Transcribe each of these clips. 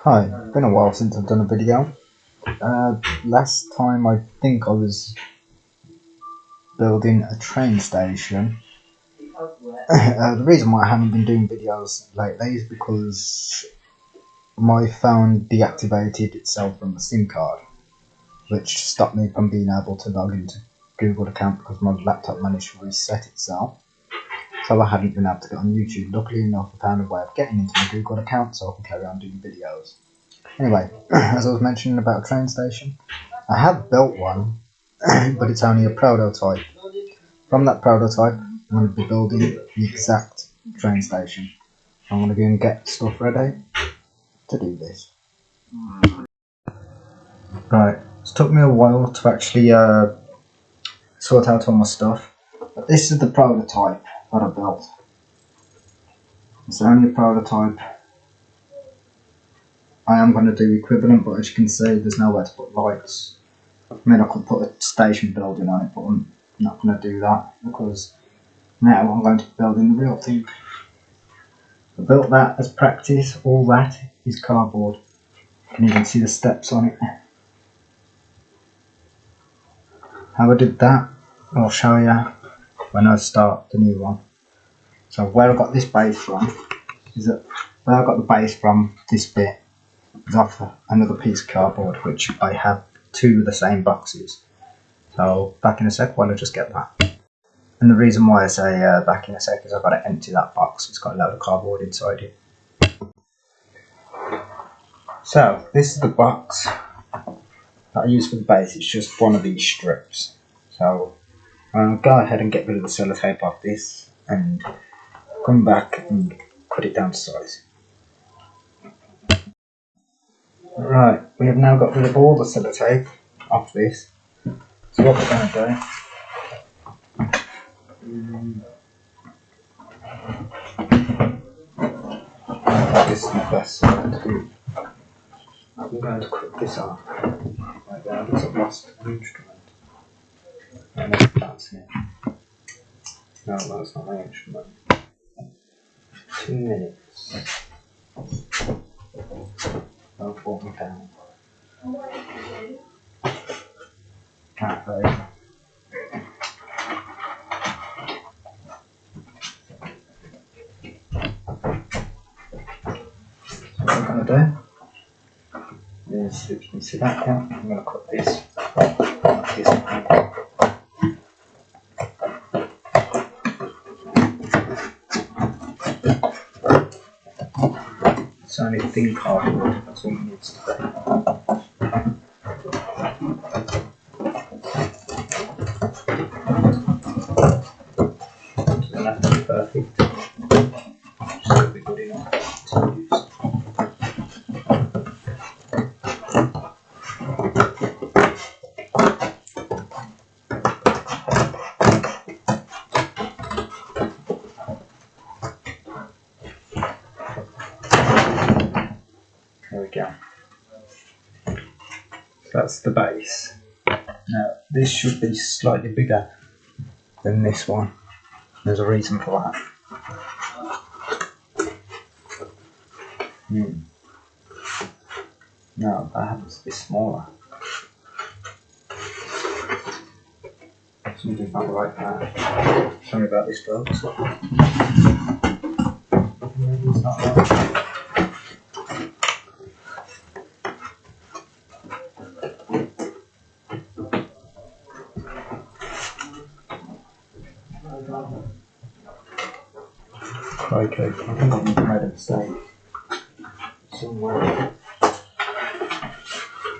Hi, been a while since I've done a video. Last time I think I was building a train station. The reason why I haven't been doing videos lately is because my phone deactivated itself from the SIM card, which stopped me from being able to log into Google account because my laptop managed to reset itself. So I hadn't been able to get on YouTube. Luckily enough, I found a way of getting into my Google account so I can carry on doing videos. Anyway, as I was mentioning about a train station, I have built one, but it's only a prototype. From that prototype, I'm going to be building the exact train station. I'm going to go and get stuff ready to do this. Right, it's took me a while to actually sort out all my stuff, but this is the prototype that I built. It's only a prototype. I am going to do equivalent, but as you can see, there's nowhere to put lights. I mean, I could put a station building on it, but I'm not going to do that because now I'm going to be building the real thing. I built that as practice. All that is cardboard. You can even see the steps on it. How I did that, I'll show you when I start the new one. So where I got this base from is that where I got the base from, this bit, is off another piece of cardboard, which I have two of the same boxes. So back in a sec while I just get that. And the reason why I say back in a sec is I've got to empty that box. It's got a load of cardboard inside it. So this is the box that I use for the base. It's just one of these strips. So I'll go ahead and get rid of the sellotape off this and come back and cut it down to size. Right, we have now got rid of all the sellotape off this. So what we're going to do, this is the best side to do. I'm going to cut this off right there because I've lost an instrument. I know that's it. No, that's not my instrument. 2 minutes. Don't walk me down. Can't play. So what I'm going to do is, if you can see that count, I'm going to cut this. It's only thin cardboard, that's all it needs to be. Doesn't have to be perfect, just got to be good enough to use. There we go. So that's the base. Now this should be slightly bigger than this one. There's a reason for that. No, that happens to be smaller. Something's not right there. Sorry about this, folks. Maybe it's not right. Okay, I think I've made a mistake somewhere.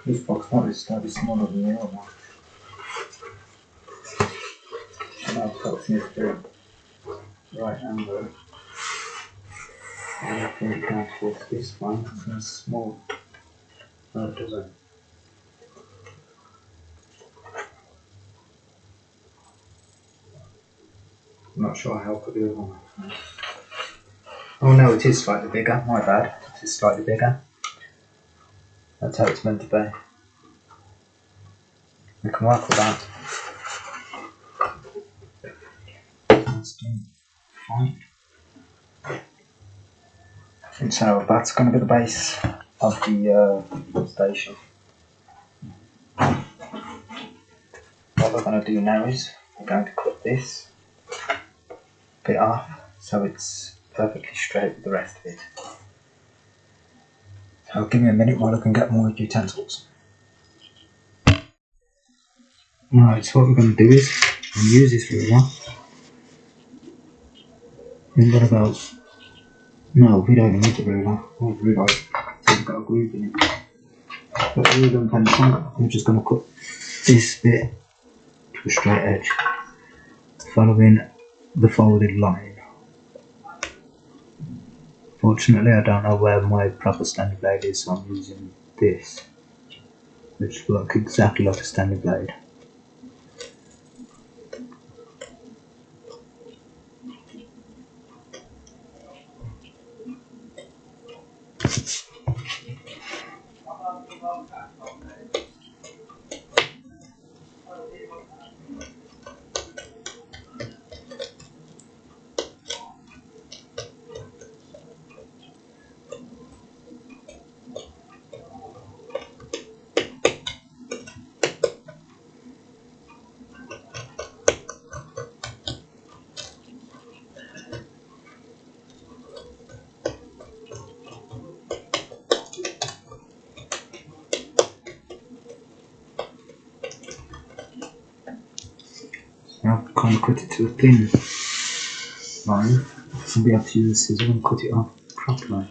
This box might be slightly smaller than the other one. Now I've got to do right angle. And I think down towards this one, it's small. No, it doesn't. I'm not sure how I put the other one. Oh no, it is slightly bigger, my bad. It is slightly bigger. That's how it's meant to be. We can work with that. That's done fine. And so that's going to be the base of the station. What we're going to do now is we're going to cut this bit off so it's perfectly straight with the rest of it. So give me a minute while I can get more utensils. Alright, so what we're going to do is use this ruler. We've got about... No, we don't need the ruler. Oh, the ruler. So we've got a groove in it. Got the ruler and pencil. I'm just going to cut this bit to a straight edge, following the folded line. Fortunately, I don't know where my proper standing blade is, so I'm using this, which looks exactly like a standing blade. I've kind of cut it to a thin line, so I'll be able to use the scissors and cut it off properly.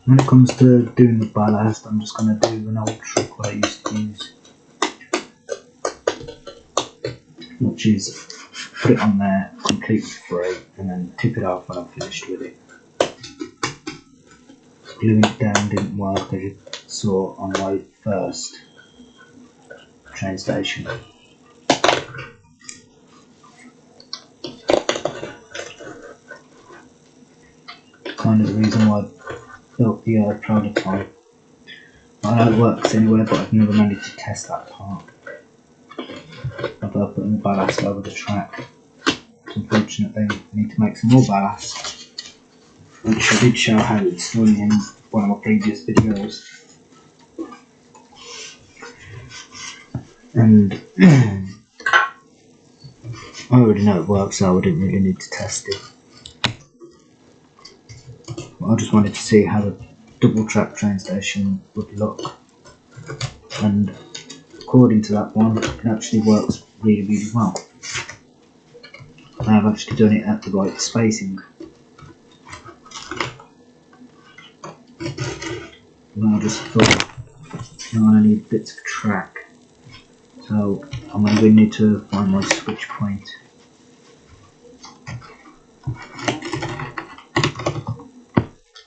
When it comes to doing the ballast, I'm just going to do an old trick what I used to use, which is put it on there completely free and then tip it off when I'm finished with it. Gluing it down didn't work, as you saw on my first train station. Kind of the reason why I built the prototype. I know it works anyway, but I've never managed to test that part about putting the ballast over the track. Unfortunately, I need to make some more ballast, which I did show how it's done in one of my previous videos. And I already know it works, so I didn't really need to test it. I just wanted to see how the double track train station would look, and according to that one, it actually works really, really well. I have actually done it at the right spacing. And I just thought, I need bits of track, so I'm going to need to find my switch point.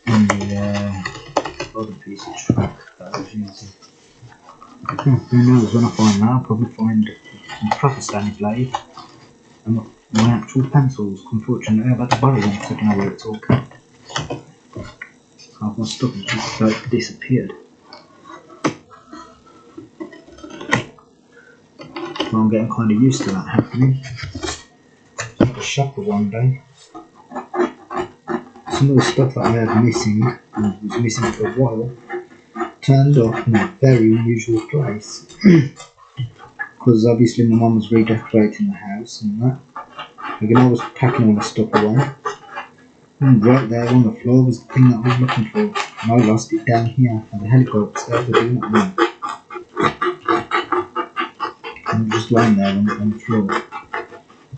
And the other piece of track that I was using. Who knows, when I find that, I'll probably find a proper standing blade and my actual pencils. Unfortunately, I've had to borrow them, so I don't know where it's all kept. Half my stuff has just like disappeared. So I'm getting kind of used to that happening. I had a shopper one day. Some of the stuff that I had missing, and was missing for a while, turned up in a very unusual place. Because obviously my mum was redecorating the house and that. Again, I was packing all the stuff away. And right there on the floor was the thing that I was looking for. And I lost it down here at the helicopter upstairs. I do not know. And it was just lying there on the floor. The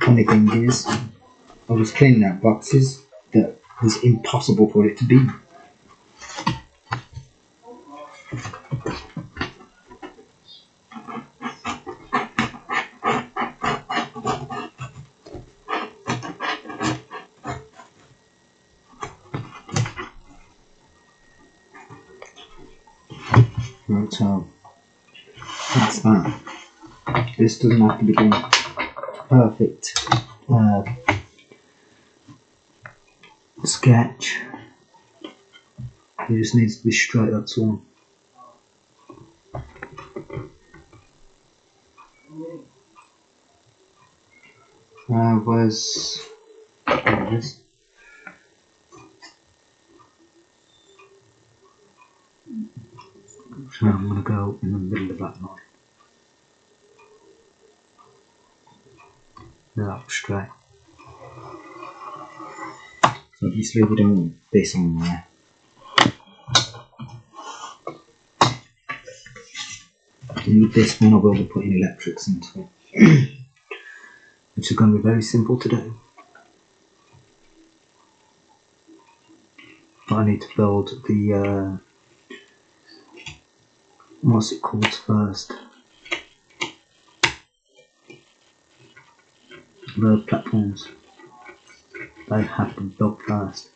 funny thing is, I was cleaning out boxes that was impossible for it to be. Right, so that's that. This doesn't have to be done perfect sketch. It just needs to be straight, that's all. Was there it is. So I'm going to go in the middle of that line. No, straight. So obviously we don't want this on there. And with this one I will be putting electrics into it. Which is going to be very simple to do. But I need to build the what's it called first? The platforms. They have to be built first.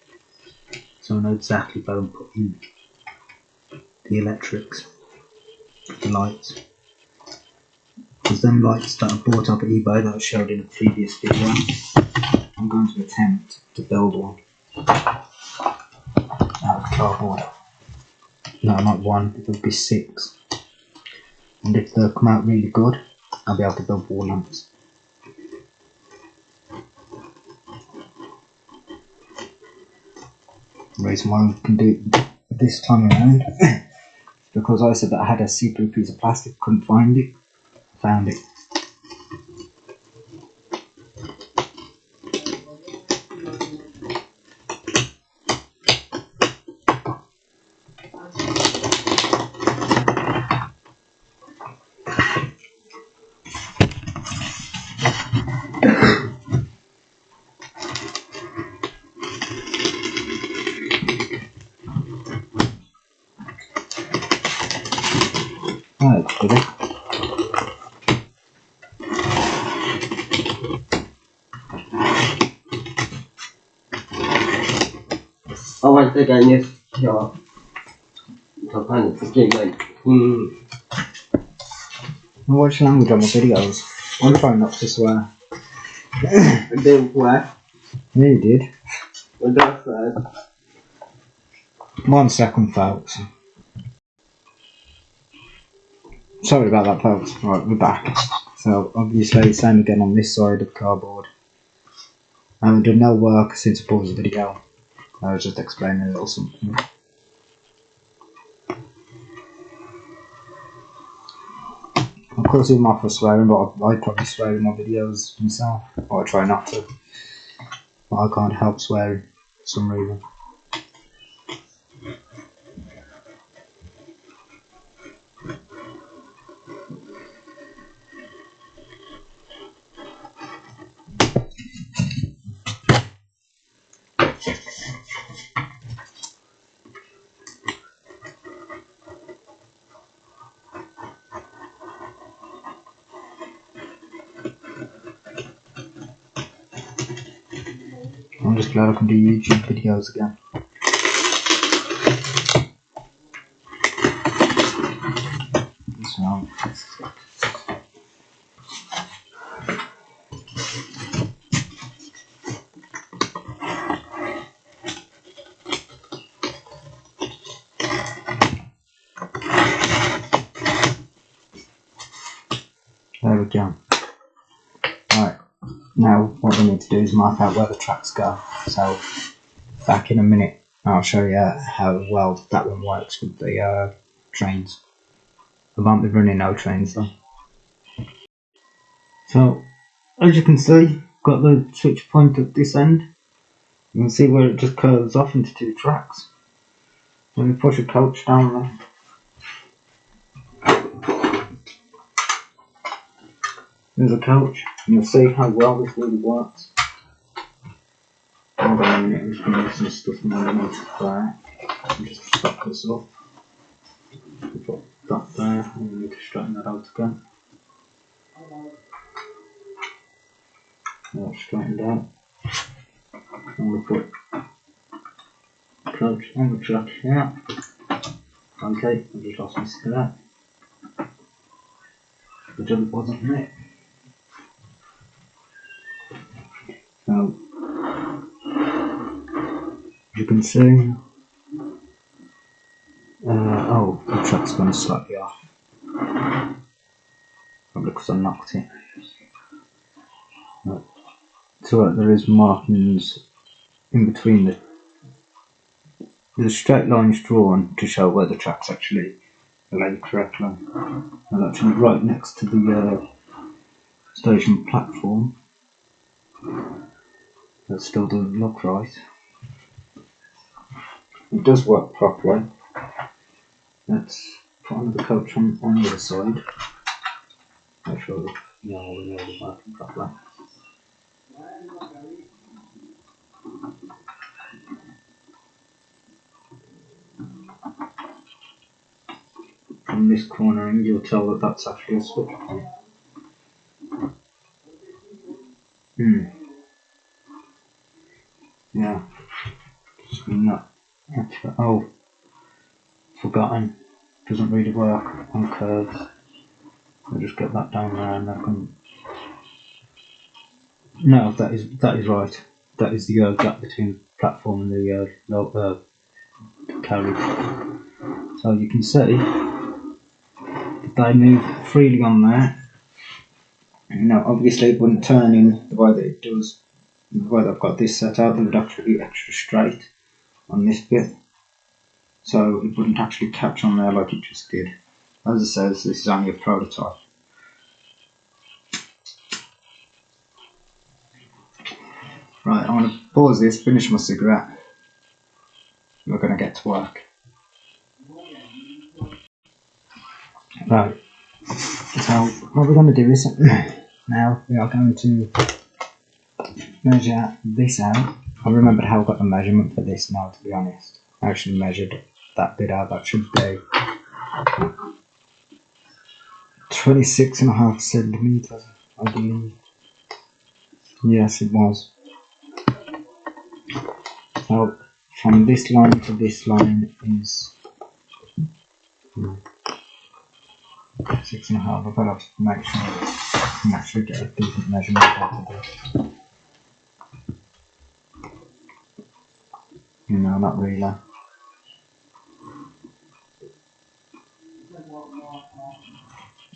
So I know exactly where I'm putting the electrics, the lights. Because them lights that I bought up at eBay that I showed in a previous video, I'm going to attempt to build one out of cardboard. No, not one, it would be 6. And if they come out really good, I'll be able to build wall lamps. The reason why we can do it this time around is because I said that I had a see-through piece of plastic, couldn't find it, found it. Right, let's do it. Awal teganya ya, kapan segini? I watch language on my videos. I'm trying not to swear. Then what? Yeah, you did. What does that? 1 second, folks. Sorry about that, folks. Right, we're back. So, obviously, same again on this side of cardboard. I haven't done no work since I paused the video. I was just explaining a little something. Of course, I'm off for swearing, but I probably swear in my videos myself. Or I try not to. But I can't help swearing for some reason. I'm just glad I can do YouTube videos again. So, there we go. Right, now what we need to do is mark out where the tracks go. So, back in a minute, I'll show you how well that one works with the trains. I won't be running no trains though. So, as you can see, got the switch point at this end. You can see where it just curves off into 2 tracks. When you push a coach down there, there's a coach, and you'll see how well this really works. Hold on a minute, I'm just going to do some stuff from underneath there. And just stop this up. Put that there, and we need to straighten that out again. All straightened out. I'm going to put coach on the track here. Okay, I just lost my skirt. The jump wasn't there. So, as you can see, oh, the track's gone slightly off. Probably because I knocked it. Right. so that there is markings in between the straight lines drawn to show where the track's actually laid correctly. And actually right next to the station platform. That still doesn't look right. It does work properly. Let's put another coach on the other side. Make sure that we're really working properly. From this cornering, you'll tell that that's actually a switch point. Yeah. Not actually. Oh, forgotten. Doesn't really work on curves. I'll just get that down there and I can. No, that is right. That is the gap between the platform and the carriage. So you can see that they move freely on there. Now, obviously, it wouldn't turn in the way that it does. The way that I've got this set out, it would actually be extra straight on this bit. So it wouldn't actually catch on there like it just did. As I said, this is only a prototype. Right, I want to pause this, finish my cigarette. We're going to get to work. Right, so what we're going to do is, now we are going to measure this out. I remembered how I got the measurement for this now, to be honest. I actually measured that bit out. That should be 26.5 centimetres, I believe. Yes, it was. So from this line to this line is 6.5. I've got to make sure I can actually get a decent measurement out of this. No, not really.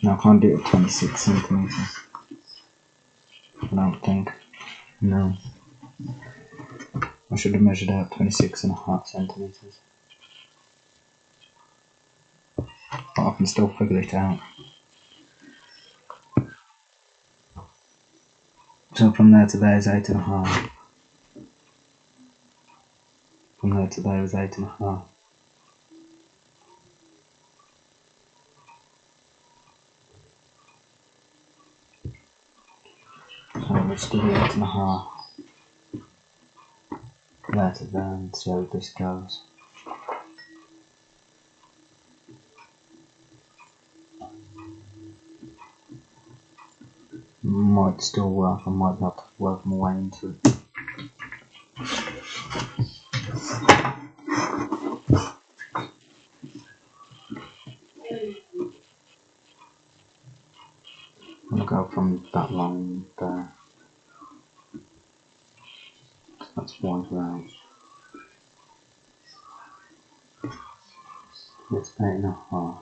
No, I can't do it at 26 centimetres. I don't think. No. I should have measured out 26.5 centimetres. But I can still figure it out. So from there to there is 8.5. From there to there is 8.5. So let's do the 8.5. There to there and see how this goes. Might still work, I might not work my way into it. I'm gonna go from that line there. That's wide round. It's 8.5.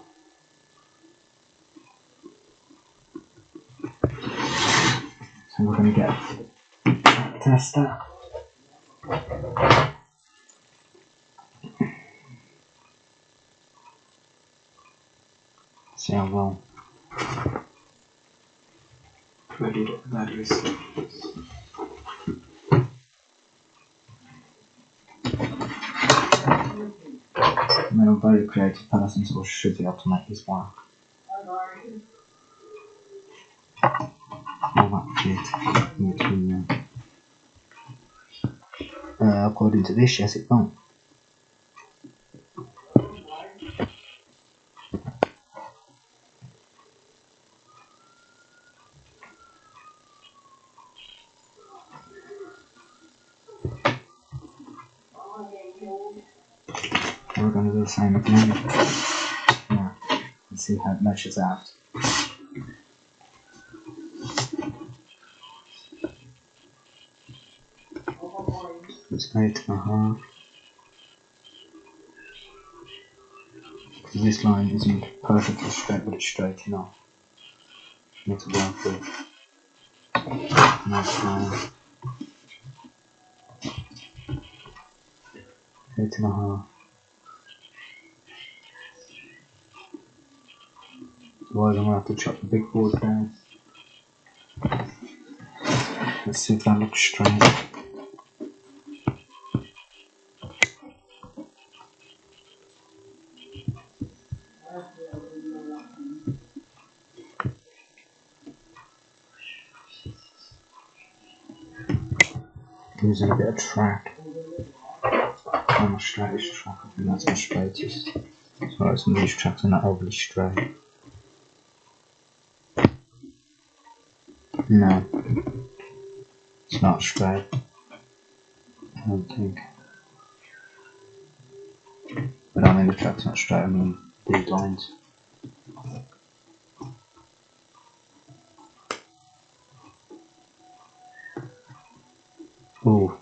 So we're gonna get a tester. See how well ready that is. I'm a very creative person, so I should be able to make this work. All that bit in between there. According to this, yes, it won't. We're going to do the same again. Yeah, let's see how it measures out. It's 8.5. Because this line isn't perfectly straight, but it's straight enough. Need to work with. Nice line. 8.5. Otherwise I'm going to have to chop the big board down. Let's see if that looks straight. Using a bit of track. On my straightest track, I think that's my straightest. So some of these tracks are not overly straight. No, it's not straight. I don't think. But I mean the track's not straight, I mean these lines. Oh.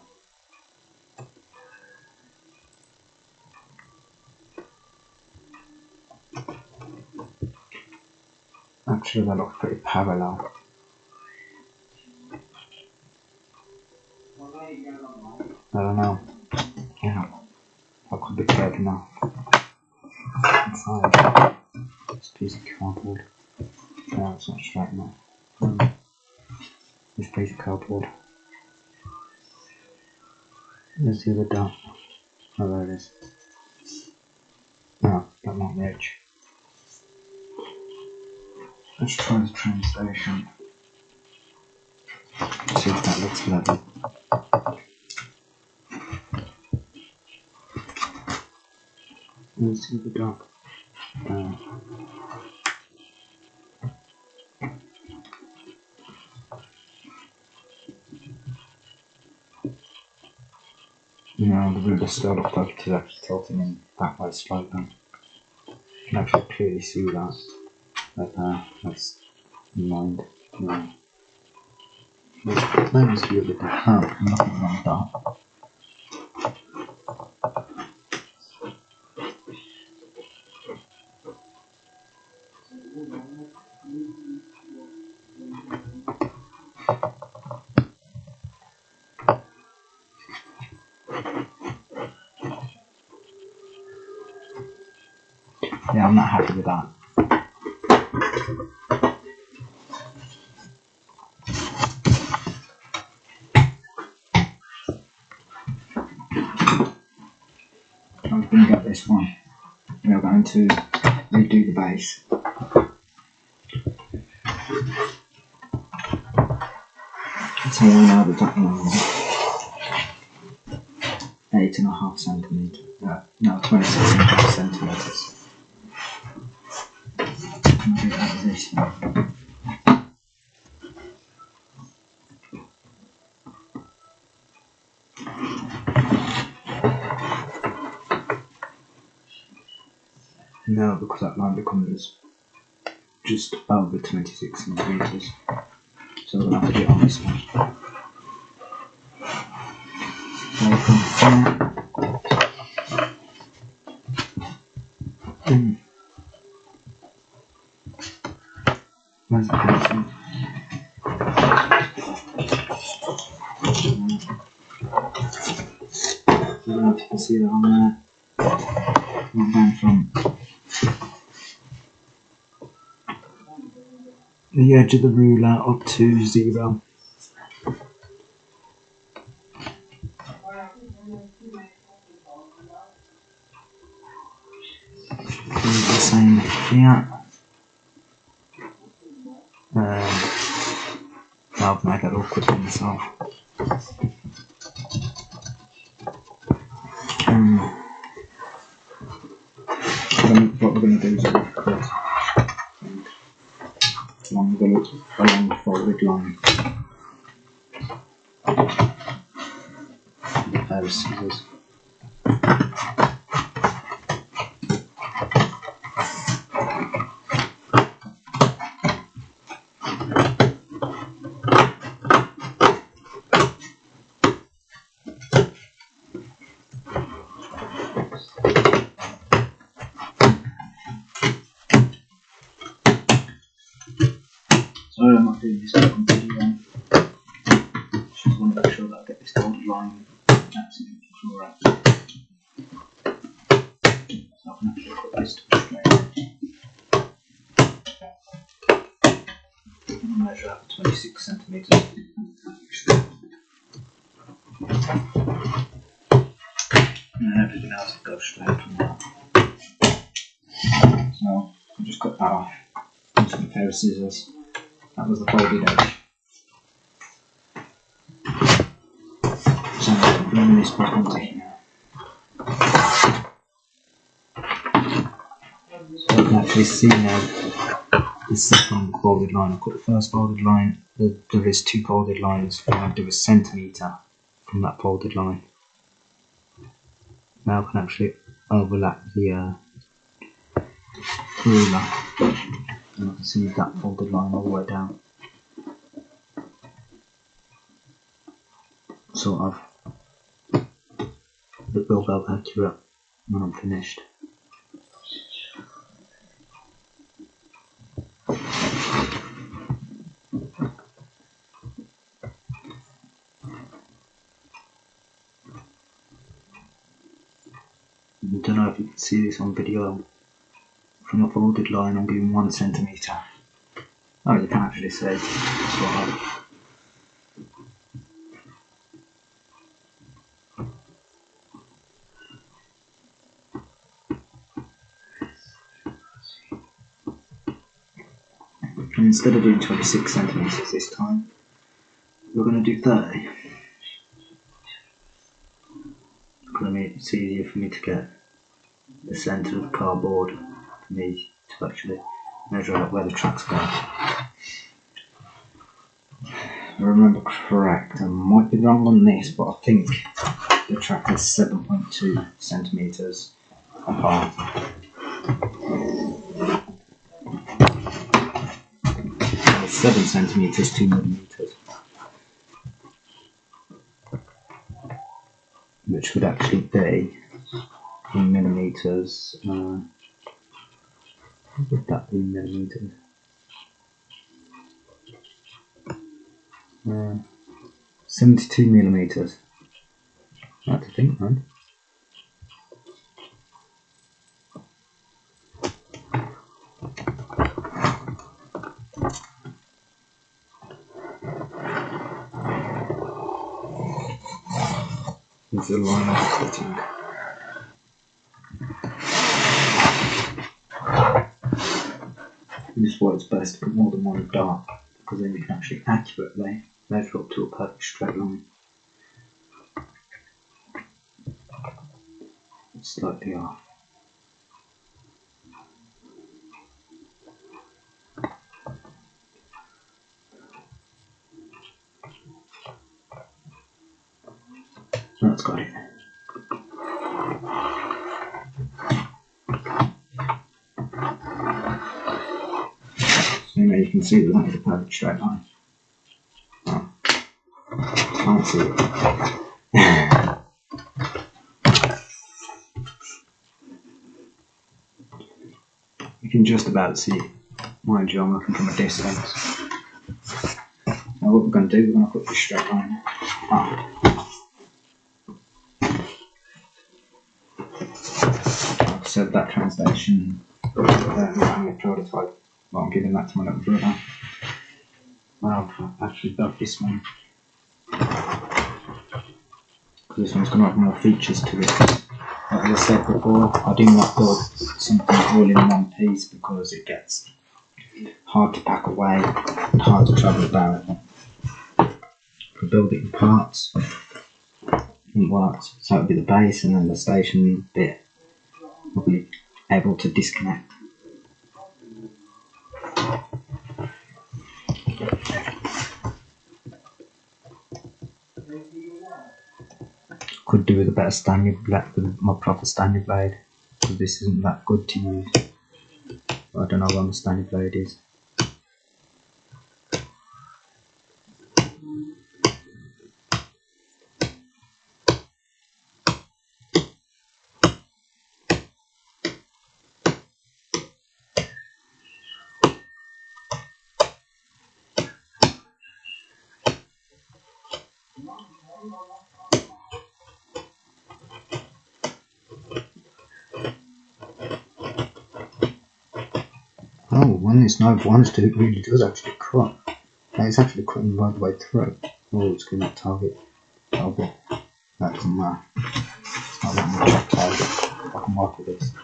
Actually they look pretty parallel. I don't know. Yeah. I could be clever enough. Inside this piece of cardboard. No, it's not straight enough. This piece of cardboard. There's the other dot. Oh, there it is. No, that won't reach. Let's try the train station. See if that looks level. Let's see the dot. No, the ruler still looks like it is actually tilting in that way slightly. You can actually clearly see that. That's in mind. No. Where is the other dot? Oh, I'm looking at the wrong dot. Yeah, I'm not happy with that. I'm going to get this one. We are going to redo the base. So we know the dot line is 8.5 centimetres. No, 26.5 centimetres. I'm going to do that with this one. No, because that line becomes just over 26 centimetres. So we're going to have to do it on this one. Where's the pencil? I don't know if you can see that on there. I'm going from the edge of the ruler up to 0. The same here. I'll make it awkward for myself. What we're going to do is we'll cut along the folded line. A pair of scissors. Sorry, I'm not doing this on video. Just want to make sure that I get this folded line absolutely correct. 26 centimetres. And everything else will go straight from that. So I'll just cut that off using a pair of scissors. That was the folded edge. So I'm bringing this back onto here. So I can actually see now the second folded line. I've got the first folded line, there is 2 folded lines, and I'll do a centimetre from that folded line. Now I can actually overlap the ruler, and I can see that folded line all the way down. Sort of. It will go accurate when I'm finished. I don't know if you can see this on video. From a folded line I'm doing 1 centimetre. Oh, you can actually see. Sort of. And instead of doing 26 centimetres this time, we're going to do 30. Because I mean, it's easier for me to get the centre of the cardboard for me to actually measure out where the tracks go. If I remember correct, I might be wrong on this, but I think the track is 7.2 centimetres apart. 7 centimetres, 2 millimetres, which would actually be in millimetres. What would that be in millimetres? 72 millimetres. That's a think, man. Is the line of cutting. And this is why it's best to put more than one dart, because then you can actually accurately measure up to a perfect straight line. It's slightly off. That's got it. So now you can see that is a perfect straight line. Oh, can't see it. You can just about see it. Mind you, I'm looking from a distance. Now what we're going to do, we're going to put this straight line up. I've said that translation on the prototype. Well, I'm giving that to my little brother. Well, I've actually built this one, because this one's going to have more features to it. Like I said before, I do not build something all in one piece because it gets hard to pack away and hard to travel about. I build it in parts, it works. So it'll be the base, and then the station bit will be able to disconnect. Could do with a better Stanley blade, with my proper Stanley blade, because this isn't that good to use. I don't know where my Stanley blade is. Oh, when this knife wants to, it really does actually cut. And it's actually cutting right the way through. Oh, it's going to target. Oh, but that doesn't matter. It's not letting me check target. I can work with this.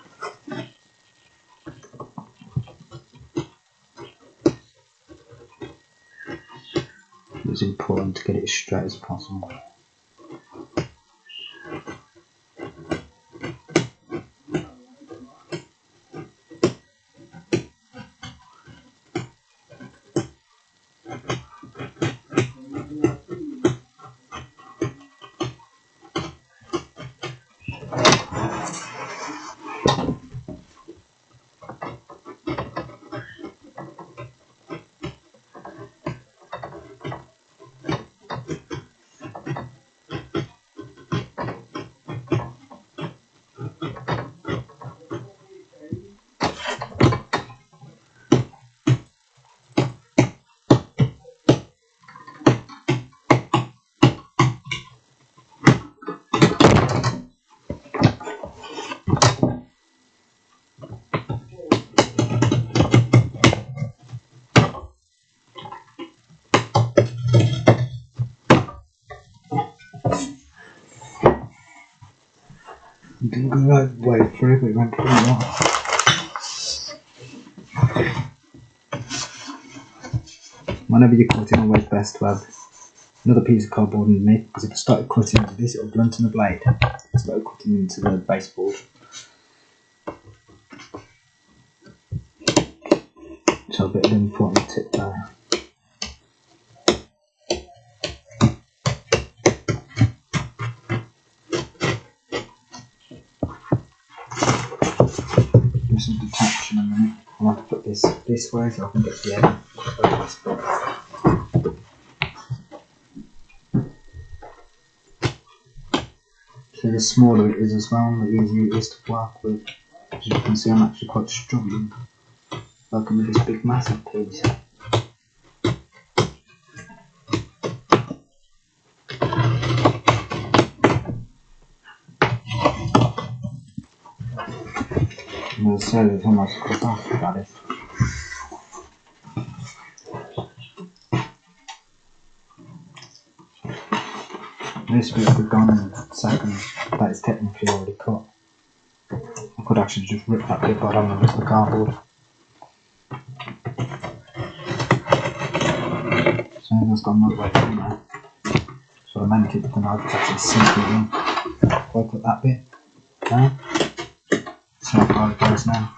It's important to get it as straight as possible. It didn't go right the way through, but it went pretty well. Whenever you're cutting, always best to have another piece of cardboard underneath, because if I started cutting into this, it'll blunt on the blade. Instead of cutting into the baseboard. So a bit of an important tip there. Do some detaching in a minute. I'll have to put this way so I can get the end of this bit. So the smaller it is as well, the easier it is to work with. As you can see, I'm actually quite struggling working with this big massive piece. And as I said, it's almost cut off, that is. This bit will be gone in seconds. That is technically already cut. I could actually just rip that bit by having just the cardboard. So that's got another way through now. So I meant it with the knife, it's actually sinking in. If I cut that bit down, see how far it goes now.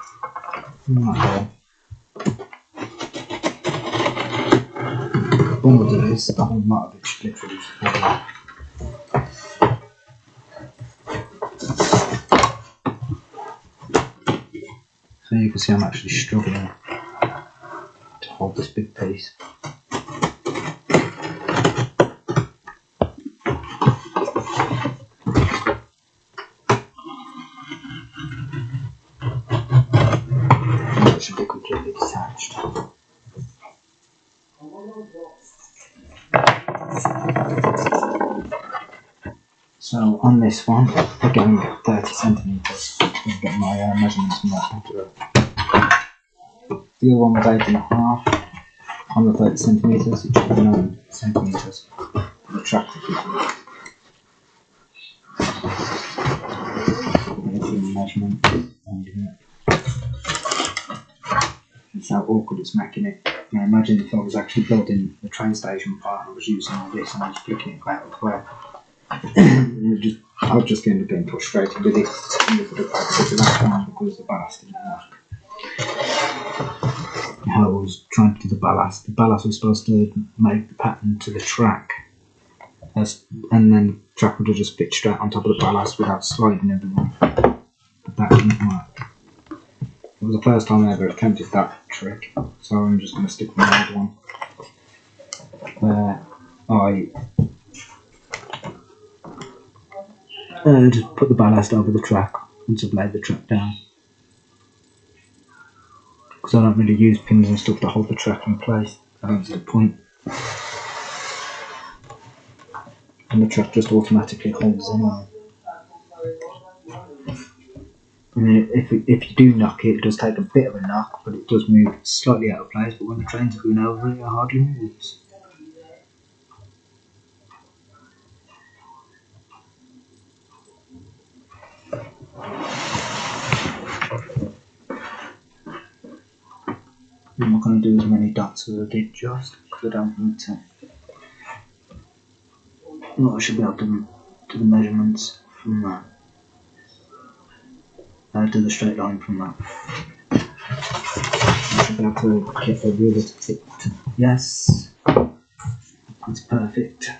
Not there. The bummer to this, the whole lot of it should literally just fall off. So you can see I'm actually struggling to hold this big piece. It should be completely detached. So on this one, again 30 centimetres. I'll get my measurements from that computer. The other one was 8.5 on the 30 centimetres, it should be 9 centimetres. The track measurement. That's how awkward it's making it. Now imagine if I was actually building the train station part and I was using all this and I was flicking it out of the way. I would just end up getting frustrated with it and look at the back of the last time because the ballast didn't work. How I was trying to do the ballast was supposed to make the pattern to the track, and then the track would have just fit straight on top of the ballast without sliding everyone. But that didn't work. It was the first time I ever attempted that trick, so I'm just going to stick with my old one, where I just put the ballast over the track once I've laid the track down. Because I don't really use pins and stuff to hold the track in place. I don't see the point. And the track just automatically holds anyway. And if you do knock it, it does take a bit of a knock, but it does move slightly out of place. But when the trains are going over it, it hardly moves. I'm not going to do as many dots as I did just because I don't need to. Well, I should be able to do the measurements from that. Do the straight line from that. I should be able to get the ruler to fit. Yes, that's perfect.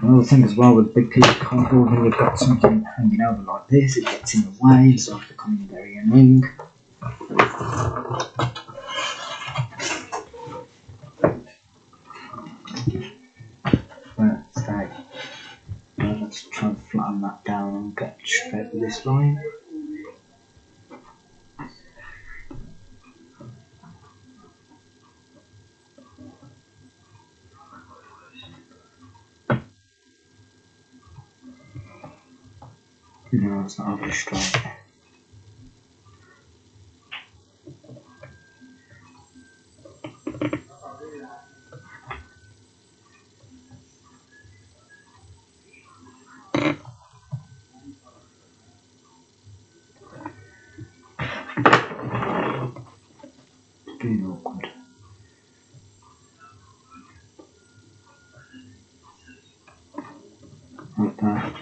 Another thing as well with a big piece of cardboard, when you've got something hanging over like this, it gets in the way and starts becoming very annoying. Let's try and flatten that down and get straight with this line. No, it's not overly straight. Getting awkward. Like that.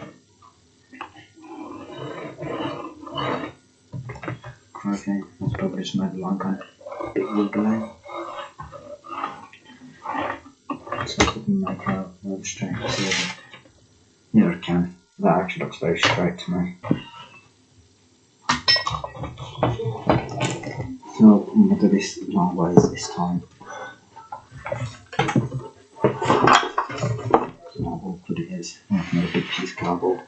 Okay, that's probably just made the line kind of a bit wiggly. So I can make out more straight. Yeah, I can. That actually looks very straight to me. So I'm going to do this long ways this time. So how awkward it is. I've made a big piece of cardboard.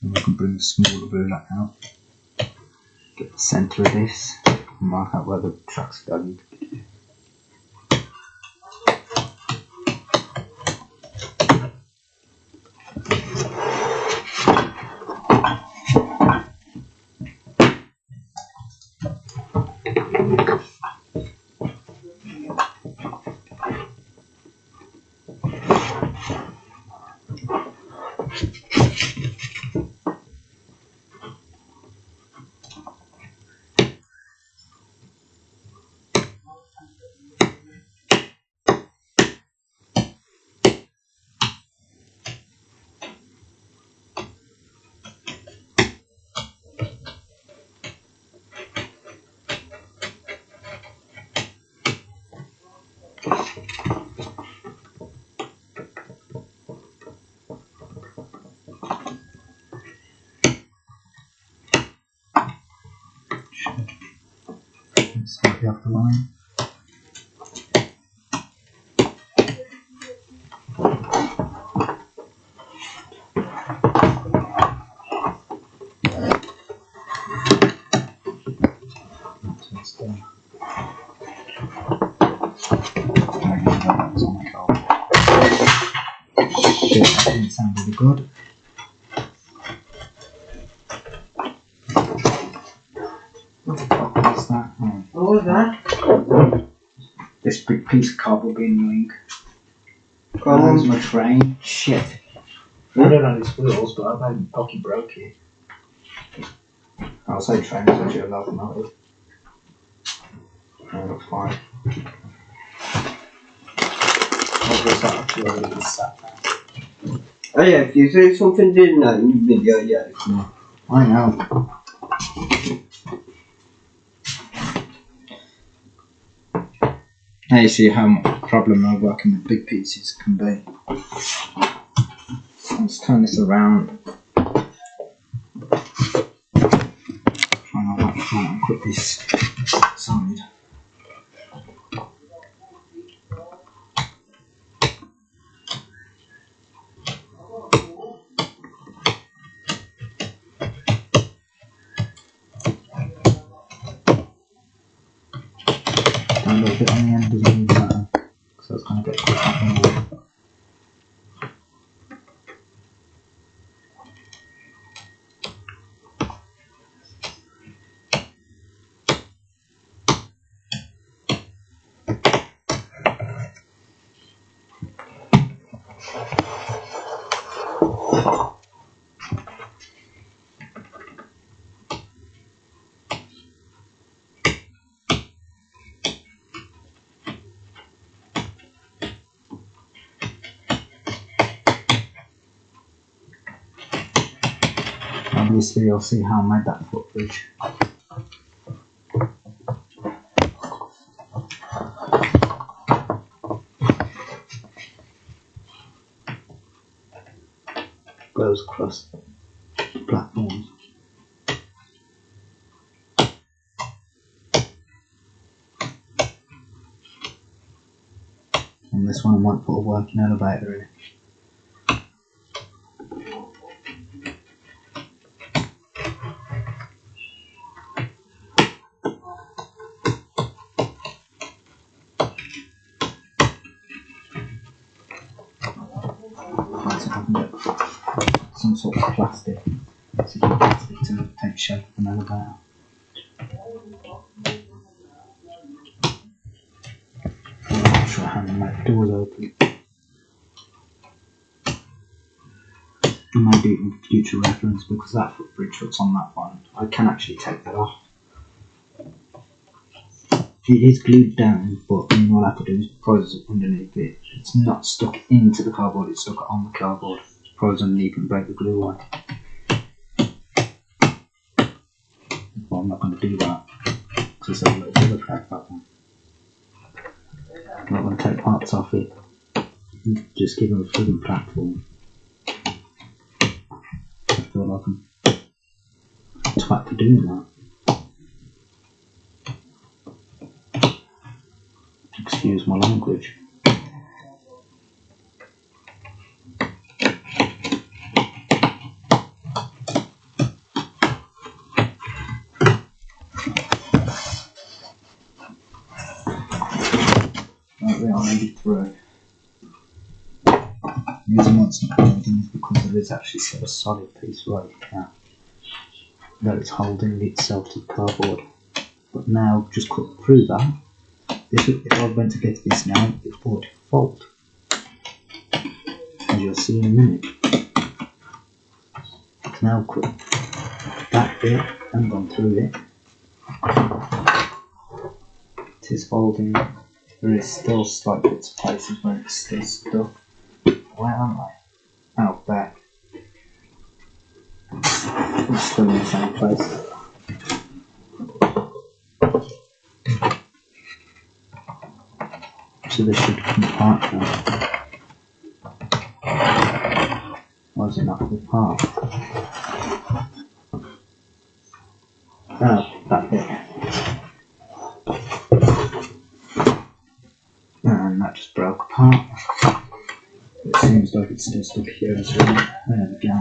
And I can bring the smaller ruler out. Get the centre of this. Mark out where the track's going. Slightly off the line. That's done. Shit, that didn't sound really good. What the fuck was that? Oh. What was that? This big piece of cardboard being annoying. Come my train. Shit. I don't know these wheels, but I've had Pocky broke it. I'll say train is actually a locomotive. Yeah, looks fine. I'll just actually already sat there. Oh yeah, if you say something didn't know in the video, yeah. No, I know. Now you see how much problem of working with big pieces can be. Let's turn this around. Try not to put this side. obviously you'll see how I made that footbridge. Goes across the platforms. And this one I might put a working elevator in it. So I can get some sort of plastic, plastic to take shape of an elevator. I'm not sure how to make the doors open. I might do it in future reference because that footbridge that's on that one, I can actually take that off. It is glued down, but all I have to do is prise it underneath it. It's not stuck into the cardboard, it's stuck on the cardboard. Just prise underneath and break the glue away. Well, I'm not going to do that because there's a little bit of crack that one. I'm not going to take parts off it, just give them a footing platform. I feel like I'm a twat for doing that. Excuse my language. Right, we are nearly through. The reason why it's not holding is because there is actually still a solid piece right here that it's holding itself to the cardboard. But now, just cut through that. This would, if I went to get this now, it would fold, as you'll see in a minute. It's now cut that bit and gone through it. It is folding. There is still slight bits of places where it's still stuck. Where am I? Out back. It's still in the same place. So this should come apart now. Why is it not come apart? Oh, that bit. And that just broke apart. It seems like it's still stuck here as well. There we go.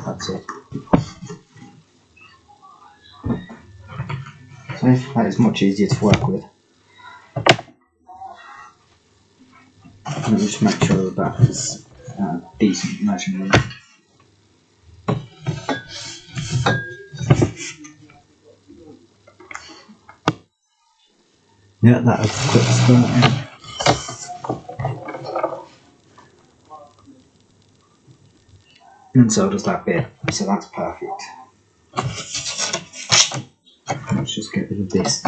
That's it. So that is much easier to work with. Let me just make sure that is decent measurement. Yeah, that is a quick start. And so does that bit, so that's perfect. Let's just get rid of this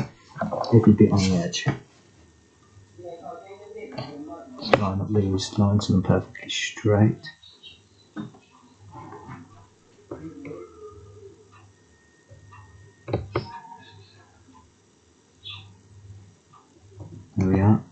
every bit on the edge. Line up these lines so they're perfectly straight. There we are.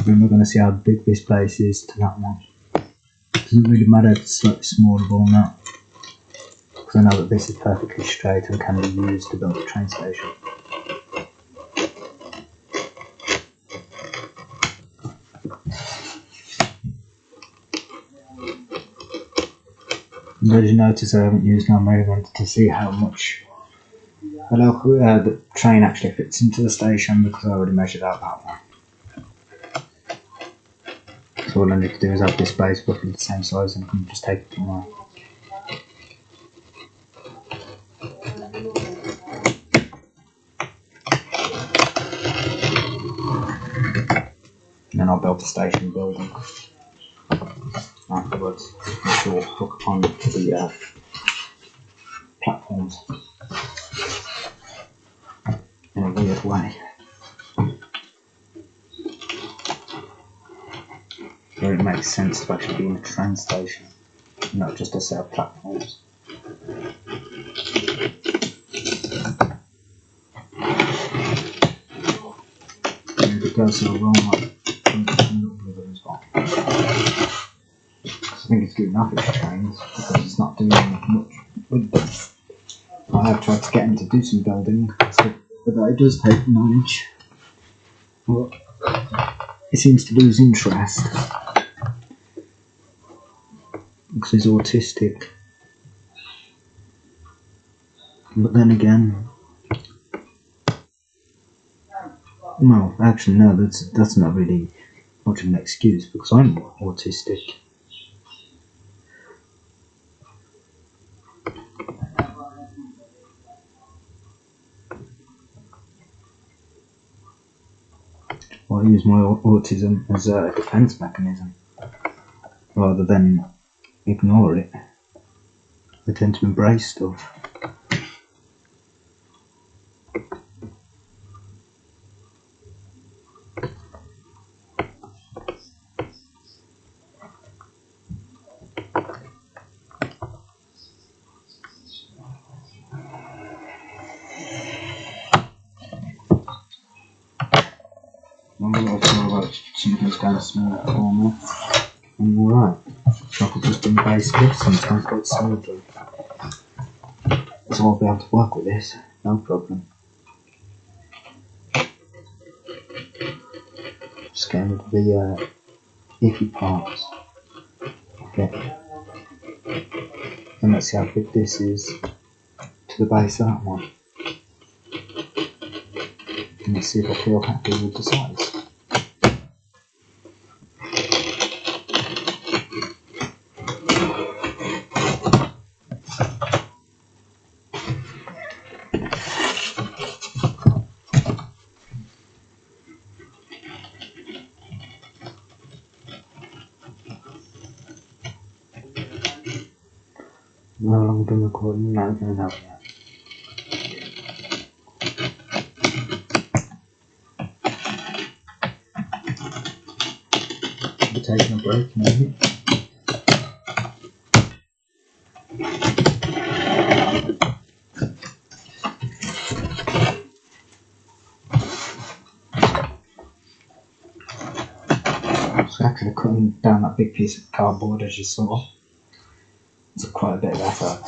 And we're going to see how big this place is to that one. Doesn't really matter if it's slightly smaller or not, because I know that this is perfectly straight and can be used to build a train station. And as you notice, I haven't used my measurement to see how much the train actually fits into the station, because I already measured out that one. So all I need to do is have this base roughly the same size and I can just take it from there. And then I'll build the station building afterwards, which will hook on to the platforms in a weird way. Where it makes sense to actually be in a train station, not just a set of platforms. And if it goes so wrong, I think it's good enough with trains because it's not doing much with them. I have tried to get him to do some building, but it does take knowledge. Well, he seems to lose interest because he's autistic. But then again, no, actually no, that's not really much of an excuse because I'm autistic. I use my autism as a defense mechanism rather than ignore it. I tend to embrace stuff. Something's going small for me. I'm alright. So I could just embrace this sometimes quite smoothly. So I'll be able to work with this, no problem. Just getting rid of the iffy parts. Okay. And let's see how big this is to the base of that one. And let's see if I feel happy with the size. How long have I been recording? No, I don't know yet. We're taking a break maybe. So actually cutting down that big piece of cardboard as you saw. It's quite a bit of effort.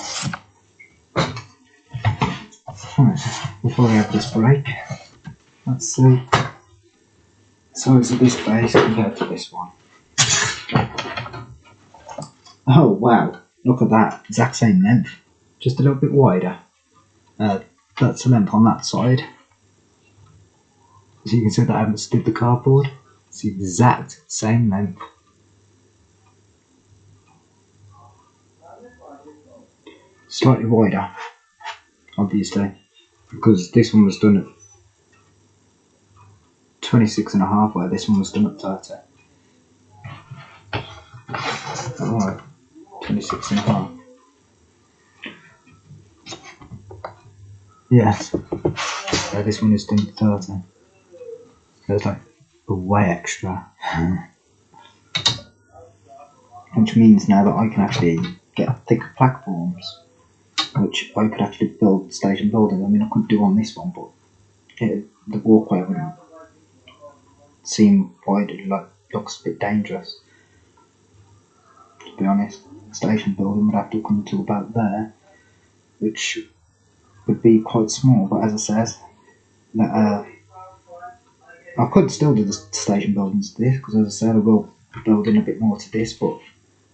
Right, before we have this break, let's see size of this base compared to this one. Oh wow, look at that, exact same length, just a little bit wider. That's the length on that side. So you can see that I haven't stood the cardboard. It's the exact same length. Slightly wider, obviously, because this one was done at 26.5, where this one was done at 30. Alright, 26.5. Yes, this one is done at 30. So it's like way extra. Which means now that I can actually get thicker platforms, which I could actually build station building. I mean, I couldn't do on this one, but the walkway wouldn't seem wide. It looks a bit dangerous, to be honest. Station building would have to come to about there, which would be quite small. But as I said, that I could still do the station buildings to this, because as I said, I will build in a bit more to this. But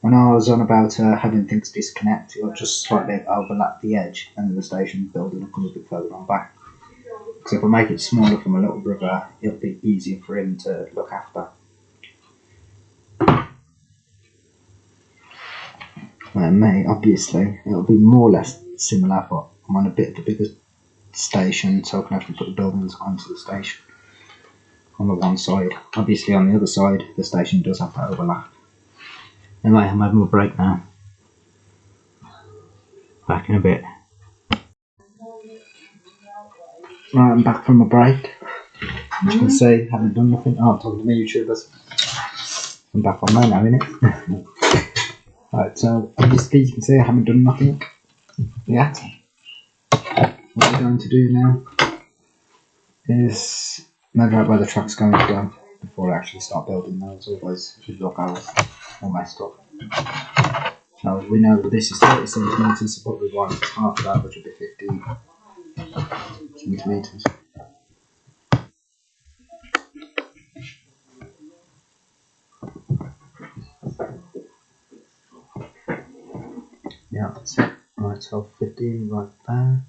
when I was on about having things disconnect, it'll just slightly overlap the edge, and then the station building will come a bit further on back. Because if I make it smaller for my little brother, it'll be easier for him to look after. And me, obviously, it'll be more or less similar, but I'm on a bit of the bigger station, so I can actually put the buildings onto the station. on the one side. Obviously on the other side the station does have that overlap. Anyway, I'm having a break now. Back in a bit. Right, I'm back from a break. As you can see, haven't done nothing. Oh, I'm talking to me YouTubers. I'm back on there now, innit? Right, so obviously you can see I haven't done nothing yet. What we're going to do now is measure out where the track's going to go before I actually start building those, otherwise it should look all messed up. So we know that this is 30 centimetres, so what we want is half of that, which would be 15 centimetres. Yeah, that's it. Right, so 15 right there.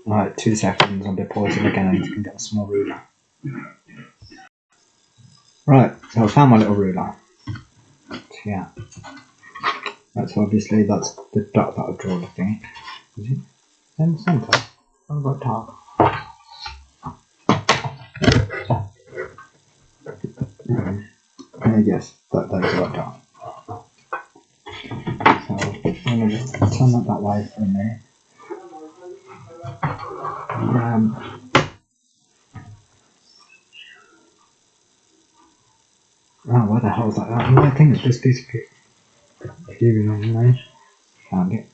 Right, 2 seconds, I'll be pausing again and you can get a small ruler. Right, so I found my little ruler. Yeah. Right, so obviously that's the dot that I've drawn, I think. Is it? In the centre? What about top? Yes, that is the right top. So I'm going to just turn that way for a minute. Oh, where the hell is that? I think it's just this bit. Here on there. Found it.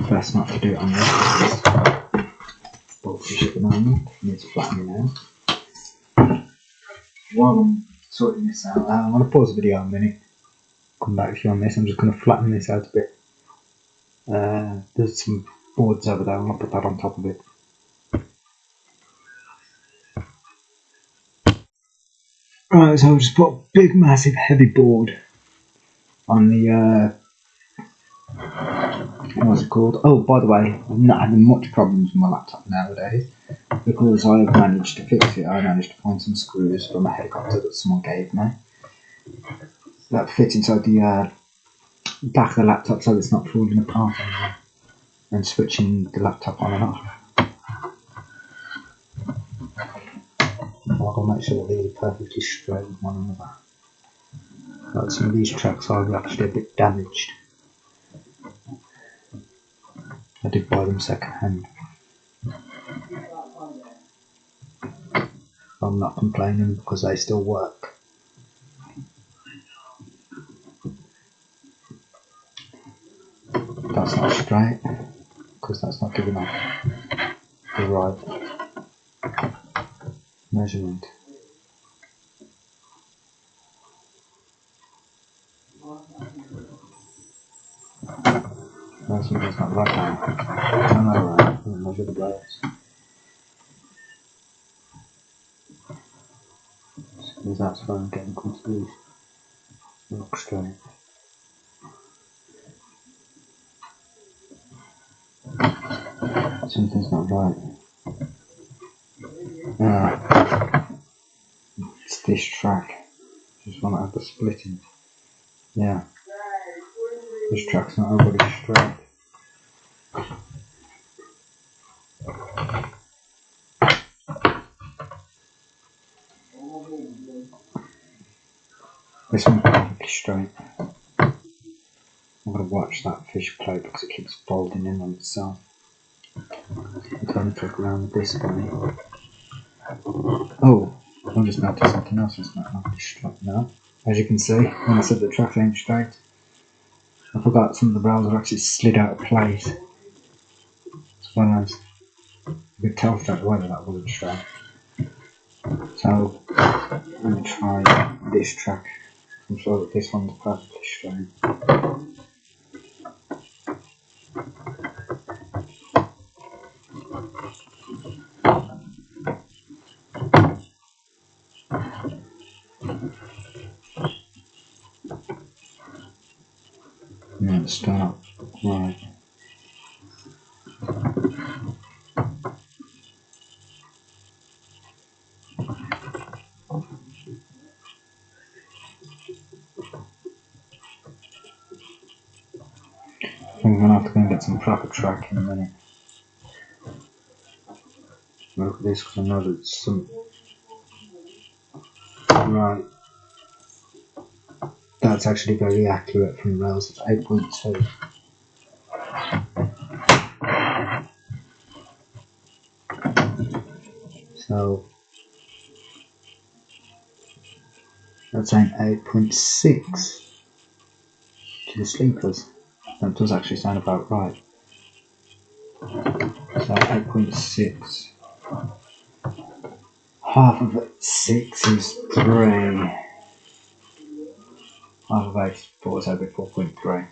Best not to do it on this. Bulkish at the moment. I need to flatten it out. While I'm sorting this out, I'm going to pause the video a minute. Come back to you on this. I'm just going to flatten this out a bit. There's some boards over there. I'm going to put that on top of it. Right, so I'll just put a big, massive, heavy board on the what's it called? Oh, by the way, I'm not having much problems with my laptop nowadays because I have managed to fix it. I managed to find some screws from a helicopter that someone gave me that fit inside the back of the laptop so it's not falling apart and switching the laptop on and off. I'll make sure these are perfectly straight with one another. Like some of these tracks are actually a bit damaged. I did buy them second hand. I'm not complaining because they still work. That's not straight because that's not giving off the right measurement. That's not right now. Turn that around and measure the blades. So that's where I'm getting confused. Look straight. Something's not right. It's this track. Just want to have the splitting. Yeah. This track's not overly straight. This one's perfectly straight. I'm going to watch that fish plate because it keeps folding in on itself. I'm trying to trick around with this guy. Oh, I just noticed something else that's not perfectly straight now. As you can see, when I said the track ain't straight, I forgot some of the rails are actually slid out of place. So you could tell straight away that wasn't straight. So I'm going to try this track. I'm sure that this one's perfectly straight. And then start right. think I'm gonna have to go and get some proper track in a minute. Look at this, because I know that some. Right. That's actually very accurate from rails. It's 8.2. So that's saying 8.6 to the sleepers. That does actually sound about right. So 8.6. Half of 6 is 3. Half of 8 is 4, so it'll be 4.3.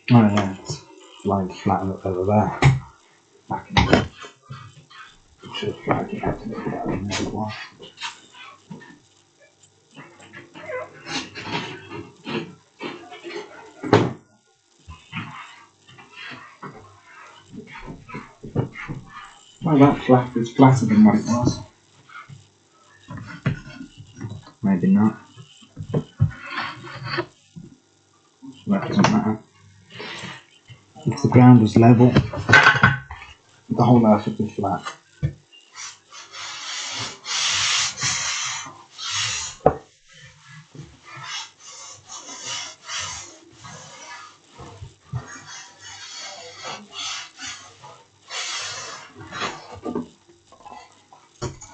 Oh yeah, it's lying flat over there. Back in there. Should have flagged it out to look at it as well. Well, that flat is flatter than what it was. Maybe not. That doesn't matter. If the ground was level, the whole earth would be flat.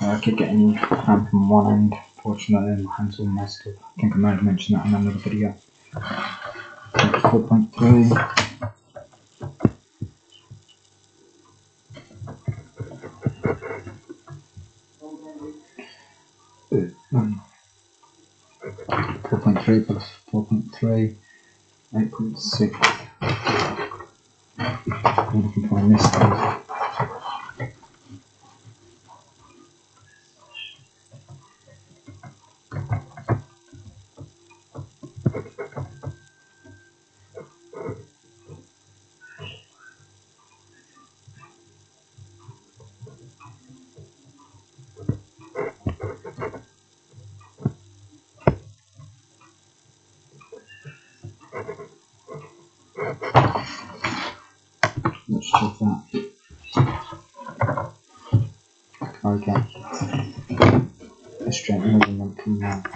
I keep getting cramp from one end. Fortunately, my hands all messed up. I think I might have mentioned that in another video. 4.3. 4.3 plus 4.3, 8.6. I'm looking for this thing. Let's check that. Okay. A straight measurement coming out.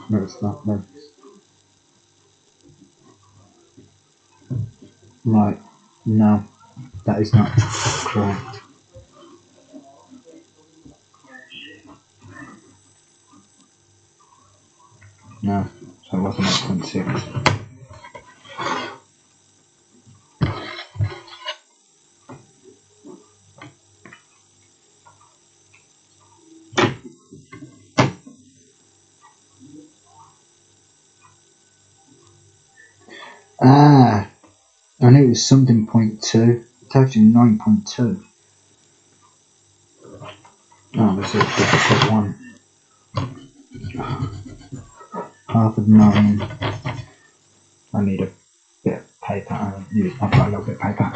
No, it's not. No. Right. No, that is not correct. No, so it wasn't 8.6. Ah, I knew it was something 0.2. It's actually 9.2. Oh, this is difficult one. Half of 9. I need a bit of paper. I've got a little bit of paper.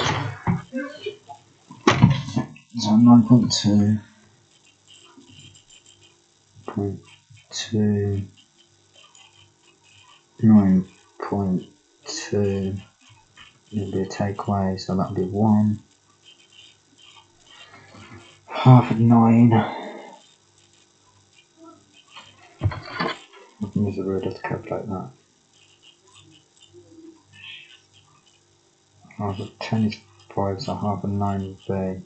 So 9.2. 0.2. 9.2. It'll be a takeaway, so that'll be 1. Half of 9. I can use a ruler to calculate that. Half of 10 is 5, so half of 9 would be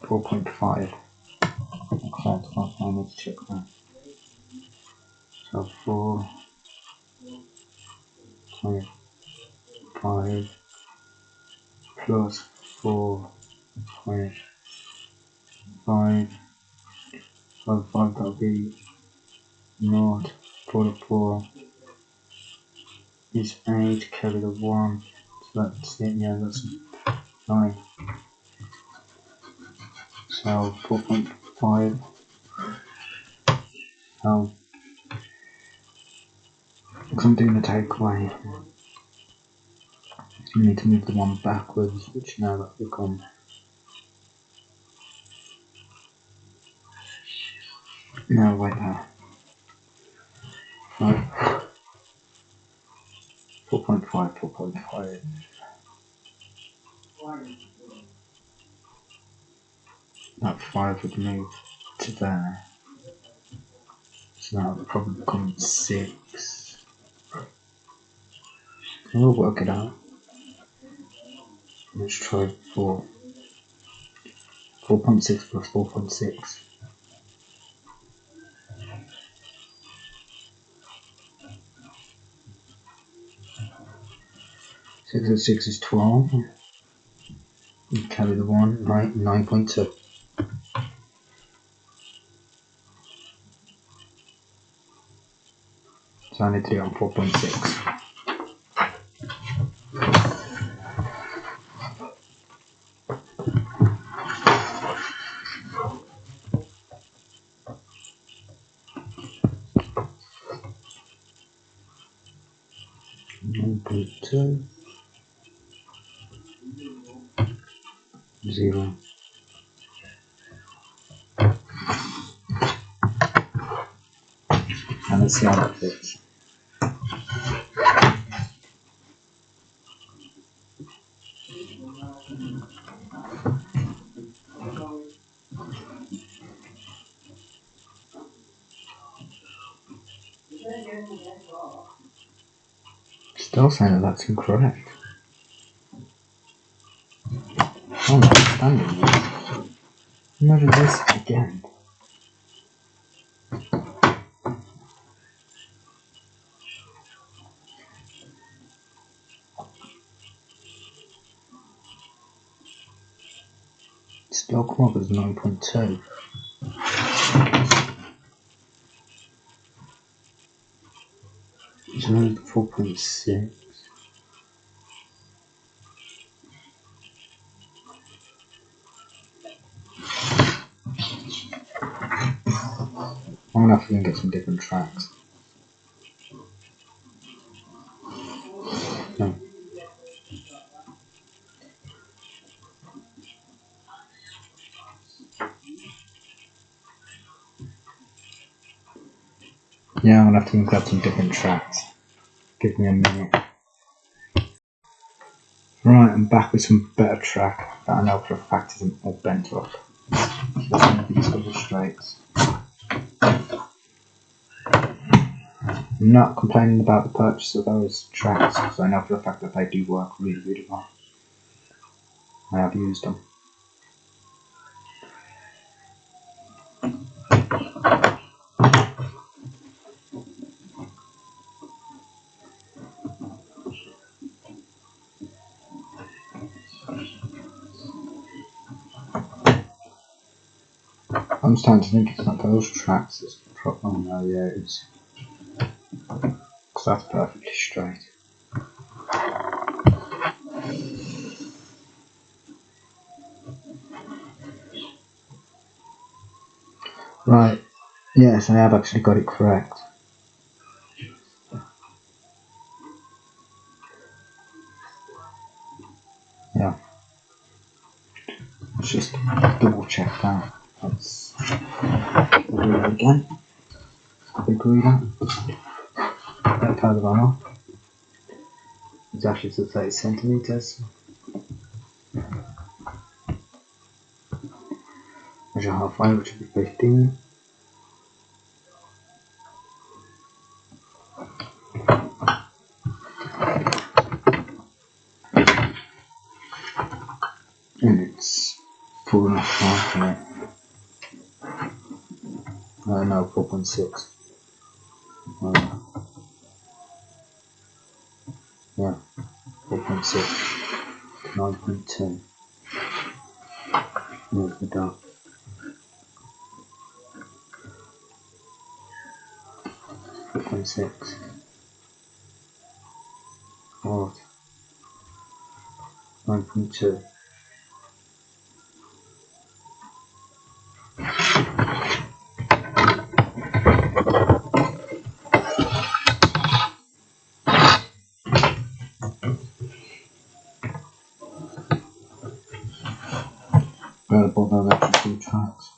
4.5. Okay, so let's check that. So 4.5 plus 4.5. So 5, that'll be 0. 4 to 4 is 8, carry the 1. So that's it, yeah, that's 9. So 4.5. So because I'm doing a takeaway, you need to move the one backwards, which now that become no wait there. Right. 4.5, 4.5. That 5 would move to there. So now it would probably become 6. We'll work it out. Let's try 4. 4.6 plus 4.6. 6 and 6 is 12. You carry the 1, right? 9.2. So I need to do it on 4.6. Two 0. And let's see how that fits. Still saying that that's incorrect. I'm not understanding this. Measure this again. Still come up as 9.2. So 4.6. I'm gonna have to get some different tracks. No. Yeah, I'm gonna have to grab some different tracks. Give me a minute. Right, I'm back with some better track that I know for a fact isn't all bent up. There's going to be double straights. I'm not complaining about the purchase of those tracks because I know for a fact that they do work really, really well. I have used them. I'm starting to think it's not those tracks, it's the problem. Oh yeah, it is. Because that's perfectly straight. Right, yes, I have actually got it correct. Yeah. Let's just double check that. Let's do it again. Big reader. That part of our is actually to 30 centimeters. Measure halfway, which would be 15. And it's 4.5, no, 4.6. Yeah, 4.6. 9.2. There's the dot. 4.6. Fourth. 9.2. Available, those extra 2 tracks.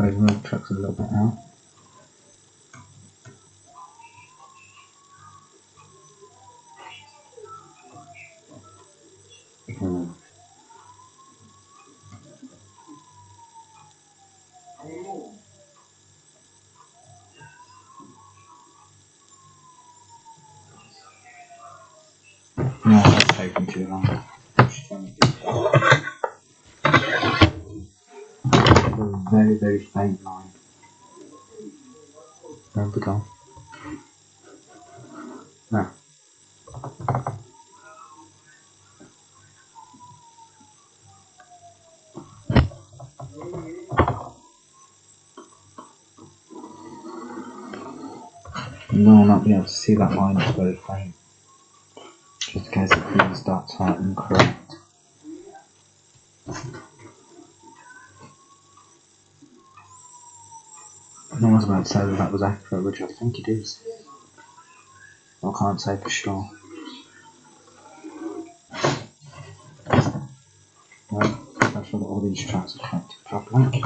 I've moved tracks a little bit out. No, that's taking too long. A very, very faint line. There we go. Now. No, I'll not be able to see that line, it's very faint. Just in case it really starts out incorrect. I was about to say that was accurate, which I think it is. I can't say for sure. Well, make sure that all these tracks are connected properly.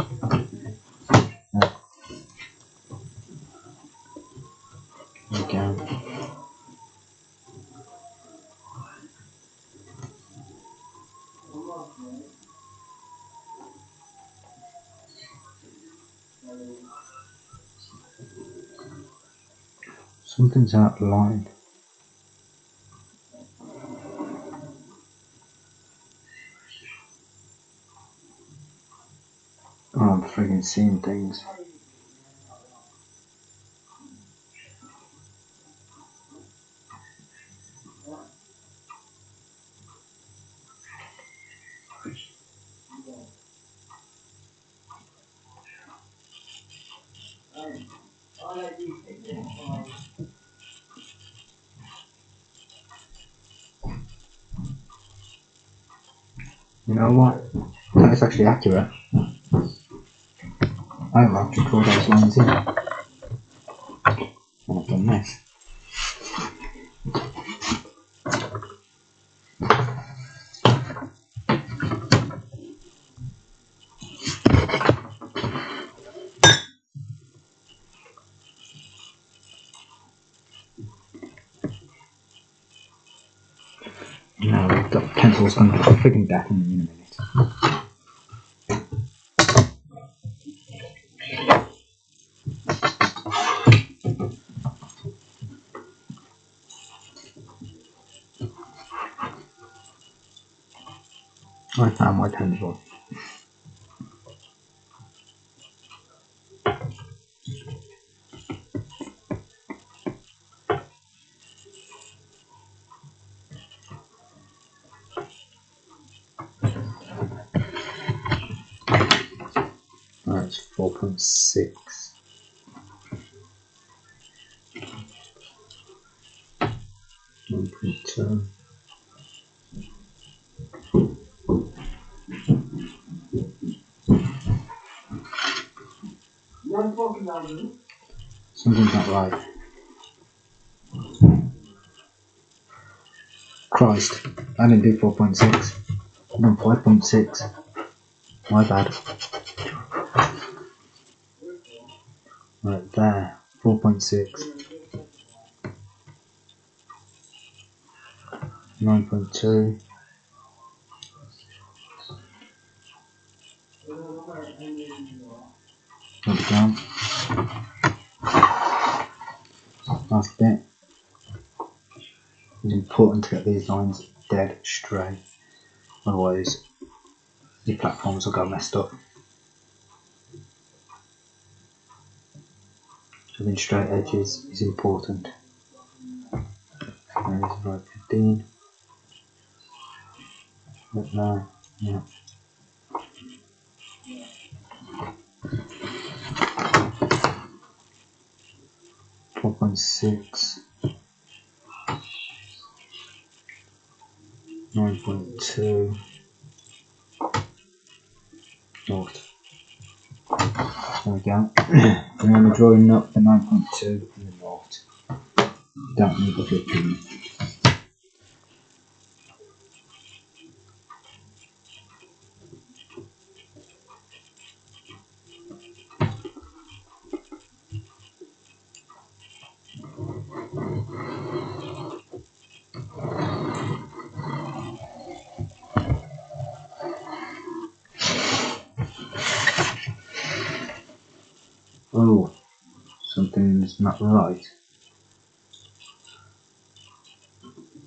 Yeah. There we go. Something's out of line. Oh, I'm friggin' seeing things. You know what? That's actually accurate. I've actually draw those lines in. And I've done this. Now we've got pencils going to friggin' deafen me in a minute. I found my pencil. That's 4.6. 1.2. Something's not right. Christ, I didn't do 4.6. I done 5.6. My bad. Right there, 4.6. 9.2. There we go. Last bit. It's important to get these lines dead straight, otherwise your platforms will go messed up. Having straight edges is important. There is right 15. But no, yeah. .6, 9.2, north. There we go. Remember drawing up the 9.2 in the north. Don't need the 15. Oh, something's not right.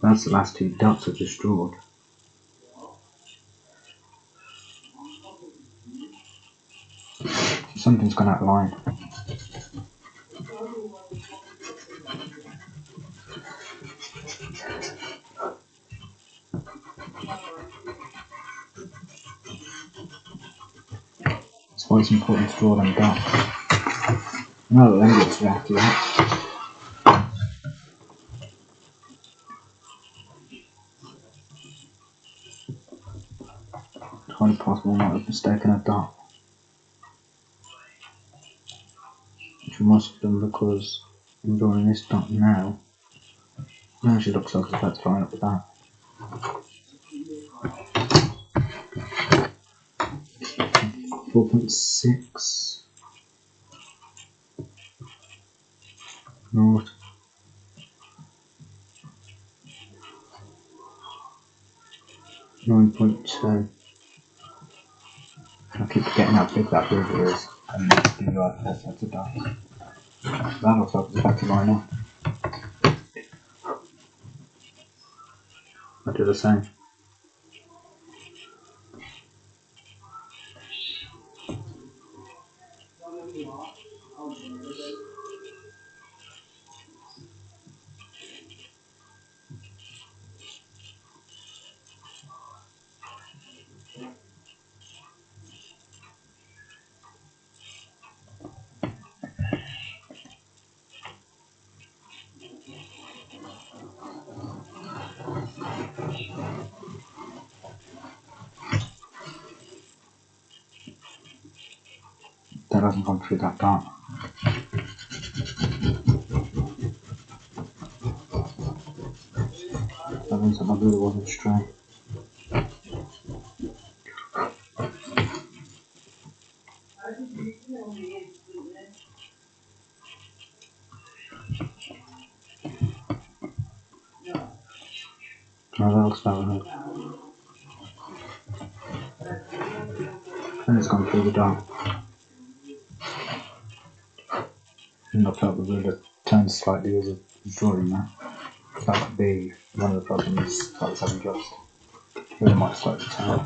That's the last two dots I just drawn. Something's gone out of line. That's why it's important to draw them dots. No, the language react yet. It's highly possible I might have mistaken a dot. Which I must have done because I'm drawing this dot now. It actually looks like it's about to line up with that. 4.6 north. 9.2. I keep forgetting how big that river is and do like this, that's a dot. That looks like it's about to line up. I do the same. That hasn't gone through that dot. That means that my ruler wasn't straight. Oh, that looks about right. And it's gone through the dot. And I felt the ruler turned slightly as I was drawing that. That could be one of the problems I was having just. Really might slightly turn.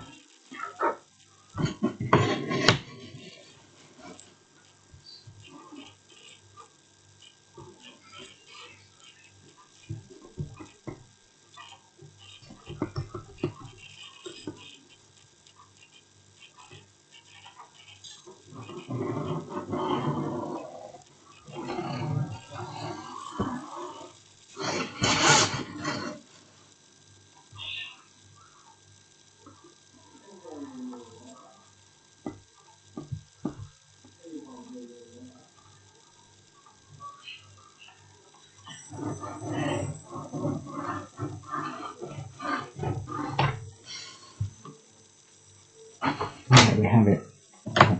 There we have it.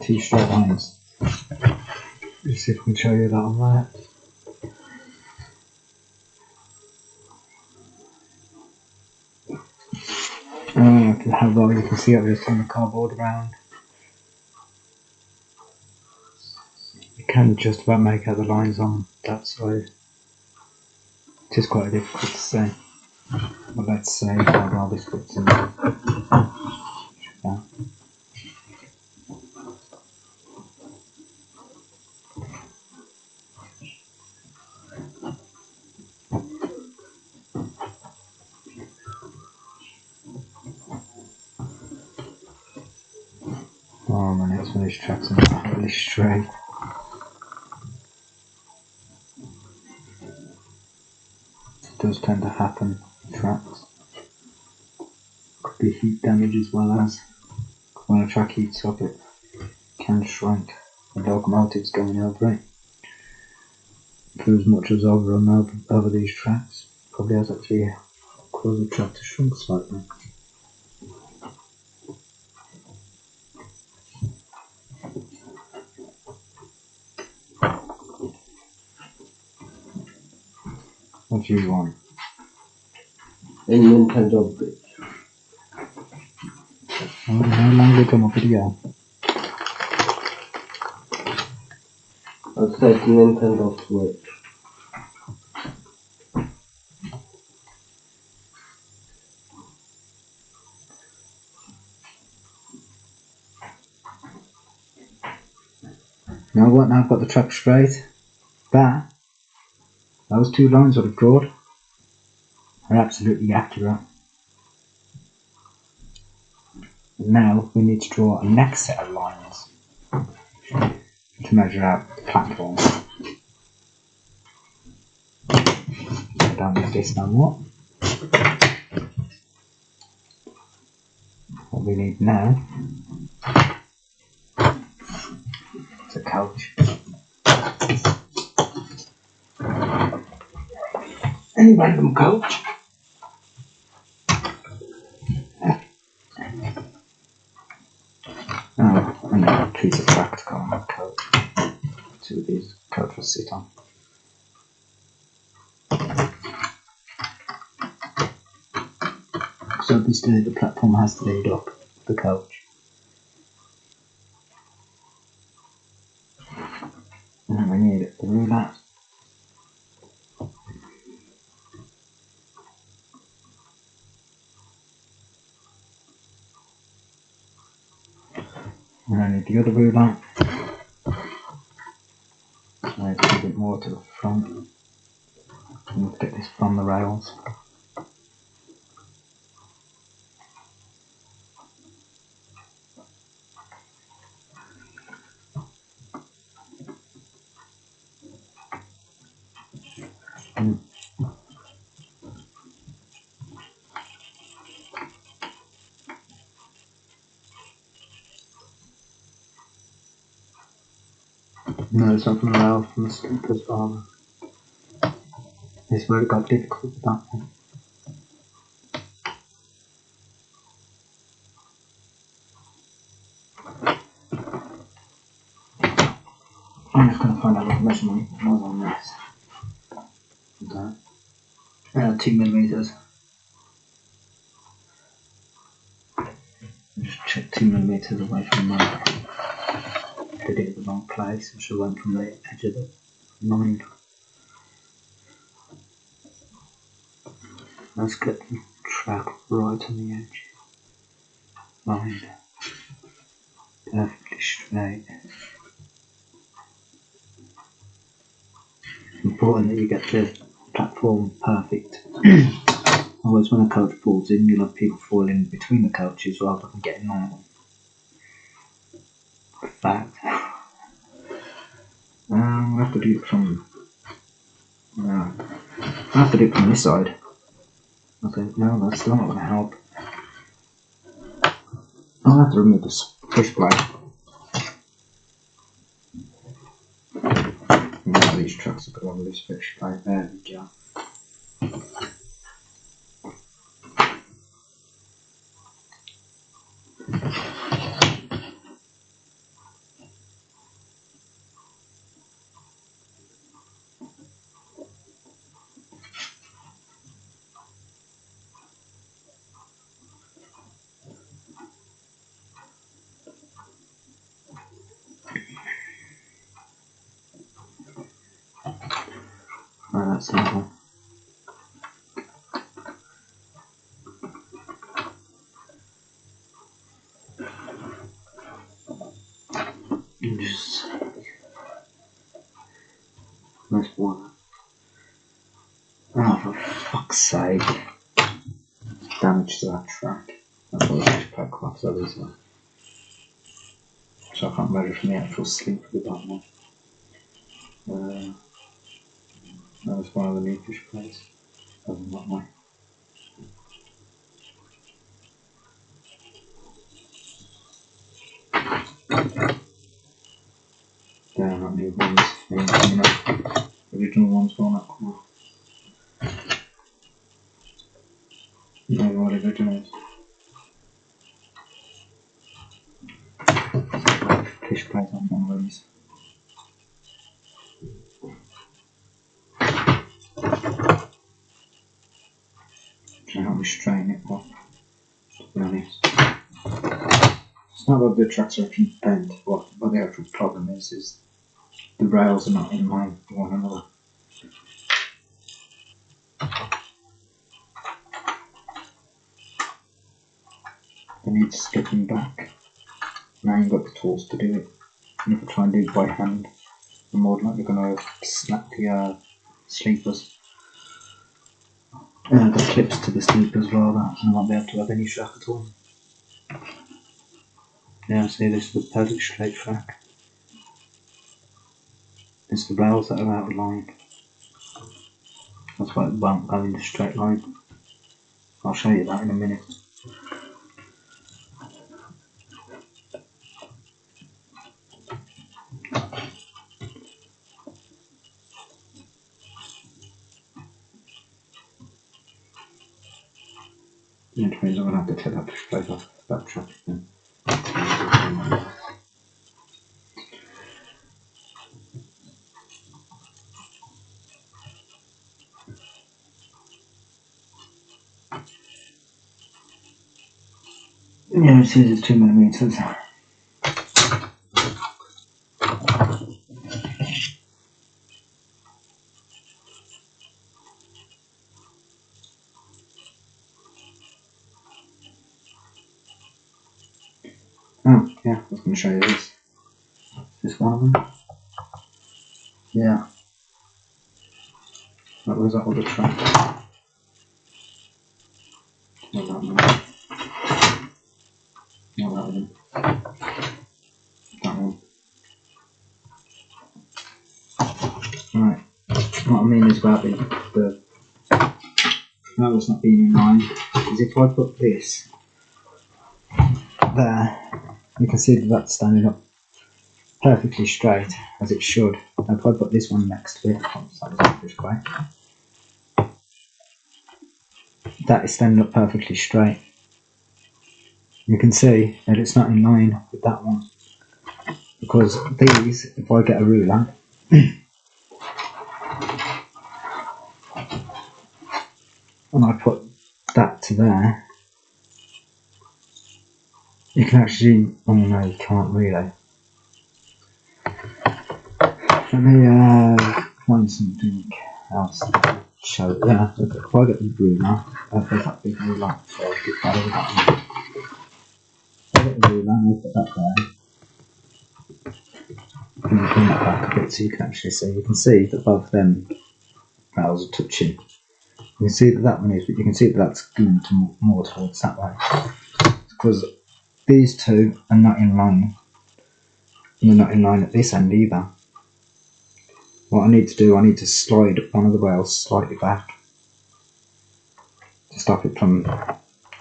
Two straight lines. Let's see if we can show you that on that. How well you can see it, just turn the cardboard around. You can just about make out the lines on that side. It is quite difficult to say. But let's say how well this fits in. Oh man, it's one of these tracks and not really straight. It does tend to happen in tracks. Could be heat damage as well as when a track heats up it can shrink. The locomotive's going over it. For as much as I've run over these tracks, probably has actually caused the track to shrink slightly. What do you want? A Nintendo Switch. How long did it come up video? I said Nintendo Switch. Now what? Now I've got the track straight. Those two lines I've drawn are absolutely accurate. And now we need to draw a next set of lines to measure out the platform. I don't need this no more. What we need now is a coach. Any random coach. Oh, and a piece of track to go on that coach. Two of these coach will sit on. So obviously the platform has to lead up the coach. And then we need the ruler. And I need the other ruler. So I need a bit more to the front. And we'll get this from the rails. No, it's not from the rail, from the sleepers rather. This is where it got difficult with that one. I'm just going to find out what the measurement was on this. Okay. 2 millimeters. Just check 2 millimeters away from that. Did it in the wrong place, I should have went from the edge of the line. Let's get the track right on the edge. Line. Perfectly straight. It's important that you get the platform perfect. Otherwise when a coach pulls in, you'll have people falling between the coaches rather than getting on them. Fact. We'll have to do it from... I'll have to do it from this side. I think, no, that's still not going to help. I'll have to remove this push plate. Now these trucks have got on this push plate. There we go. Right, that's level. Just nice one. Oh, for fuck's sake! Damage to that track. That's what the push plate cross over as well. so I can't measure from the actual sleep with that one. That was one of the new fish plates. Other than that one. They're not new ones. The original ones were not cool. No, what originals. Fish plate on one of these. To help me strain it up, to be honest. It's not that the tracks are actually bent, what the actual problem is the rails are not in line with one another. I need to skip them back. Now you've got the tools to do it. And if I try and do it by hand, I'm more than likely going to snap the sleepers. And the clips to the sleepers rather, and I won't be able to have any track at all. Yeah, see, this is the perfect straight track. It's the rails that are out of line. That's why it won't go in a straight line. I'll show you that in a minute. Which means I'm going to have to take that fish plate off that track again. Yeah, it says it's 2mm. Oh, yeah, I was going to show you this. Is this one of them? Yeah. That was that other track. Not that one. Not that one. That one. Right. What I mean is about the rails not being in line is if I put this there, you can see that that's standing up perfectly straight as it should. Now if I put this one next to it, that is standing up perfectly straight. You can see that it's not in line with that one because these, if I get a ruler and I put that to there, you can actually, oh no you can't really. Let me find something else to show it. Yeah, look, if I get the ruler, there's that big ruler, so I'll get that over that one. If I get the ruler and I'll put that there, and I'll bring that back a bit so you can actually see. You can see that both them rails are touching. You can see that that one is, but you can see that that's going to more towards that way. Because these two are not in line. And they're not in line at this end either. What I need to do, I need to slide one of the rails slightly back to stop it from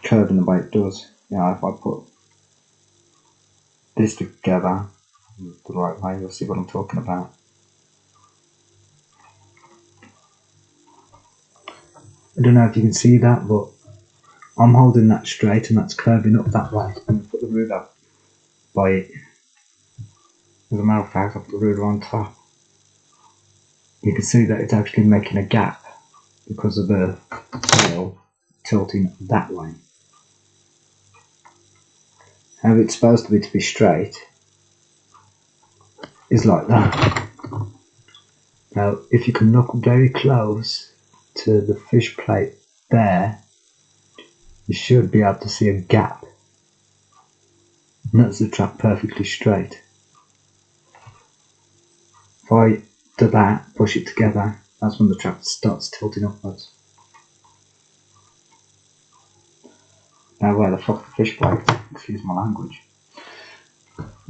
curving the way it does. Yeah, if I put this together the right way, you'll see what I'm talking about. I don't know if you can see that, but I'm holding that straight and that's curving up that way. And put the ruler by it. As a matter of fact, I put the ruler on top. You can see that it's actually making a gap because of the rail tilting that way. How it's supposed to be straight is like that. Now, if you can look very close to the fish plate there, you should be able to see a gap. And that's the track perfectly straight. If I do that, push it together, that's when the track starts tilting upwards. Now where the fuck the fish plate? Excuse my language.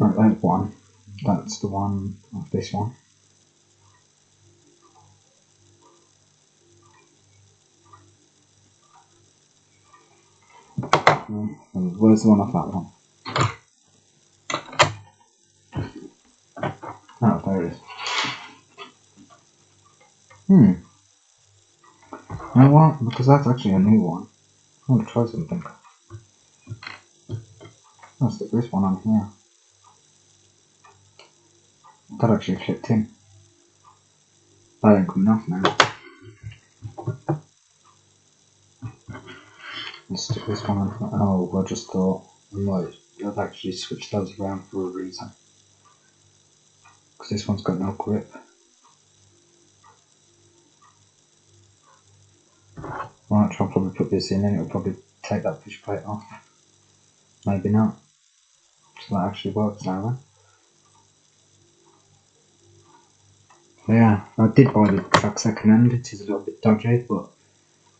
Right, that's one. That's the one of this one. And where's the one off that one? Oh, there it is. You know what? Because that's actually a new one. I want to try something. I'll stick this one on here. That actually clipped in. That ain't coming off now. Let's stick this one on. Oh, I just thought I might have actually switched those around for a reason. Because this one's got no grip. Right, I'll probably put this in and it'll probably take that fish plate off. Maybe not. So that actually works now then. So yeah, I did buy the track second hand. It is a little bit dodgy, but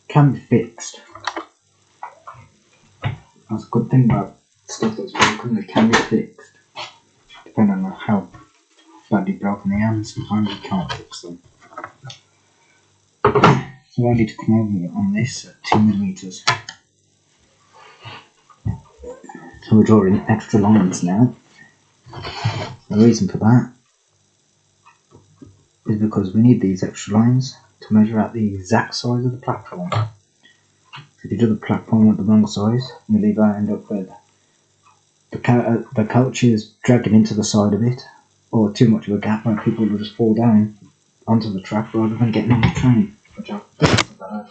can be fixed. That's a good thing about stuff that's broken, they can be fixed. Depending on how badly broken they are, sometimes you can't fix them. So I need to come over on this at 2mm. So we're drawing extra lines now. The reason for that is because we need these extra lines to measure out the exact size of the platform. If you do the platform at the wrong size, you'll either end up with the coach is dragging into the side of it, or too much of a gap where people will just fall down onto the track rather than getting on the train. Which I'll put that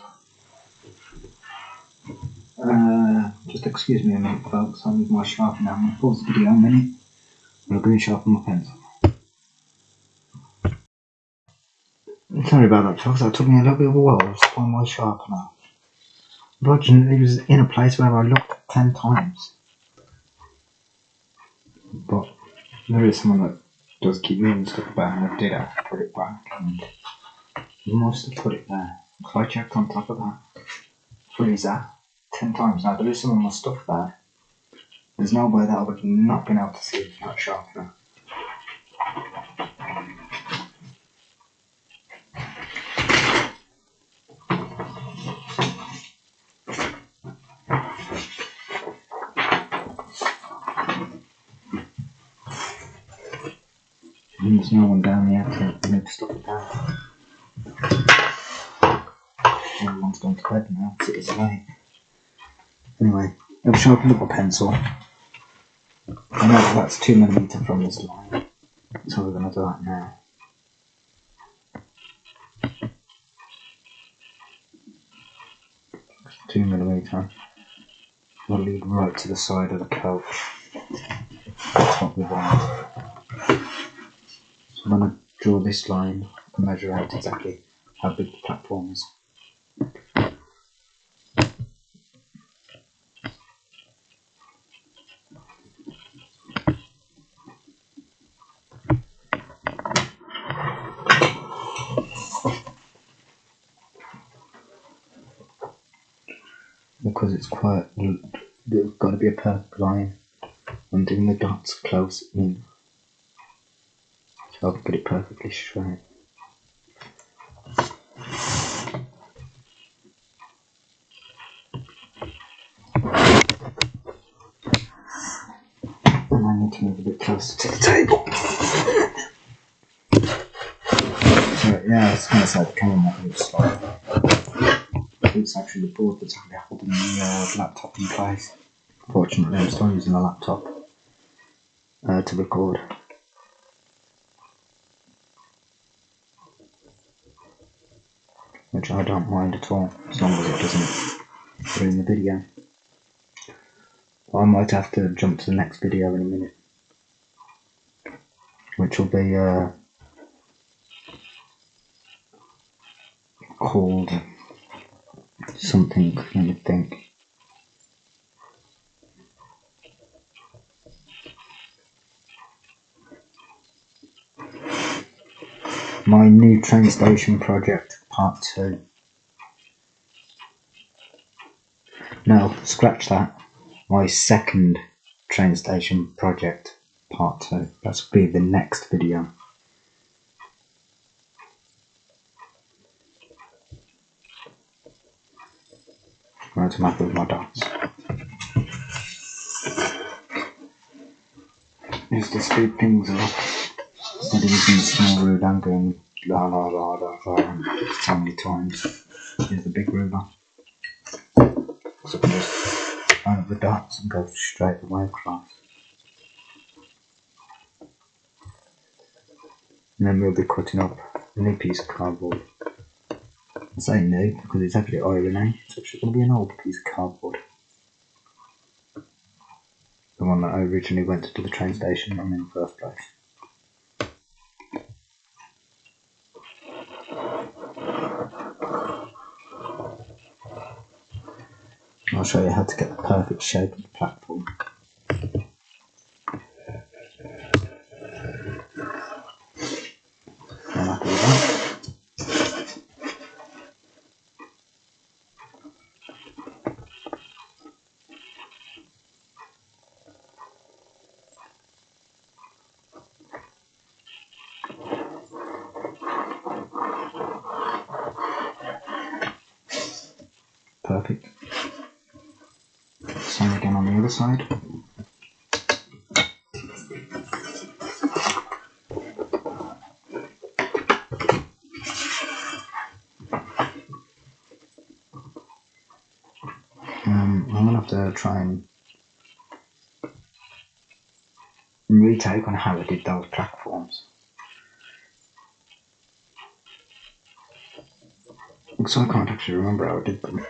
over. Just excuse me a minute, folks. I'm with my sharpener. I'm going to pause the video a minute. I'm going to sharpen my pencil. Sorry about that, folks. That took me a little bit of a while to find my sharpener. Unfortunately, it was in a place where I looked 10 times. But there is someone that does keep moving stuff about, and I did have to put it back, and I must have put it there. So I checked on top of that freezer 10 times. Now there is some of my stuff there. There's no way that I would have not been able to see it without sharpener. And there's no one down here to move stuff down. Everyone's gone to bed now, it is late. Anyway, I've sharpened up a pencil. I know that's 2mm from this line, so we're going to do that now. It's 2mm. We'll lead right to the side of the coach. That's what we want. So I'm going to draw this line and measure out exactly how big the platform is. Because it's quite, there's got to be a perfect line. I'm doing the dots close in, so I'll get it perfectly straight. And I need to move a bit closer to the table. So yeah, I was going to say the camera might move slightly. It's actually the board that's actually holding the laptop in place. Fortunately, I'm still using a laptop to record. Which I don't mind at all, as long as it doesn't ruin the video. I might have to jump to the next video in a minute, which will be called something, let me think. My new train station project, part 2. No, scratch that. My second train station project, part 2. That's be the next video. Right, to map with my dots. Just to speed things up. Instead of using the small ruler and going la la la la la so many times. Here's the big ruler. So I can just line up the dots and go straight away across. And then we'll be cutting up a new piece of cardboard. I say new because it's actually irony. It's actually going to be an old piece of cardboard. The one that I originally went to the train station on in the first place. I'll show you how to get the perfect shape of the platform. I'm happy with that. Perfect. Same again on the other side. I'm going to have to try and retake on how I did those platforms. Because I can't actually remember how I did them.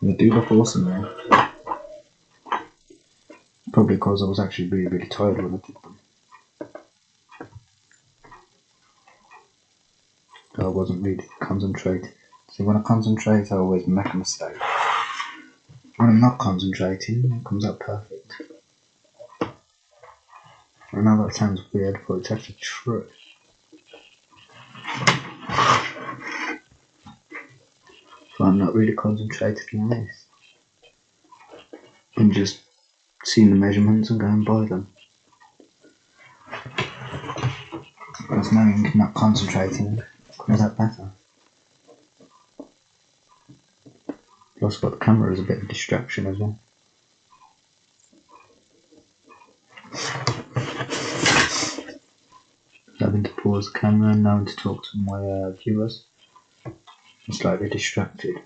They do look awesome though. Probably because I was actually really tired when I did them. So I wasn't really concentrating. See, when I concentrate, I always make a mistake. When I'm not concentrating, it comes out perfect. I know that sounds weird, but it's actually true. So I'm not really concentrated on this. I'm just seeing the measurements and going by them. Because knowing not concentrating comes out better. Plus, got the camera as a bit of a distraction as well. Having to pause the camera and knowing to talk to my viewers. I'm slightly distracted.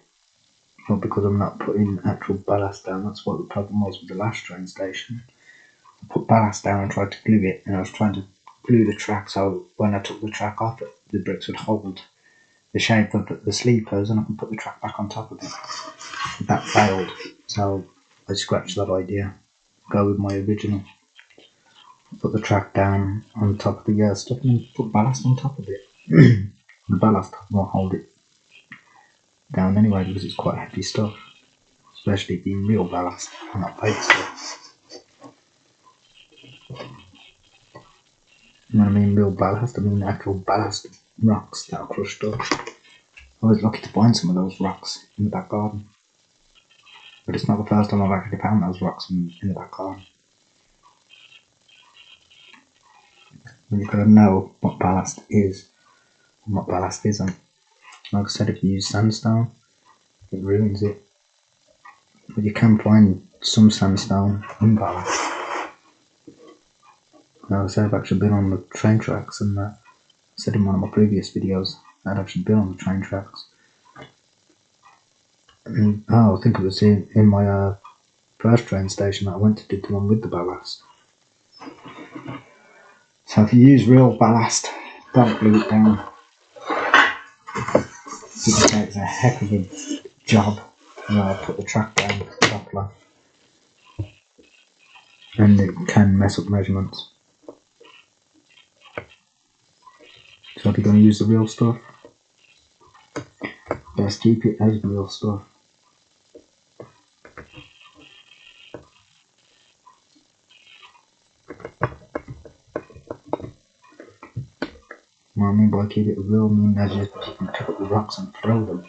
Not because I'm not putting actual ballast down, that's what the problem was with the last train station. I put ballast down and tried to glue it, and I was trying to glue the track so when I took the track off, the bricks would hold the shape of the sleepers and I can put the track back on top of it. That failed, so I scratched that idea. Go with my original. Put the track down on top of the stuff and put ballast on top of it. The ballast won't hold it down anyway because it's quite heavy stuff, especially being real ballast and not paper stuff. When I mean real ballast, I mean actual ballast rocks that are crushed up. I was lucky to find some of those rocks in the back garden. But it's not the first time I've actually found those rocks in the back garden. You've got to know what ballast is and what ballast isn't. Like I said, if you use sandstone, it ruins it. But you can find some sandstone in ballast. Like I said, I've actually been on the train tracks, and I said in one of my previous videos I'd actually been on the train tracks. And, I think it was in my first train station that I went to, did the one with the ballast. So if you use real ballast, don't glue it down. It takes a heck of a job to put the track down properly. And it can mess up measurements. So if you're going to use the real stuff, best keep it as real stuff. What I mean by keep it real, I mean as you can pick up the rocks and throw them.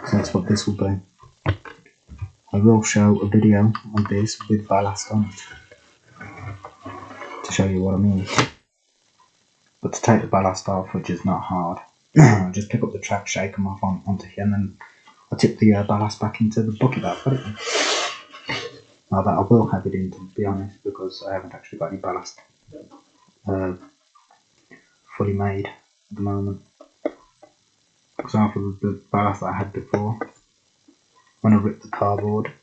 So that's what this will be. I will show a video on this with ballast on it. to show you what I mean. But to take the ballast off, which is not hard, just pick up the track, shake them off onto here, and then I tip the ballast back into the bucket that I've put it in. Now that I will have it in, to be honest, because I haven't actually got any ballast fully made at the moment. For example, the ballast that I had before, when I ripped the cardboard,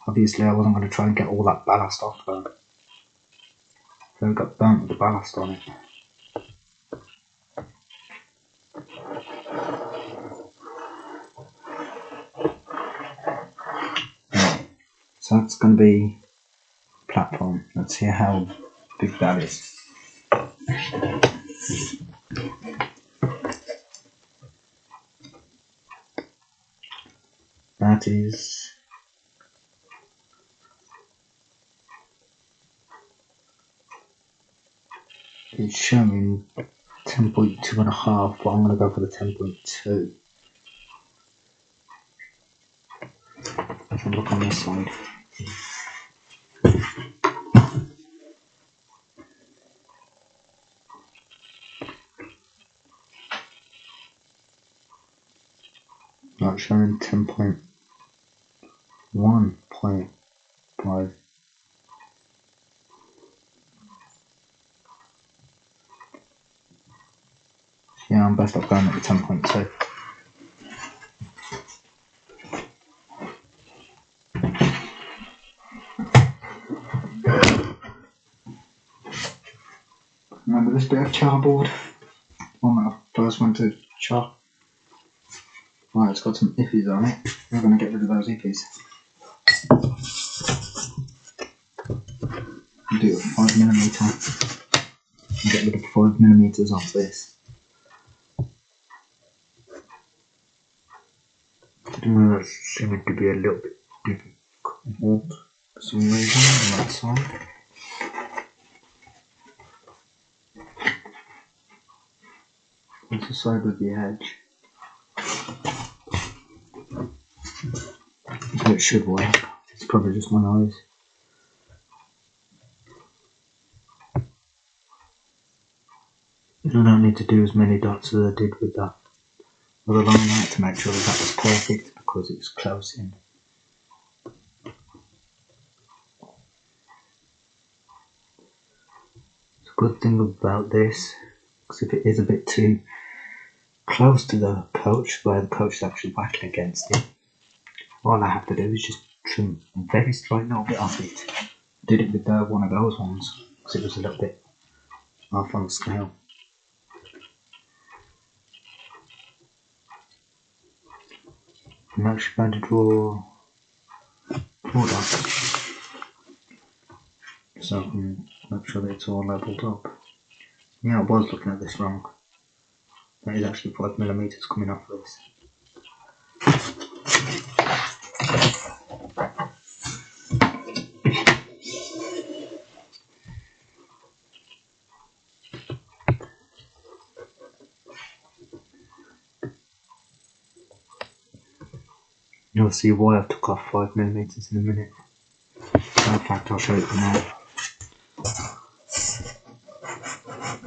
obviously I wasn't going to try and get all that ballast off though. So it got burnt with the ballast on it. So that's going to be platform. Let's see how big that is. That is it's showing 10.2.5, but I'm going to go for the 10.2. If I look on this side. Not showing 10.1.5. Yeah, I'm best off going at the 10.2. Remember this bit of charboard? One that I first went to char. Right, it's got some iffies on it. We're going to get rid of those iffies. Do a 5mm. Get rid of 5mm off this. That's seeming to be a little bit difficult for some reason on that side. It's the side with the edge. So it should work. It's probably just my eyes. I don't need to do as many dots as I did with that other line out to make sure that was perfect because it was close in. The good thing about this, because if it is a bit too close to the coach, where the coach is actually whacking against it, all I have to do is just trim a very slight little bit off it. I did it with one of those ones, because it was a little bit off on the scale. I'm actually going to draw 4 dots, so I can make sure that it's all levelled up. Yeah, I was looking at this wrong. That is actually 5mm coming off this. You'll see why I took off 5mm in a minute. In fact, I'll show you now.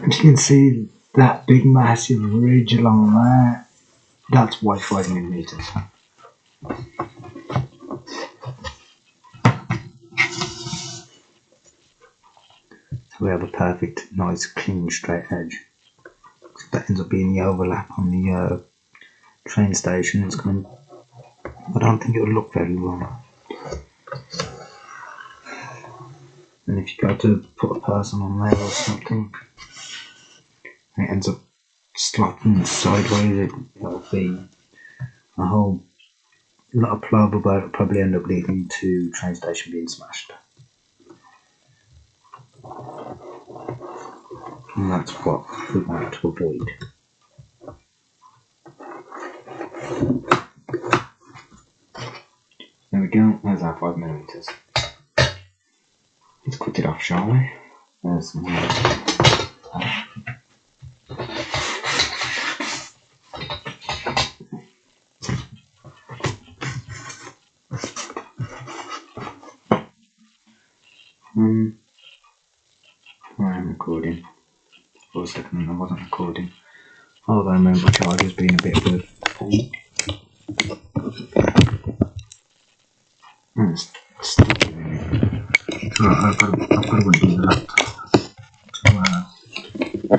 As you can see, that big massive ridge along there, that's why 5mm. So we have a perfect, nice, clean, straight edge. So that ends up being the overlap on the train station. It's going to, I don't think it will look very well. And if you go to put a person on there or something, and it ends up slotting sideways, it'll be a whole lot of plover, but it'll probably end up leading to train station being smashed. And that's what we want to avoid. There we go, there's our 5mm. Let's cut it off, shall we? There's some recording. For a second, I wasn't recording. Hold on, my charger's been a bit of a fool. It's sticky. Right, I've got to undo the laptop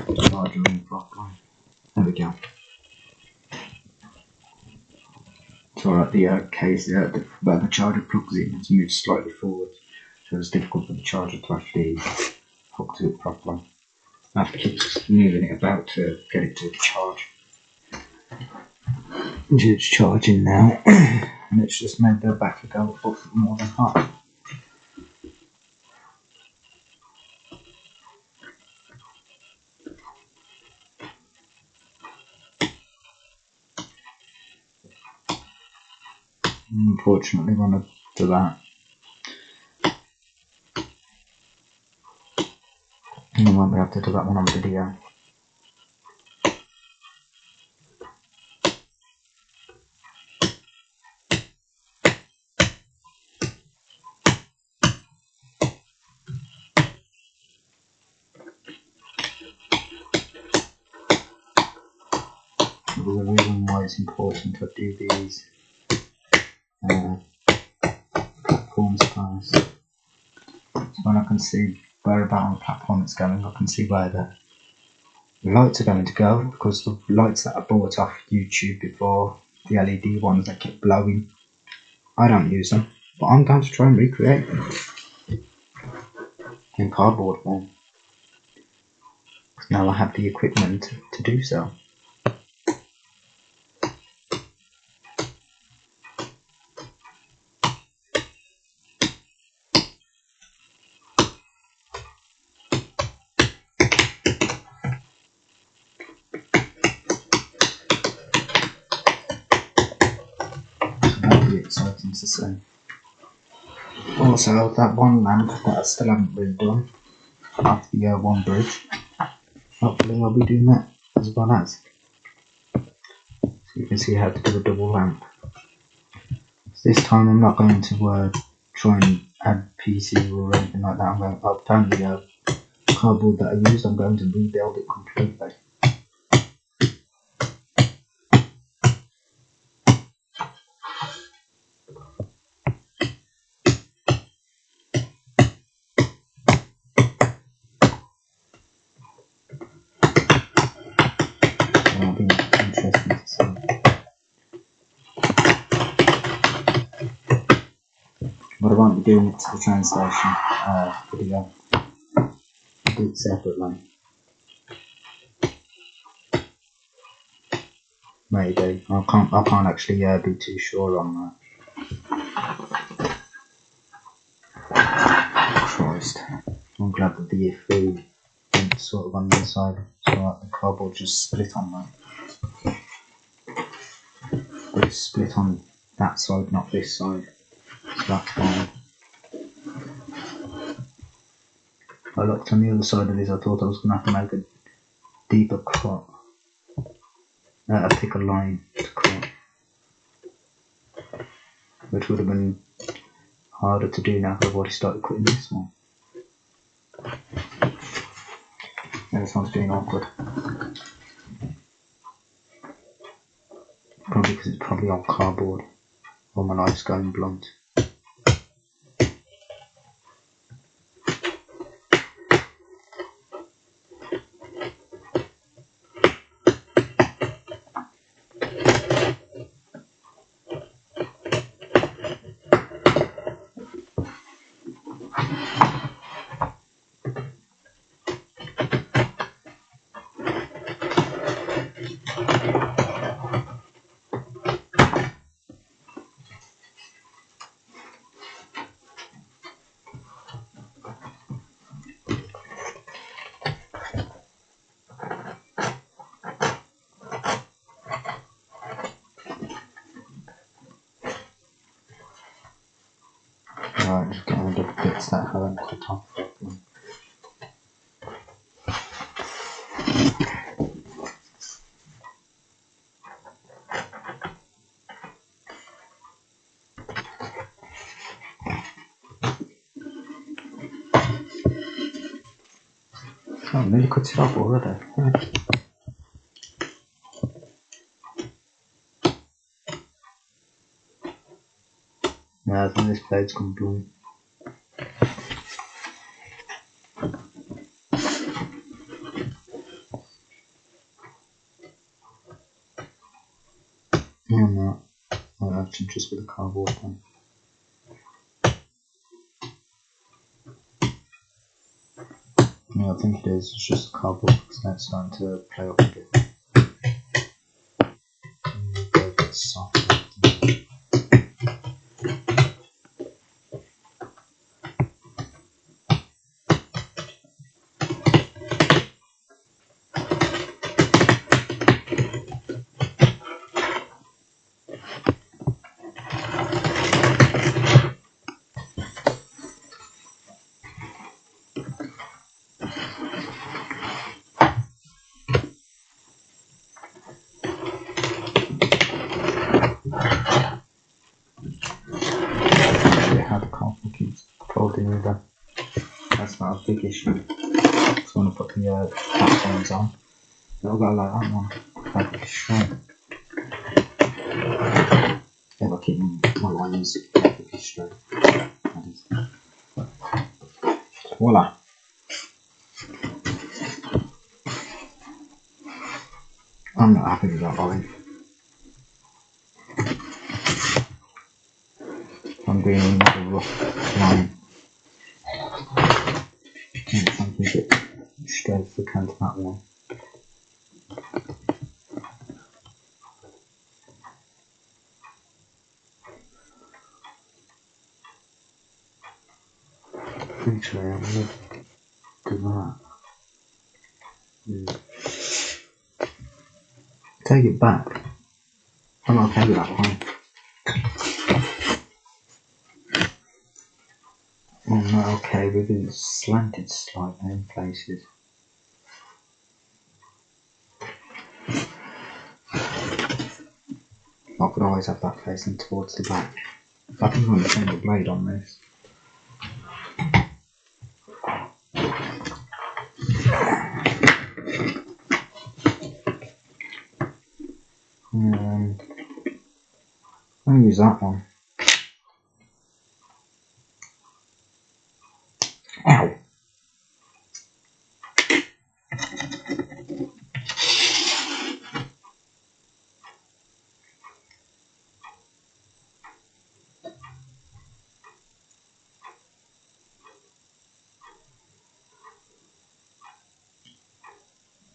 to charge it properly. There we go. It's alright, the case, where the charger plugs in, it's moved slightly forward, so it's difficult for the charger to actually hook to it properly. I have to keep moving it about to get it to charge. It's charging now, and it's just made the battery go up more than half. Unfortunately, when I do that, I won't be able to do that one on video. The reason why it's important to do these platforms first. So when I can see where about on the platform it's going, I can see where the lights are going to go, because the lights that I bought off YouTube before, the LED ones that kept blowing, I don't use them, but I'm going to try and recreate them in cardboard form. Now I have the equipment to do so. That'll be exciting to see. Also, that one lamp that I still haven't redone off the one bridge, hopefully I'll be doing that as well as. So you can see how to do a double lamp. So this time I'm not going to try and add PC or anything like that. I've found the cardboard that I used, I'm going to rebuild it completely. That'll be interesting to see. But I won't be doing it to the train station video. I'll do it separately. Maybe. I can't actually be too sure on that. Christ. I'm glad that the food went sort of on the inside, so like the cardboard just split on that. But it's split on that side, not this side. So that's fine. I looked on the other side of this, I thought I was going to have to make a deeper cut. A thicker line to cut. Which would have been harder to do now because I've already started cutting this one. Yeah, this one's being awkward. Probably because it's probably on cardboard. Or my knife's going blunt. Right, just getting rid of the bits that haven't cut off properly. Oh, nearly cut it off already. Yeah, I think this blade's gone blunt. No, I'm not. I'll actually just with a cardboard then. Yeah, I think it is. It's just cardboard because now it's starting to play up a bit. A bit soft. How the cardboard keeps folding over. That's not a big issue. So I'm going to put the platforms on. It'll go like that one. Like straight. It'll keep my lines perfectly straight. Voila. I'm not happy with that line. I'm doing another rough line. I'm trying to keep it straight as I can to that one. Actually, I'm going to do that. Take it back. I'm not okay with that line. I'm not okay with it slanted slightly in places. I could always have that facing towards the back. I think I'm going to change the blade on this. I'll use that one. Ow!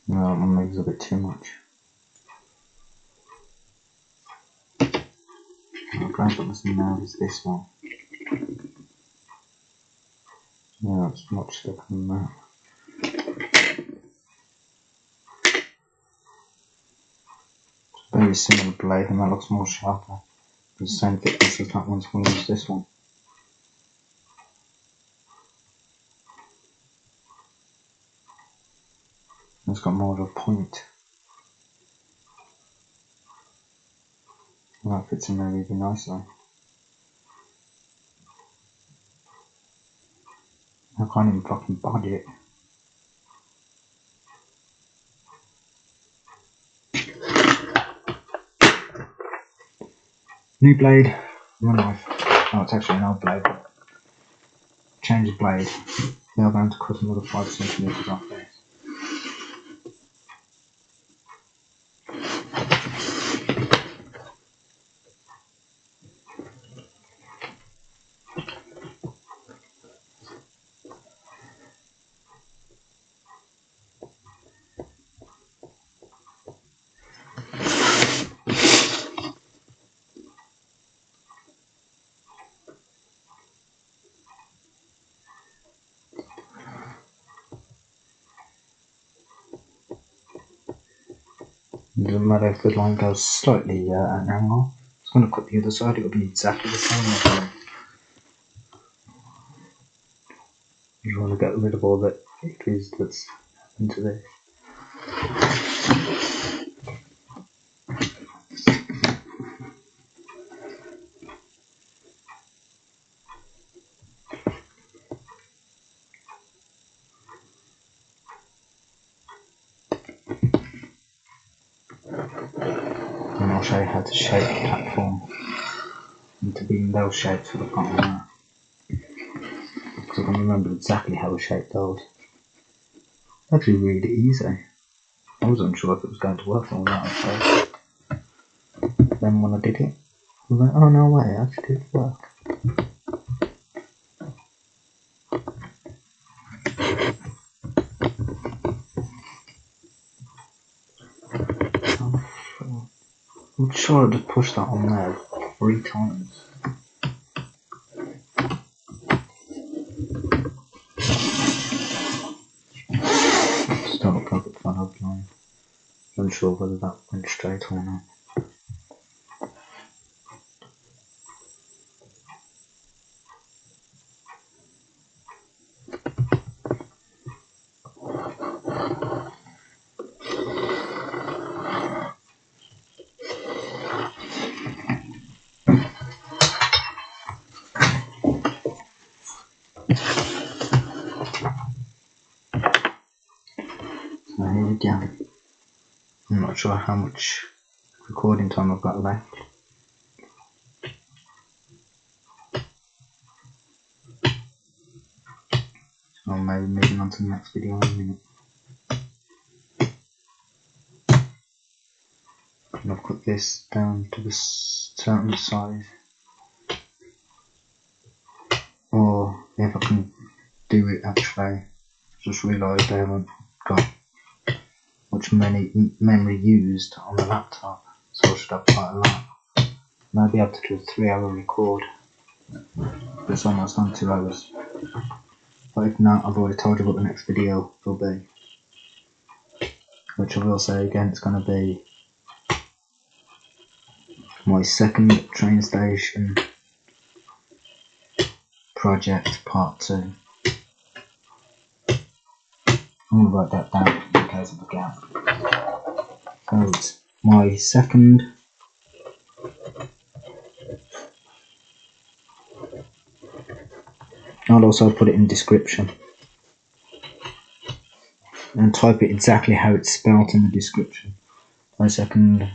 No, my leg's a bit too much. I'll try and put this in now is this one. Yeah, it's much thicker than that. Very similar blade and that looks more sharper. The same thickness as that one, so I'm going to use this one. It's got more of a point. That fits in there really nicely. I can't even fucking body it. New blade, new knife. Oh, it's actually an old blade. Change the blade. Now I'm going to cut another 5 centimeters off this. It doesn't matter if the line goes slightly at an angle. It's going to cut the other side, it'll be exactly the same. You want to get rid of all the issues that's happened to this. I'll show you how to shape the platform into being those shapes for the front of that. Because I can remember exactly how to shape those. Actually really easy. I wasn't sure if it was going to work all that at first. Then when I did it, I was like, oh no way, it actually did work. I'm sure I just pushed that on there 3 times. Still look like a fun outline. I'm unsure whether that went straight or not. So here we go. I'm not sure how much recording time I've got left. So I'm maybe moving on to the next video in a minute. And I've cut this down to a certain size. Or if I can do it actually, just realised I haven't got much memory used on the laptop, so I should have quite a lot. Maybe able to do a 3-hour record, but it's almost on 2 hours. But if not, I've already told you what the next video will be, which I will say again, it's going to be my second train station project part 2. I'm going to write that down in case of a gap. So it's my second I'll also put it in description and type it exactly how it's spelt in the description. My second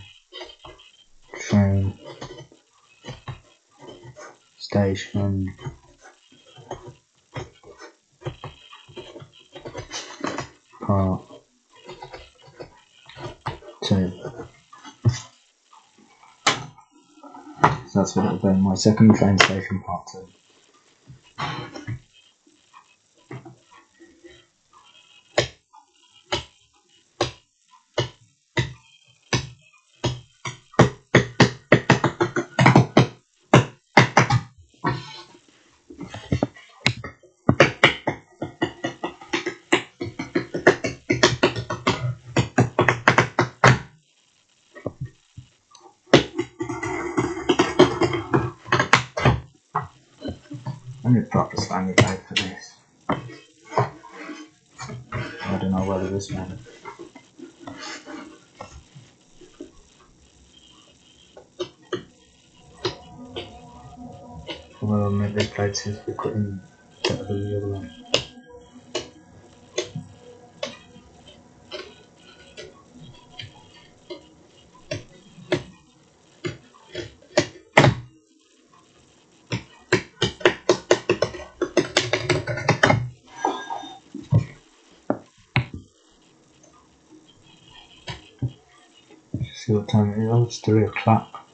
train station part 2. So that's what it'll be, my second train station part 2. I need a proper slangy bag for this. I don't know whether this one. Well, I'll make this plate since we're cutting better than the other one. See what time it is? Oh, it's 3 o'clock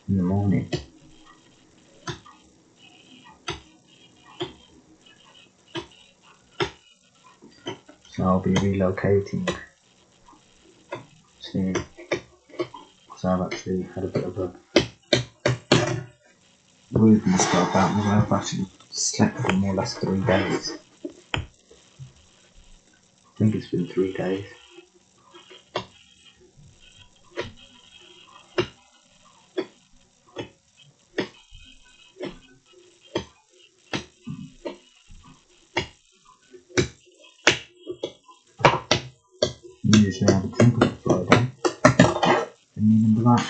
in the morning. So I'll be relocating soon. So I've actually had a bit of a weirdness about me. I've actually slept for more or less 3 days. I think it's been 3 days. Usually I have a temple Friday. Didn't even do that.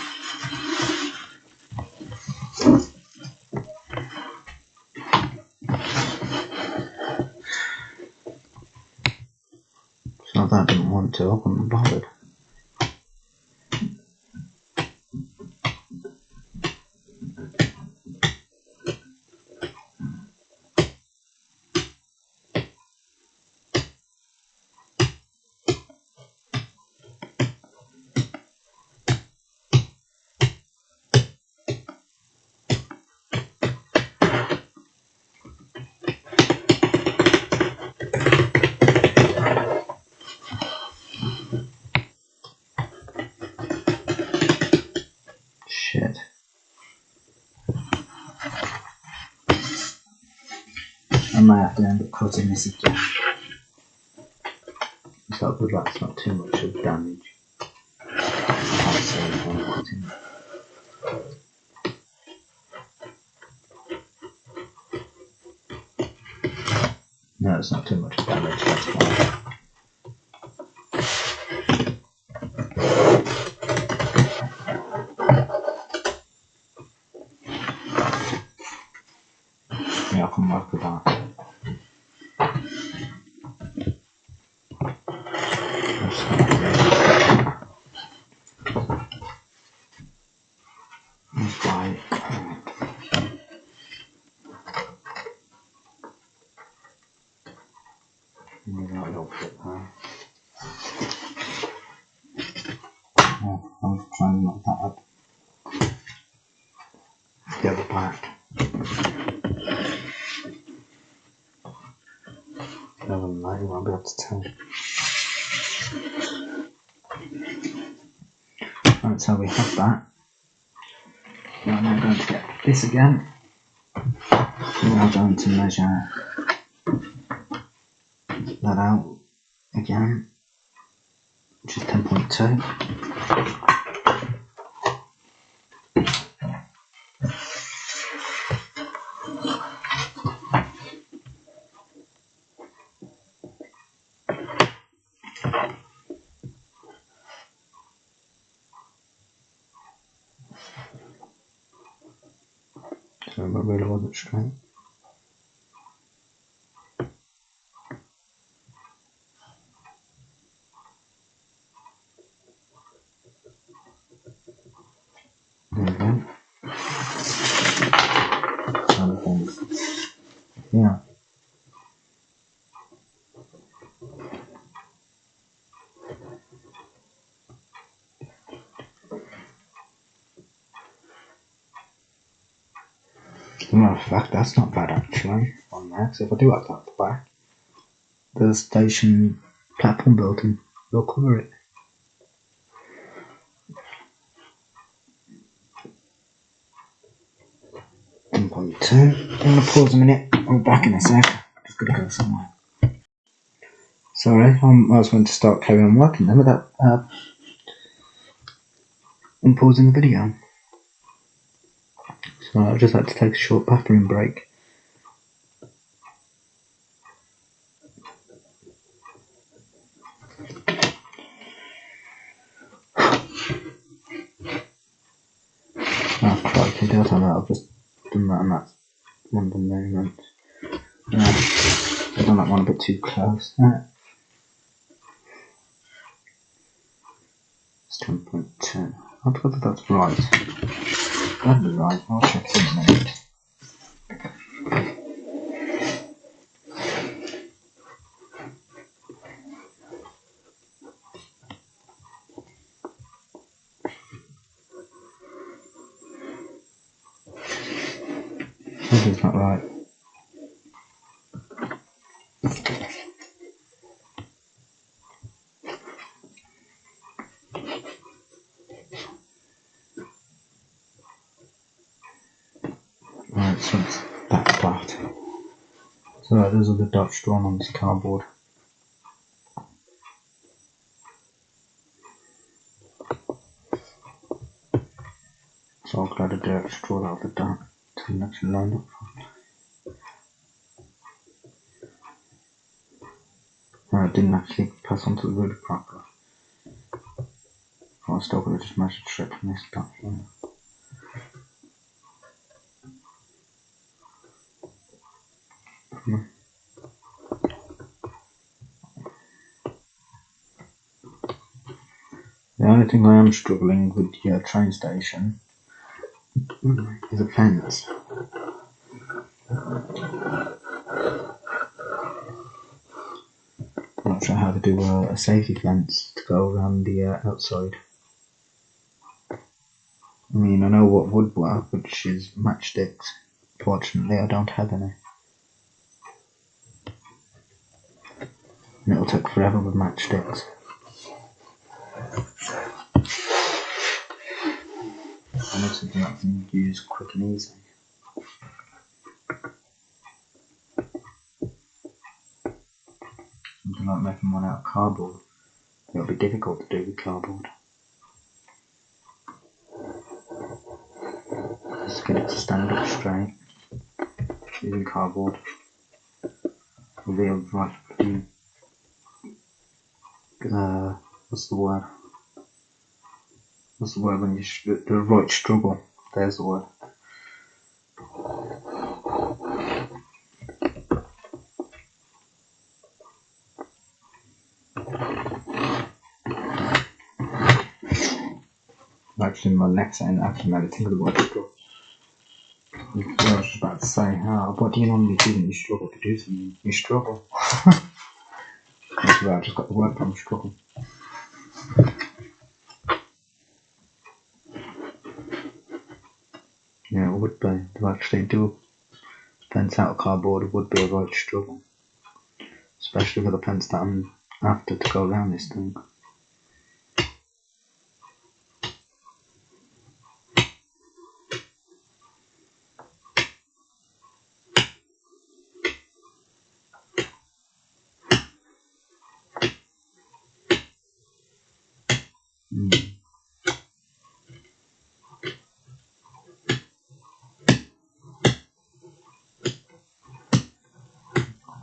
So if I didn't want to, I wouldn't have bothered. have to end up cutting this again. It's not good, that's not too much of damage. I can't see if I'm cutting it. No, it's not too much damage, that's fine. Yeah, I can work with that. That's right. Move that a little bit there. Oh, I'll try and knock that up. The other back. Other than that, you won't be able to tell. Right, so we have that. Now I'm going to get this again. We are going to measure that out again, which is 10.2. So my ruler wasn't straight. There we go. Other things. Yeah. As a matter of fact, that's not bad actually on there, because if I do like that at the back, the station platform building will cover it. 10.2. I'm going to pause a minute, I'll be back in a sec. Just got to go somewhere. Sorry, I was going to start carrying on working then without pausing the video. So I'd just like to take a short bathroom break. Oh crikey, did I tell that? I've just done that and that's one of the movements. Yeah, I've done that one a bit too close. It's 10.2. I'll whether that's right. That'd be right, I'll check in a minute. This is not right. Right, so it's that part. So those are the dots drawn on this cardboard. So I'm glad I did actually draw out the dot to actually line up. I didn't actually pass on to the ruler properly. I still could have just measured straight from this dot here. The only thing I am struggling with the train station is a fence. I'm not sure how to do a safety fence to go around the outside. I mean, I know what would work, which is matchsticks. Fortunately, I don't have any. And it'll take forever with matchsticks. I need something I can use quick and easy. something like making one out of cardboard. It'll be difficult to do with cardboard. Just get it to stand up straight using cardboard. It'll be a right, what's the word? What's the word when you the right struggle? There's the word. Actually, my next end, actually made me think of the word struggle. I was just about to say, what do you normally do when you struggle to do something? You struggle. That's where I just got the word from, struggle. Yeah, it would be. To actually do a fence out of cardboard, it would be a right struggle. Especially for the fence that I'm after to go around this thing.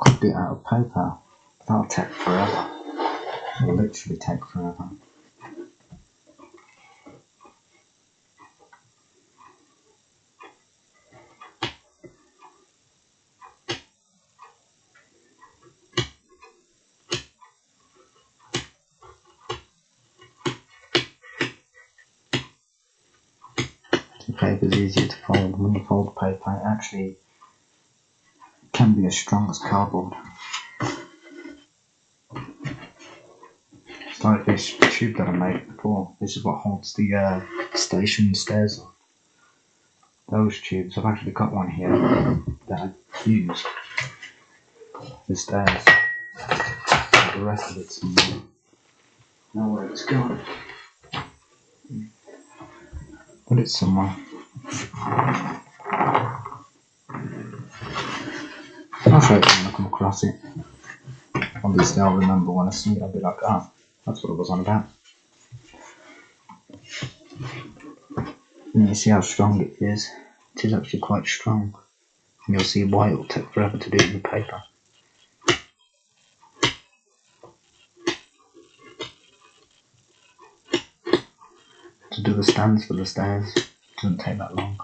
Could be out of paper. That'll take forever. It'll literally take forever. The paper's easier to fold. When you fold paper, it actually can be as strong as cardboard. It's like this tube that I made before. This is what holds the station stairs on. Those tubes, I've actually got one here that I use the stairs. The rest of it's know where it's gone. But it's somewhere. I'll show it when I come across it. Obviously I'll remember when I see it, I'll be like, that's what it was on about. And you see how strong it is. It is actually quite strong. And you'll see why it will take forever to do it in the paper. To do the stands for the stairs doesn't take that long.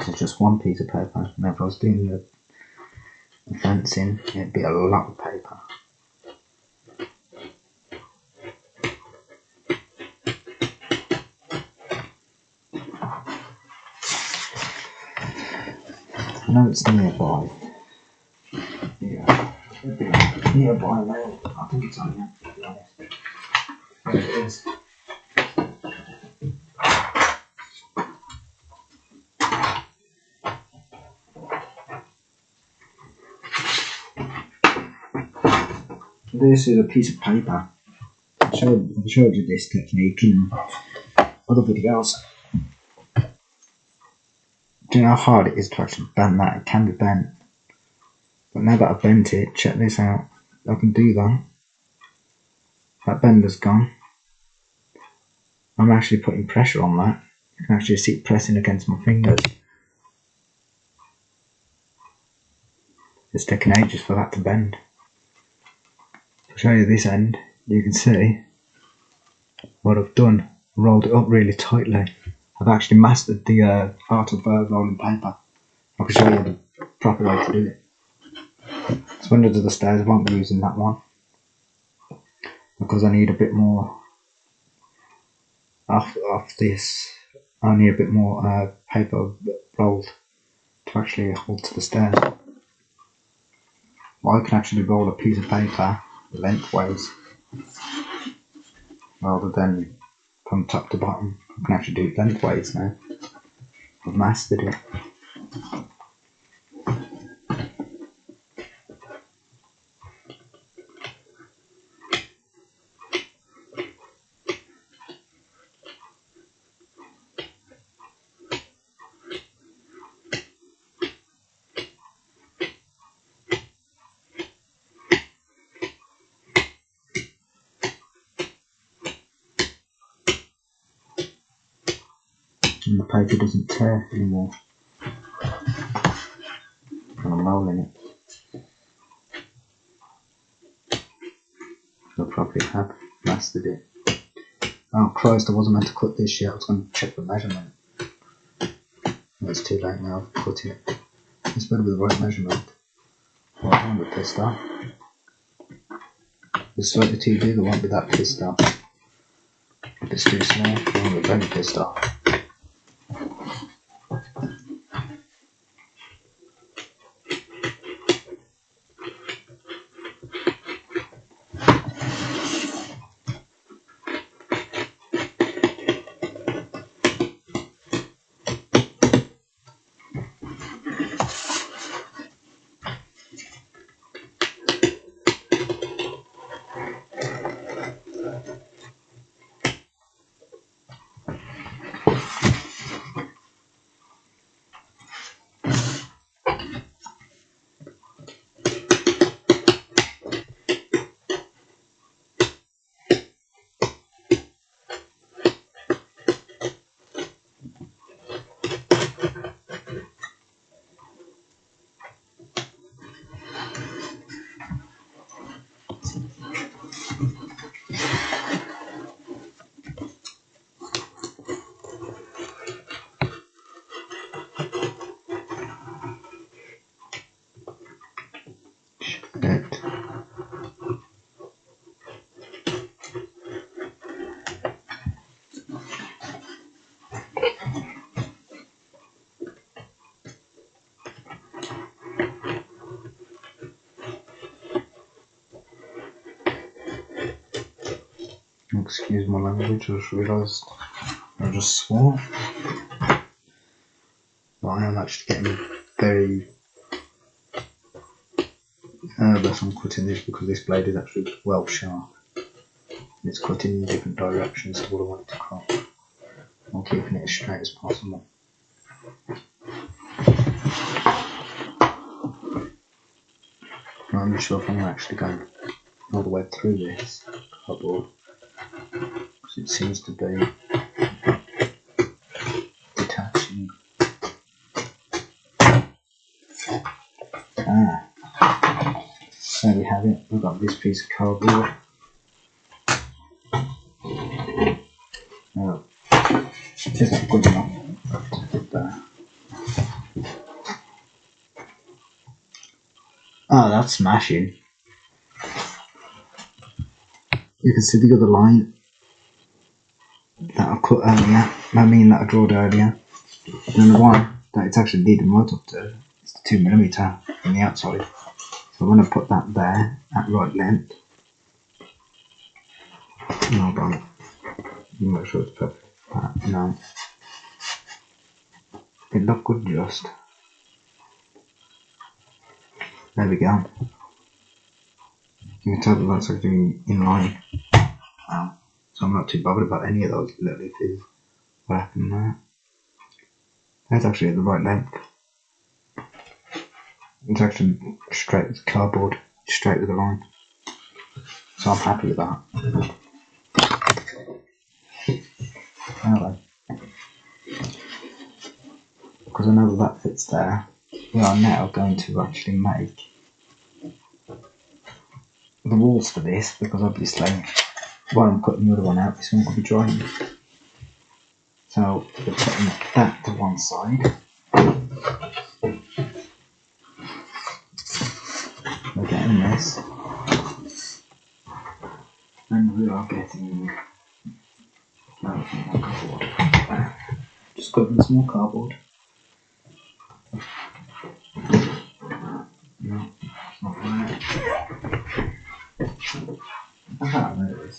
It's just one piece of paper. Now if I was doing the fencing, it'd be a lot of paper. I know it's nearby. Yeah, it'd be nearby now. I think it's on here, to be honest. There it is. This is a piece of paper. I've showed you this technique in other videos. Do you know how hard it is to actually bend that? It can be bent. But now that I've bent it, check this out. I can do that. That bender's gone. I'm actually putting pressure on that. You can actually see it pressing against my fingers. It's taken ages for that to bend. I'll show you this end. You can see what I've done. Rolled it up really tightly. I've actually mastered the art of rolling paper. I can show you the proper way to do it. So when I do the stairs, I won't be using that one because I need a bit more off this. I need a bit more paper rolled to actually hold to the stairs. Well, I can actually roll a piece of paper lengthways rather than from top to bottom. I can actually do it lengthways now. I've mastered it. and the paper doesn't tear anymore. And I'm rolling it. I probably have mastered it. Oh Christ, I wasn't meant to cut this yet. I was going to check the measurement. It's too late now, I've cut it. It's better with the right measurement. Oh, I won't be pissed off. If it's slightly too big, I won't be that pissed off. If it's too small, I won't be very pissed off. Shit. Excuse my language, I just realised I just swore. But I am actually getting very nervous on cutting this because this blade is actually well sharp. It's cutting in different directions to what I want it to cut. I'm keeping it as straight as possible. I'm not sure if I'm actually going all the way through this cardboard because it seems to be detaching. There we have it. We've got this piece of cardboard. Oh, it's not good enough to fit there. Oh, that's smashing. You can see the other line that I cut earlier. That I drawed earlier. And the one that it's actually leading right up to is the 2mm on the outside. So I'm going to put that there at right length. No, hold on. I'm not sure it's perfect. No. It looked good just. There we go. You can tell that that's actually in line. So I'm not too bothered about any of those little issues. What happened there? That's actually at the right length. It's actually straight with cardboard, straight with the line. So I'm happy with that. Anyway, because I know that fits there, we are now going to actually make the walls for this, because obviously while I'm cutting the other one out, this one could be drying. So we're putting that to one side. We're getting this. And we are getting more cardboard. Just cutting some more cardboard. No, it's not right. Aha, there it is.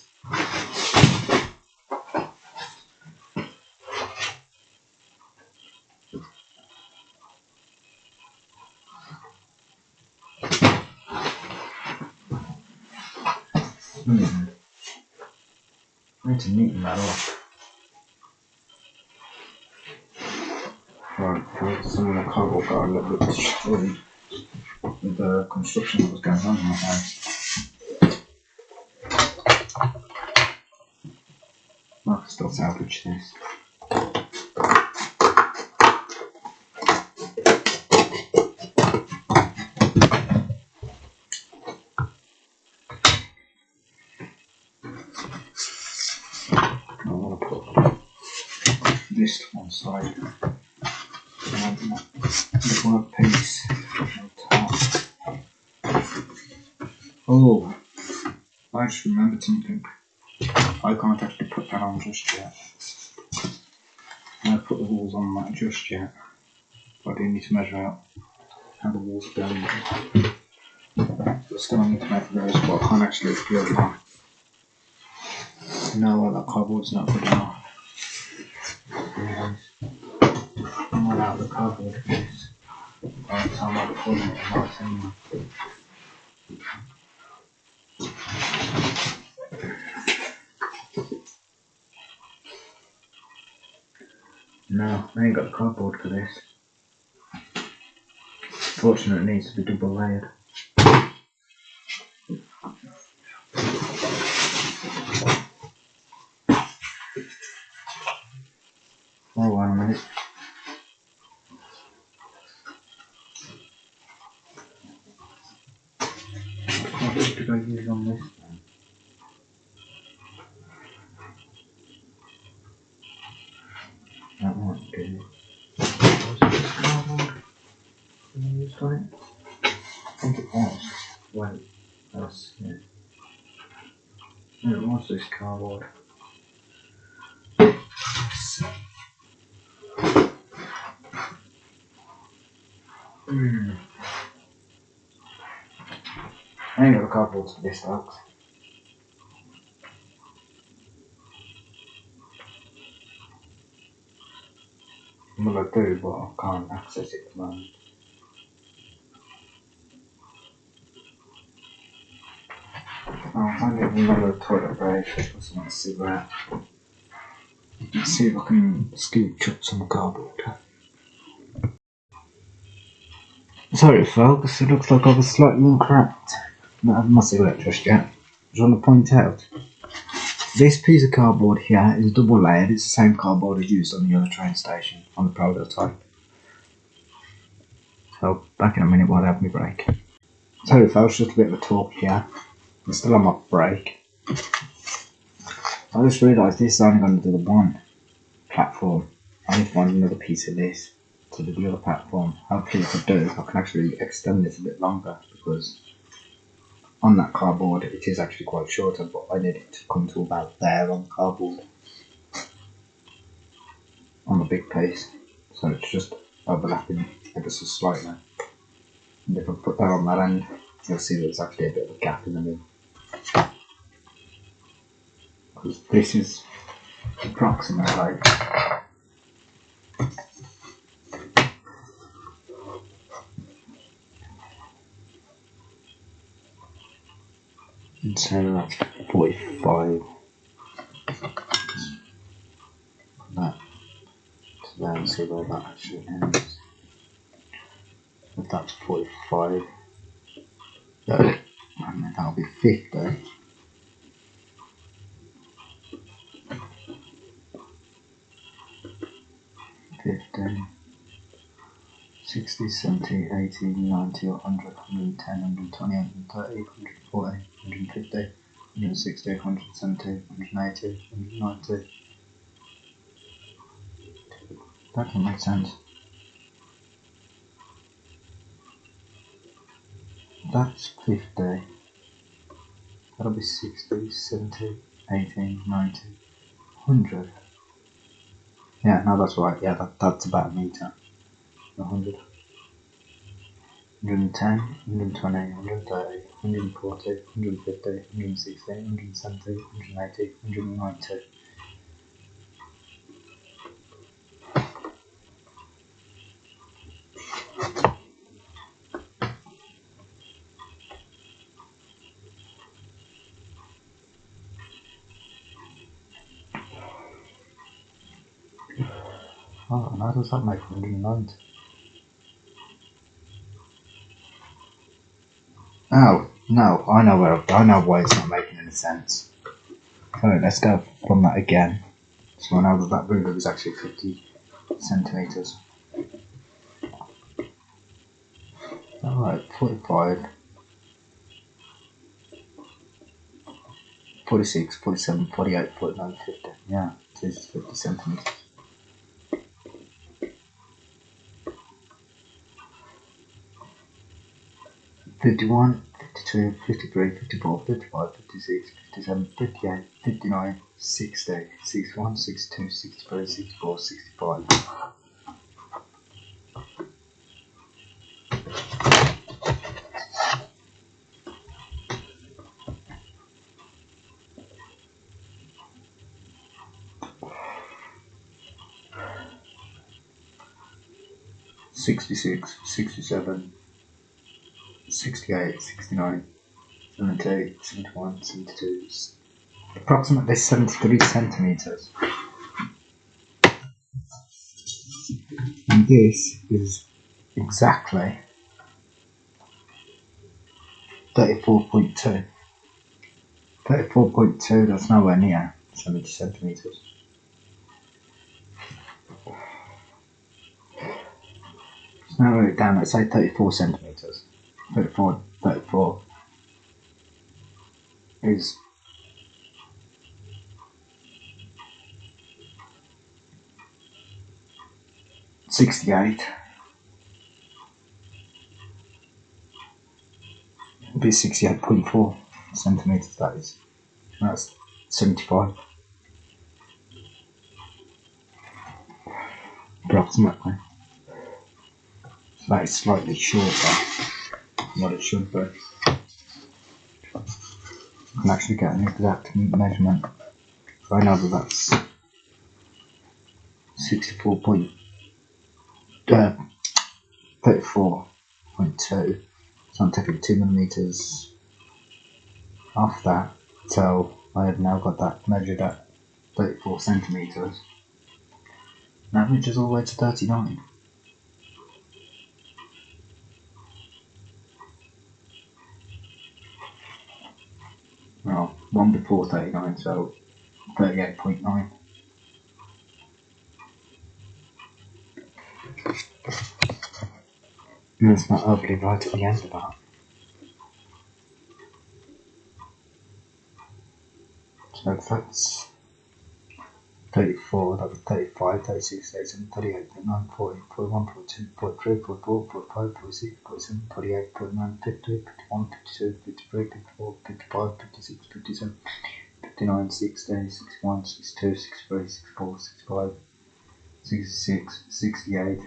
I need to neaten that up. Right, some of the cardboard got a little bit destroyed with the construction that was going on in my house. I can still salvage this. this to one side. The workpiece on top. Oh, I just remembered something. I can't actually put that on just yet. I put the walls on that just yet. But I do need to measure out how the walls are going. But still I need to measure those, but I can't actually feel that. No, that cardboard's not good enough. I'm all out of the cardboard for this. By the time I put it in my thing. No, I ain't got the cardboard for this. Fortunately, it needs to be double layered. Oh, wait a minute. What did I use on this one? That might do. Was it this cardboard I used on it? I think it was. Wait, that's it. No, it was this cardboard. I ain't got the cardboard for this, folks. Well, I do, but I can't access it at the moment. I'll find it in another toilet break for some cigarette. Let's see if I can scoop up some cardboard. Sorry folks, it looks like I was slightly incorrect. Not having my cigarette just yet. I just want to point out, this piece of cardboard here is double layered. It's the same cardboard as used on the other train station, on the prototype. So, back in a minute while I have my break. Sorry folks, just a bit of a talk here. I'm still on my break. I just realised this is only going to do the one platform. I need to find another piece of this to do the other platform. Hopefully if I do, I can actually extend this a bit longer, because on that cardboard it is actually quite shorter, but I need it to come to about there on the cardboard. On the big piece. So it's just overlapping ever so slightly. And if I put that on that end, you'll see there's actually a bit of a gap in the middle. Because this is approximately so that's 45. That to there and see where that actually ends. If that's 45, and then that'll be 50. 50, 60, 70, 80, 90, 100, 110, 120, 130, 140, 150, 160, 170, 180, 190. That doesn't make sense. That's 50. That'll be 60, 70, 80, 90, 100. Yeah, no, that's right. Yeah, that's about a metre. 100. 110, 120, 130, 140, 150, 160, 170, 180, 190. Oh, and how does that make 190? Oh, no, I know why it's not making any sense. Alright, let's go from that again. So I know that ruler is actually 50 centimetres. Alright, 45, 46, 47, 48, 49, 50. Yeah, it is 50 centimetres. 51, 52, 53, 54, 55, 56, 57, 58, 59, 60, 61, 62, 63, 64, 65. 66, 67, 68, 69, 70, 71, 72, approximately 73 centimeters. And this is exactly 34.2. 34.2, that's nowhere near 70 centimeters. Let's narrow it down, let's say 34 centimeters. 34 is 68. It'd be 68.4 centimeters, that is. That's 75. Approximately. So that is slightly shorter than what it should be. I can actually get an exact measurement. So I know that that's 34.2. So I'm taking 2 millimeters off that. So I have now got that measured at 34 centimeters. That reaches all the way to 39. Well, one before 39, so 38.9. And it's not overly right at the end of that. So that's 34, that was 35, 36, 37, 38, 39, 40, 41, 42, 43, 44, 45, 46, 47, 48, 49, 50, 51, 52, 53, 54, 55, 56, 57, 59, 60, 61, 62, 63, 64, 65, 66, 68,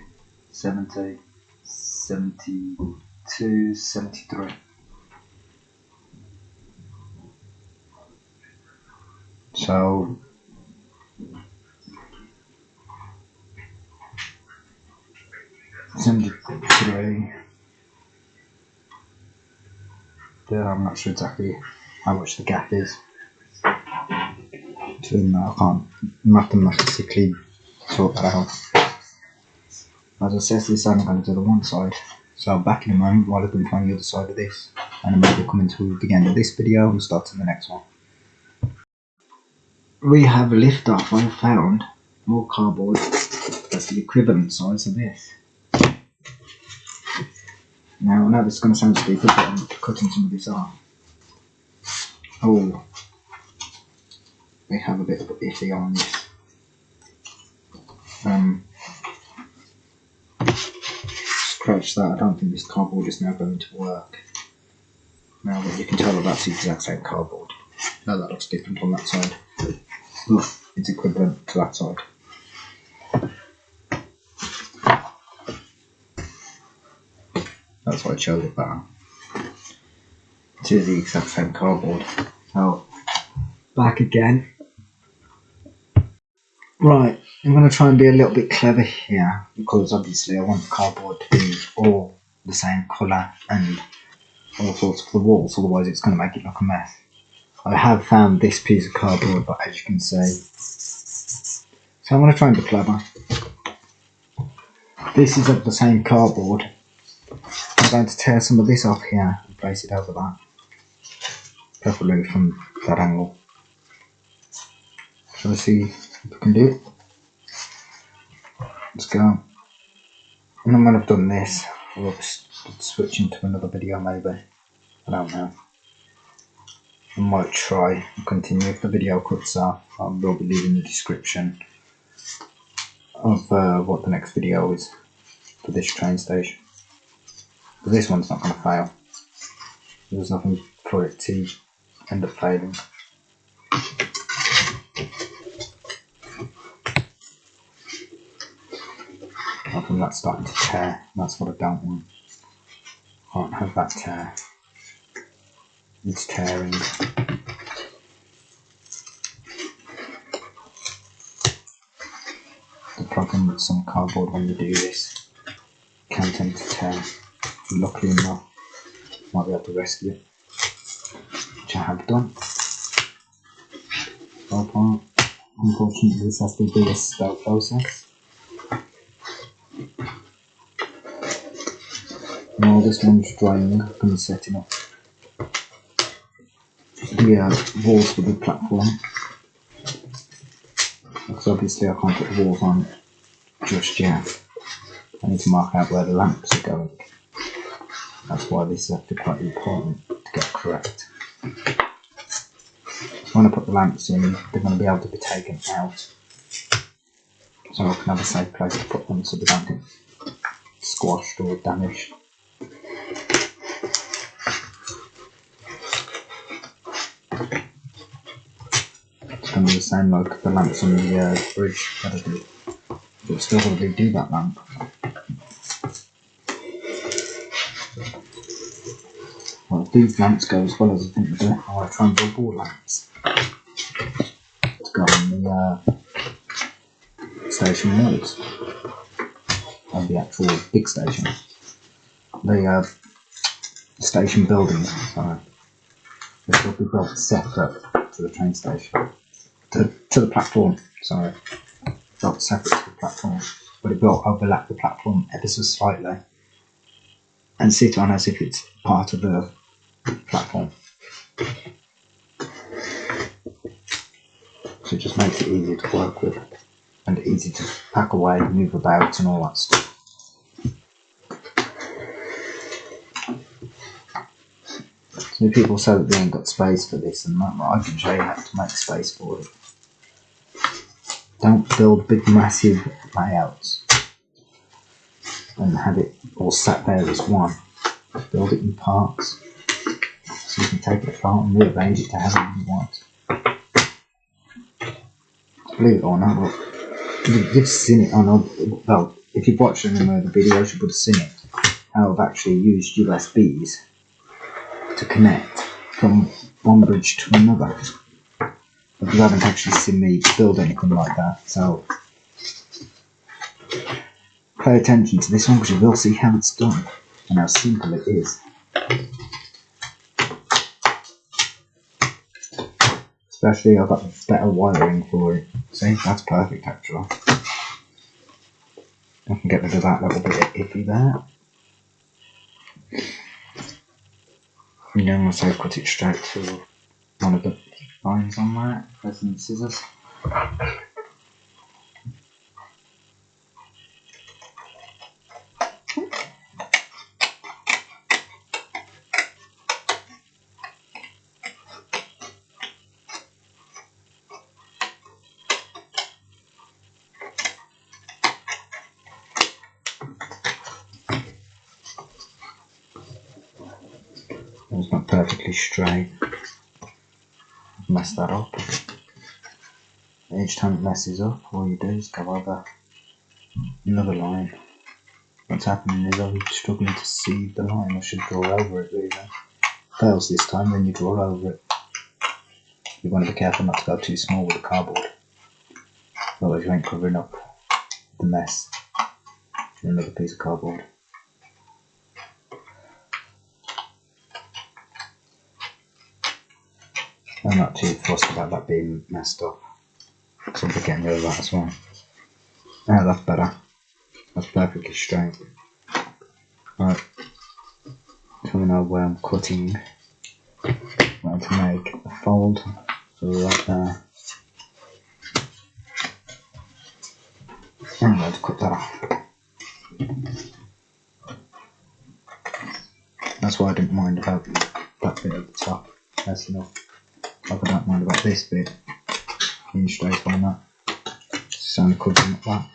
70, 72, 73. So 73. There, I'm not sure exactly how much the gap is between that. I can't mathematically sort that out. As I said, this I'm going to do the one side. So back in a moment while I can find the other side of this, and I maybe coming to the end of this video and start on the next one. We have a lift off. I have found more cardboard that's the equivalent size of this. Now I know this is going to sound stupid, but I'm cutting some of this off. Oh, we have a bit of an iffy on this. Scratch that, I don't think this cardboard is now going to work. Now that you can tell that that's the exact same cardboard. Now that looks different on that side. Look, it's equivalent to that side. That's why I chose it better. It is the exact same cardboard. So, back again. Right, I'm going to try and be a little bit clever here, because obviously I want the cardboard to be all the same colour and all sorts for the walls, otherwise it's going to make it look a mess. I have found this piece of cardboard, but as you can see, so I'm going to try and be clever. This is of the same cardboard. I'm going to tear some of this off here and place it over that, preferably from that angle. Shall we see if we can do it? Let's go. And then when I've done this, I'll switch into another video maybe. I don't know. I might try and continue. If the video cuts off, I will be leaving the description of what the next video is for this train station. But this one's not going to fail. There's nothing for it to end up failing. I think that's starting to tear. That's what I don't want. Can't have that tear. It's tearing. The problem with some cardboard when you do this, it can tend to tear. Luckily enough, might be able to rescue it, which I have done. So far, unfortunately, this has to be a slow process. While this one's drying, I'm going to set it up the walls for the platform. Because obviously I can't put the walls on just yet. I need to mark out where the lamps are going. That's why this is actually quite important to get correct. So when I put the lamps in, they're going to be able to be taken out. So I can have a safe place to put them so they don't get squashed or damaged. It's going to be the same like the lamps on the bridge that I do. But still got to do that lamp. Well, if these lamps go as well as I think they do, I'll try and build more lamps to go on the station walls of the actual big station. The station building, sorry, it will be built separate to the train station, to the platform, sorry, built separate to the platform, but it will overlap the platform ever so slightly and sit on as if it's part of the platform. So it just makes it easier to work with and easy to pack away, move about and all that stuff. So people say that they ain't got space for this and that, but I can show you how to make space for it. Don't build big massive layouts and have it all sat there as one. Build it in parts so you can take it apart and rearrange it to however you want. Believe it or not, well, you've seen it on, well, if you've watched any of the videos, you would have seen it, how I've actually used USBs to connect from one bridge to another. But you haven't actually seen me build anything like that, so pay attention to this one because you will see how it's done and how simple it is. Especially I've got better wiring for it. See, that's perfect actually. I can get rid of that little bit iffy there. And then once I cut it straight to one of the lines on there, pressing the scissors. It's not perfectly straight. I've messed that up. Each time it messes up, all you do is go over another line. What's happening is I'm struggling to see the line. I should draw over it really. Fails this time, then you draw over it. You want to be careful not to go too small with the cardboard. Otherwise you ain't covering up the mess in another piece of cardboard. I'm not too fussed about that being messed up, because I'll be getting rid of that as well. Yeah, that's better. That's perfectly straight. Right, coming over where I'm cutting, I'm going to make a fold, so right there. I'm going to cut that off. That's why I didn't mind about that bit at the top. That's enough. Like I don't mind about this bit. Clean straight on that. Just only covering up that.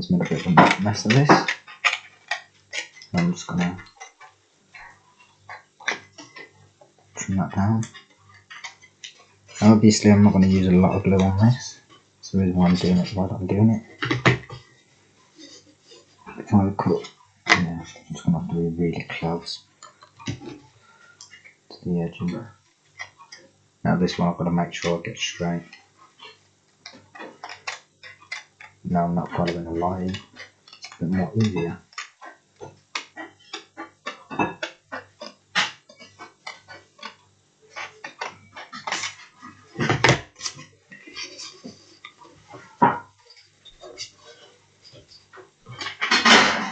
Someone's made a bit of a mess of this. I'm just gonna trim that down. Obviously I'm not going to use a lot of glue on this. That's the reason why I'm doing it the way I'm doing it. If I cut, yeah, I'm just going to have to be really close to the edge of it. Now this one I've got to make sure I get straight. Now I'm not following a line, it's a bit more easier.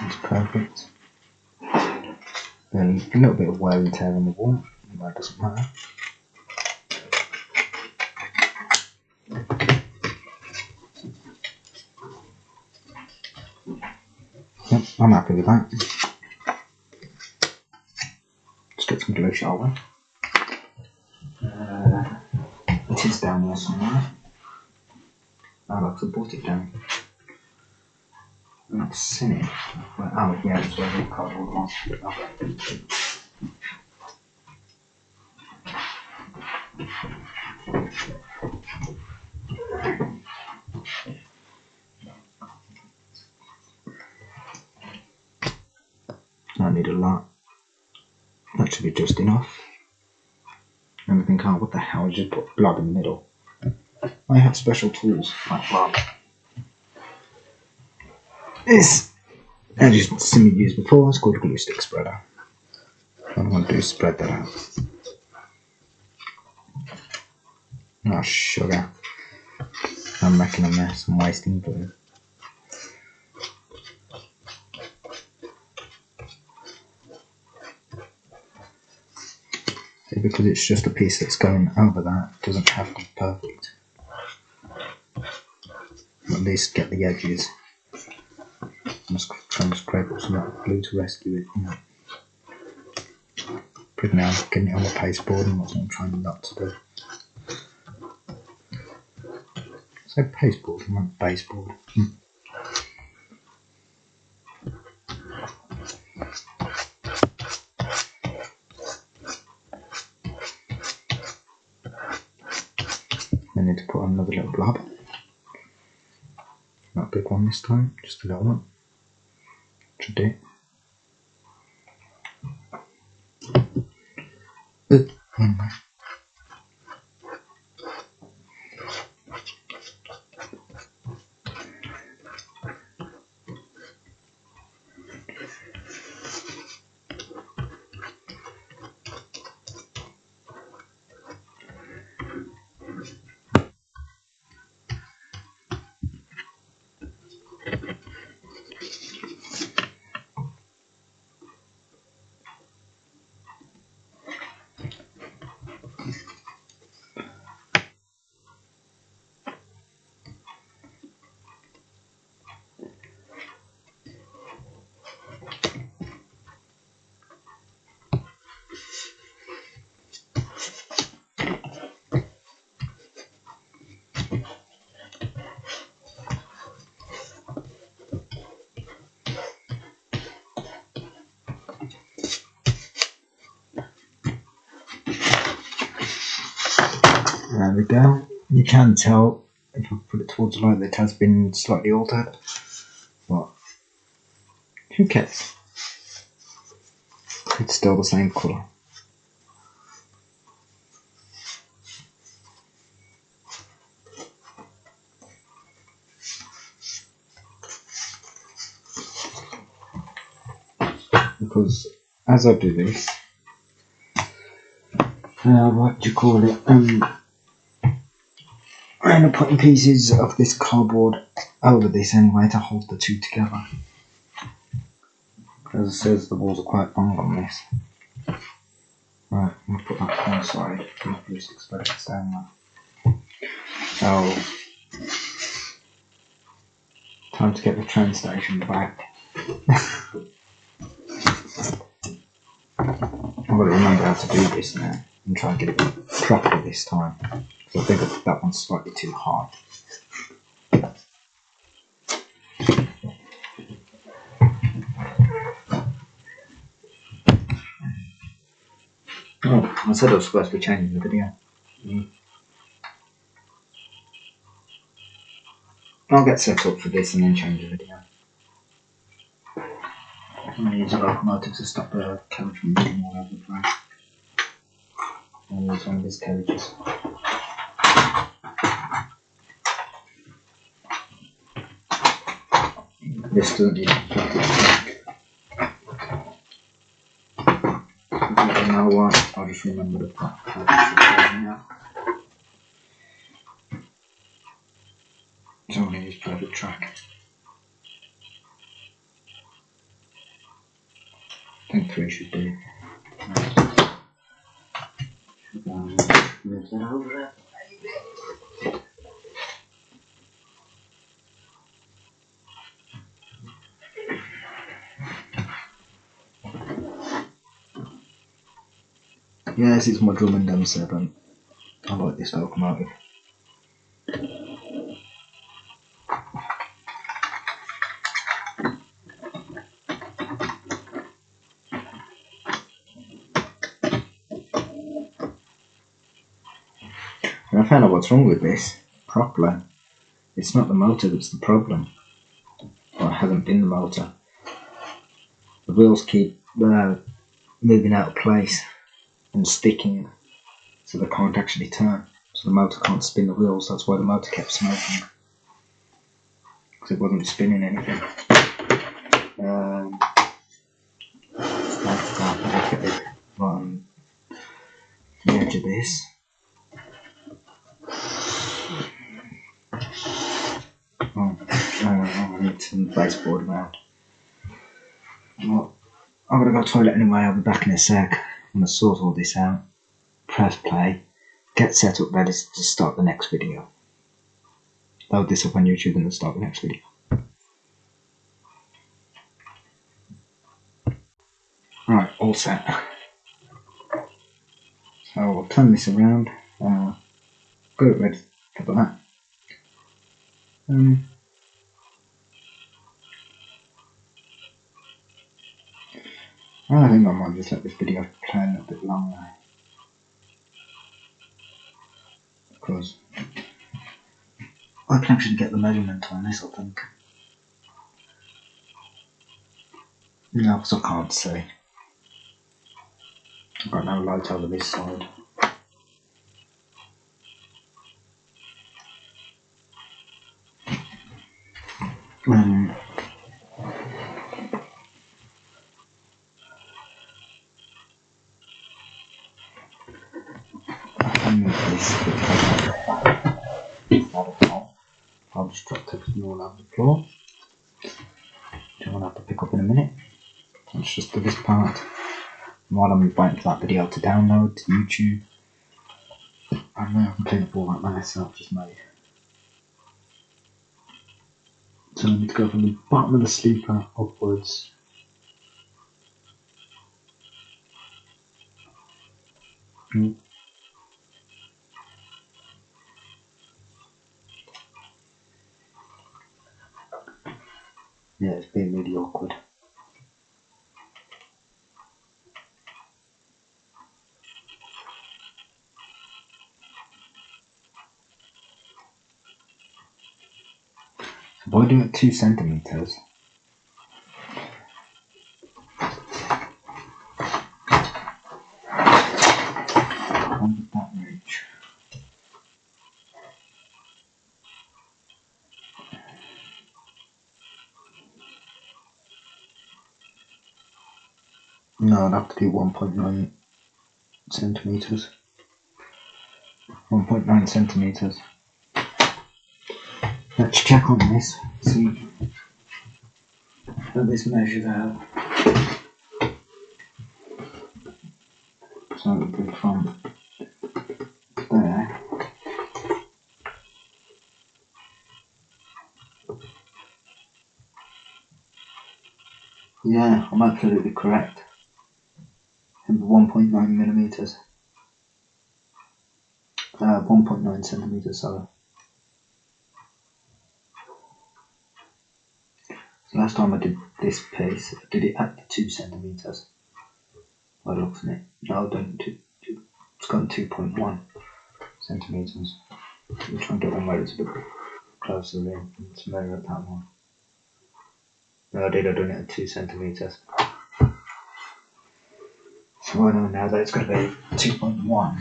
It's perfect. Then a little bit of wear and tear on the wall, that doesn't matter. Yep, I'm happy with that. Let's get some glue, shall we? It is down there somewhere. I'll have to put it down. I've not seen it. Oh yeah, it's where the cardboard was. Okay. I need a lot. That should be just enough. And I think, oh, what the hell, I just put a blob in the middle. I have special tools like blob. This, as you've seen me use before, it's called a glue stick spreader. What I'm going to do is spread that out. Oh, sugar. I'm making a mess, I'm wasting glue. See, because it's just a piece that's going over that, it doesn't have to be perfect. At least get the edges. I'm just trying to scrape up some of that glue to rescue it. You know. Pretty now, getting it on the pasteboard, and that's what I'm trying not to do. I said pasteboard, I meant baseboard. I need to put another little blob. Not a big one this time, just a little one. Should do. There we go. You can tell if I put it towards the light that it has been slightly altered, but who cares? It's still the same colour. Because as I do this, what do you call it? I end up putting pieces of this cardboard over this anyway to hold the two together. As it says, the walls are quite long on this. Right, I'm going to put that to one side. I'm not just expect it to stay on there. So, time to get the train station back. I've got to remember how to do this now and try and get it proper this time. Because I think that one's slightly too hard. Oh, I said I was supposed to be changing the video. I'll get set up for this and then change the video. I'm going to use a locomotive to stop the carriage from moving all over the place. I'll use one of these carriages. This doesn't need to I don't know why, I'll just remember the part. So I'm going to use private track. I think 3 should do. Move that over there. Yeah, this is my Drummond M7. I like this locomotive. And I found out what's wrong with this properly. It's not the motor that's the problem. Or it hasn't been the motor. The wheels keep moving out of place and sticking, so they can't actually turn. So the motor can't spin the wheels. That's why the motor kept smoking, because it wasn't spinning anything. Let's have a look at it right on the edge of this. I need some baseboard around. Well, I'm gonna go to the toilet anyway. I'll be back in a sec. I'm gonna sort all this out, press play, get set up ready to start the next video. Load this up on YouTube and then start the next video. Right, all set. So I'll turn this around, got it ready for that. I think I might just let this video play a little bit longer, because I can actually get the measurement on this, I think. No, because I can't see. I've got no light over this side. I'll just drop everything all over the floor, which I'm going to have to pick up in a minute. Let's just do this part. While I'm waiting for that video to download to YouTube, I know I can clean up all that mess I've just made. So I need to go from the bottom of the sleeper upwards. Yeah, it's been really awkward. So by doing it 2 centimeters, how did that reach? No, I'd have to do 1.9 centimeters. 1.9 centimeters. Let's check on this, see how this measures out. So it would be from there. Yeah, I'm absolutely correct. 1.9 millimeters. 1.9 centimeters, sorry. So last time I did this piece, I did it at 2 centimeters. I looked at it. No, I don't do It's gone 2.1 centimetres. I'm trying to get one where it's a bit closer in to measure at that one. No, I've done it at 2 centimetres. So I know now that it's going to be 2.1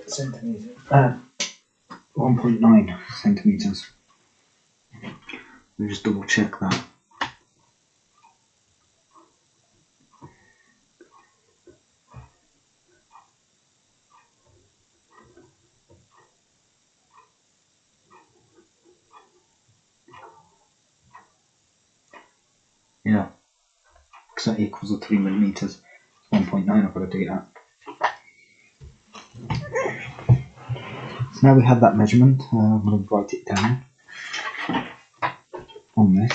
centimetres. 1.9 centimetres. Let me just double check that. Yeah, because that equals the 3 millimetres. 1.9, I've got to do that. So now we have that measurement, I'm going to write it down on this.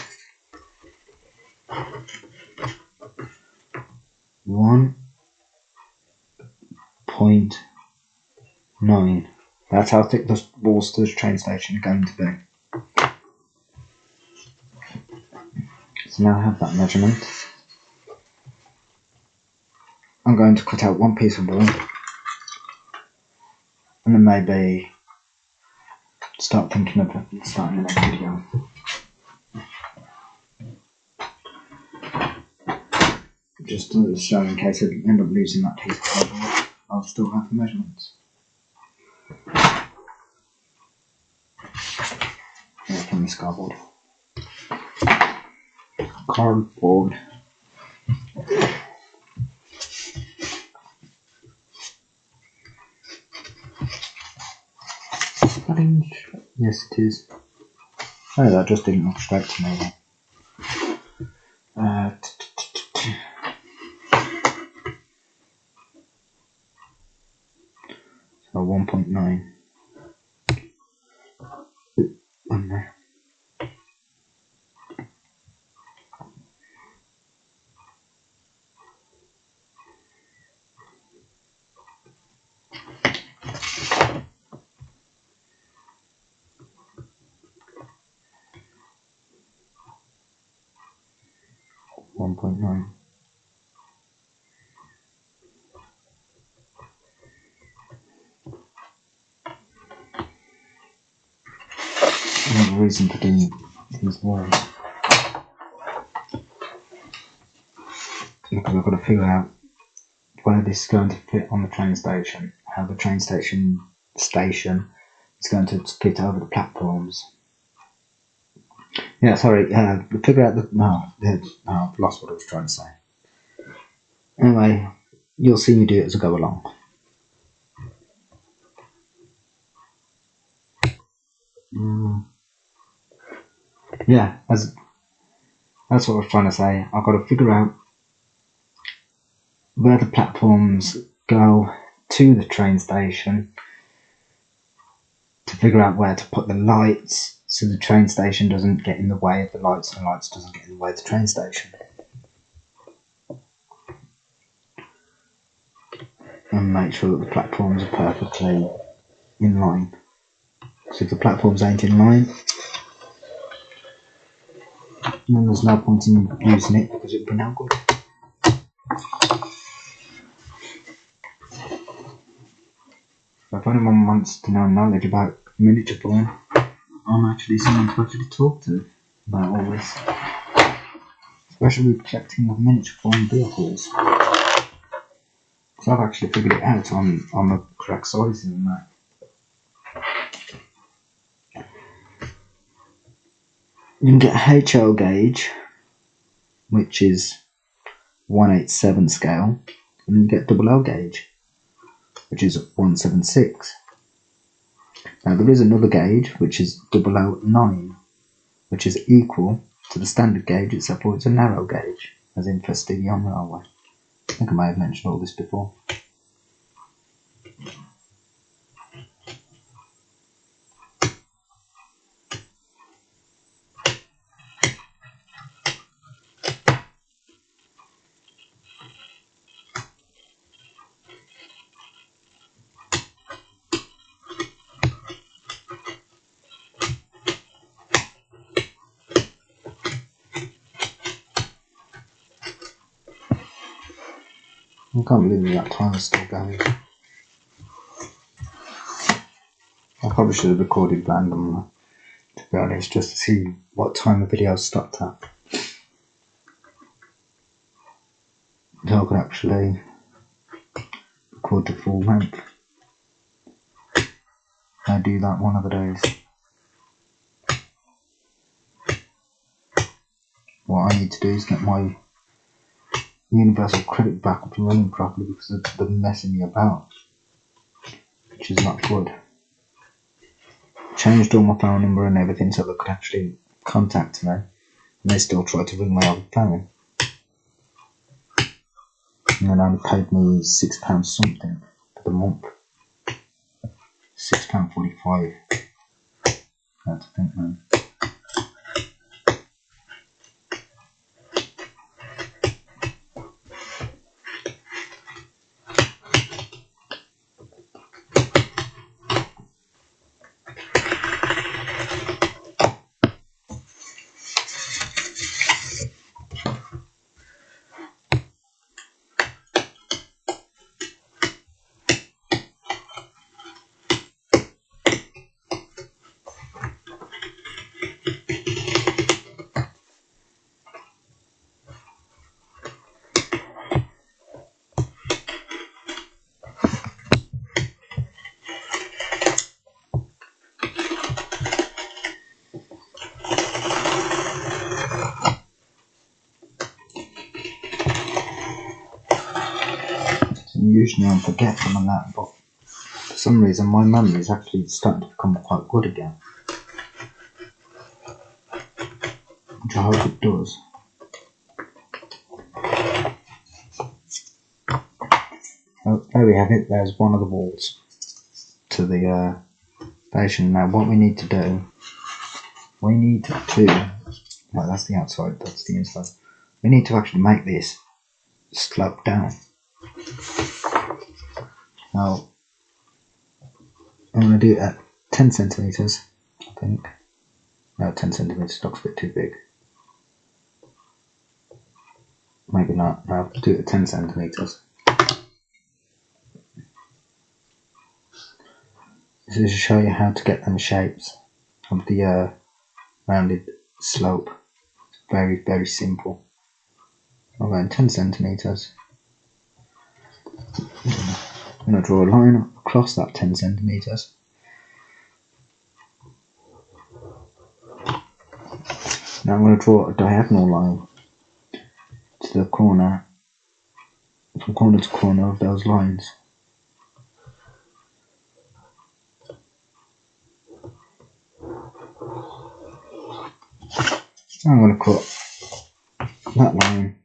1.9. That's how thick the walls to this train station are going to be. So now I have that measurement. I'm going to cut out one piece of wall and then maybe start thinking of starting the next video. Just to show in case I end up losing that piece of cardboard, I'll still have the measurements. Yeah, from this cardboard. Cardboard. Yes, it is. Oh, that just didn't look straight to me. So 1.9. On there. .9. Another reason for doing these walls. Because I've got to figure out where this is going to fit on the train station, how the train station is going to fit over the platforms. Yeah, sorry, figure out I've lost what I was trying to say. Anyway, you'll see me do it as I go along. Yeah, that's what I was trying to say. I've got to figure out where the platforms go to the train station, to figure out where to put the lights so the train station doesn't get in the way of the lights and the lights doesn't get in the way of the train station. And make sure that the platforms are perfectly in line. So if the platforms ain't in line, then there's no point in using it because it'll be no good. So if anyone wants to know knowledge about miniature form, I'm actually someone to actually talk to about all this. Especially projecting of miniature form vehicles. Because I've actually figured it out on the correct sizing and that. You can get a HL gauge, which is 1/87 scale, and you get double L gauge, which is 1/76. Now there is another gauge, which is 009, which is equal to the standard gauge, except for it's a narrow gauge, as in for Stadium Railway. I think I may have mentioned all this before. I can't believe that time is still going. probably should have recorded randomly, to be honest, just to see what time the video stopped at. So I could actually record the full length. I'll do that one of the days. What I need to do is get my Universal Credit back up and running properly because they're messing me about, which is not good. Changed all my phone number and everything so they could actually contact me, and they still try to ring my old phone. And then only paid me £6 something for the month. £6.45. That's a think, man. Usually I'm forgetful on that, but for some reason my memory is actually starting to become quite good again, which I hope it does. Oh, there we have it. There's one of the walls to the station. Now what we need to do, well, that's the outside, that's the inside. We need to actually make this slope down. Now I'm going to do it at 10 centimeters, I think. No, 10 centimeters looks a bit too big. Maybe not. No, I'll do it at 10 centimeters. This is to show you how to get them shapes of the rounded slope. It's very, very simple. I'm going 10 centimeters. I'm going to draw a line across that 10 centimeters. Now I'm going to draw a diagonal line to the corner, from corner to corner of those lines. I'm going to cut that line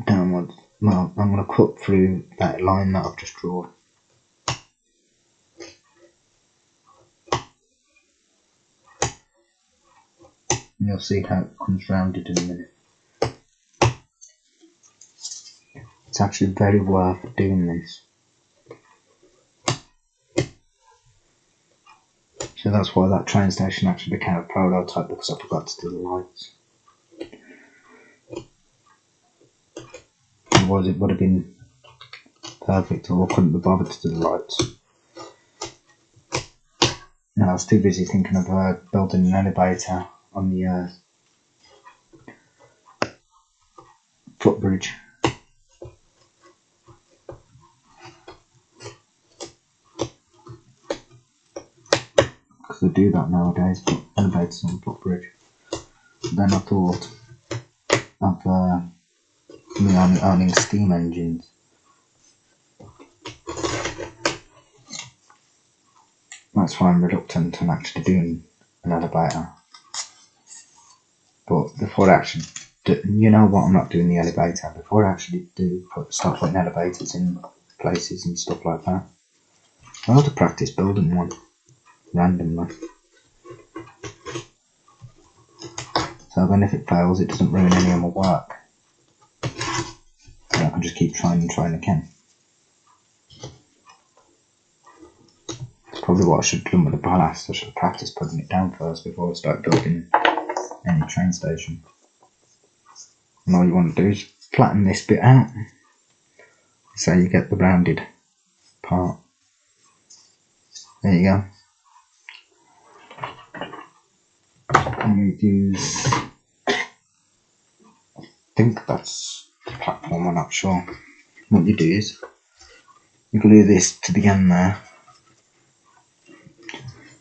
downwards. Well, I'm going to cut through that line that I've just drawn. And you'll see how it comes rounded in a minute. It's actually very worth doing this. So that's why that train station actually became a prototype, because I forgot to do the lights. Otherwise it would have been perfect, or I couldn't be bothered to do the lights. No, I was too busy thinking of building an elevator on the footbridge. Because they do that nowadays, but elevators on the footbridge. Then I thought of me owning steam engines. That's why I'm reluctant on actually doing an elevator. But before I actually do, you know what, I'm not doing the elevator. Before I actually start putting elevators in places and stuff like that, I have to practice building one randomly. So then if it fails, it doesn't ruin any of my work. So I can just keep trying and trying again. It's probably what I should have done with the ballast. I should have practiced putting it down first before I start building any train station. And all you want to do is flatten this bit out, so you get the rounded part. There you go. I'm going to use, I think that's the platform, I'm not sure. What you do is, you glue this to the end there.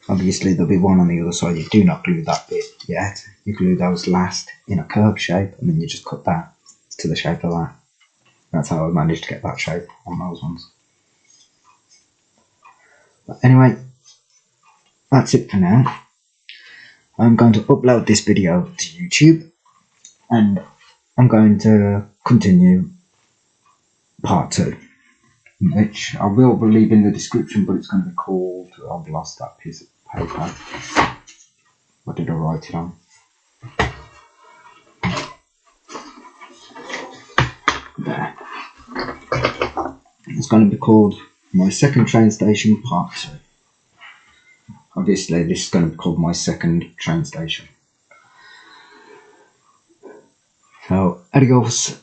Obviously there'll be one on the other side, you do not glue that bit yet. You glue those last in a curved shape, and then you just cut that to the shape of that. That's how I managed to get that shape on those ones. But anyway, that's it for now. I'm going to upload this video to YouTube, and I'm going to continue part 2, which I will leave in the description, but it's going to be called, I've lost that piece of paper. What did I write it on? There. It's going to be called My Second Train Station Part 2. Obviously this is going to be called My Second Train Station. So, adios.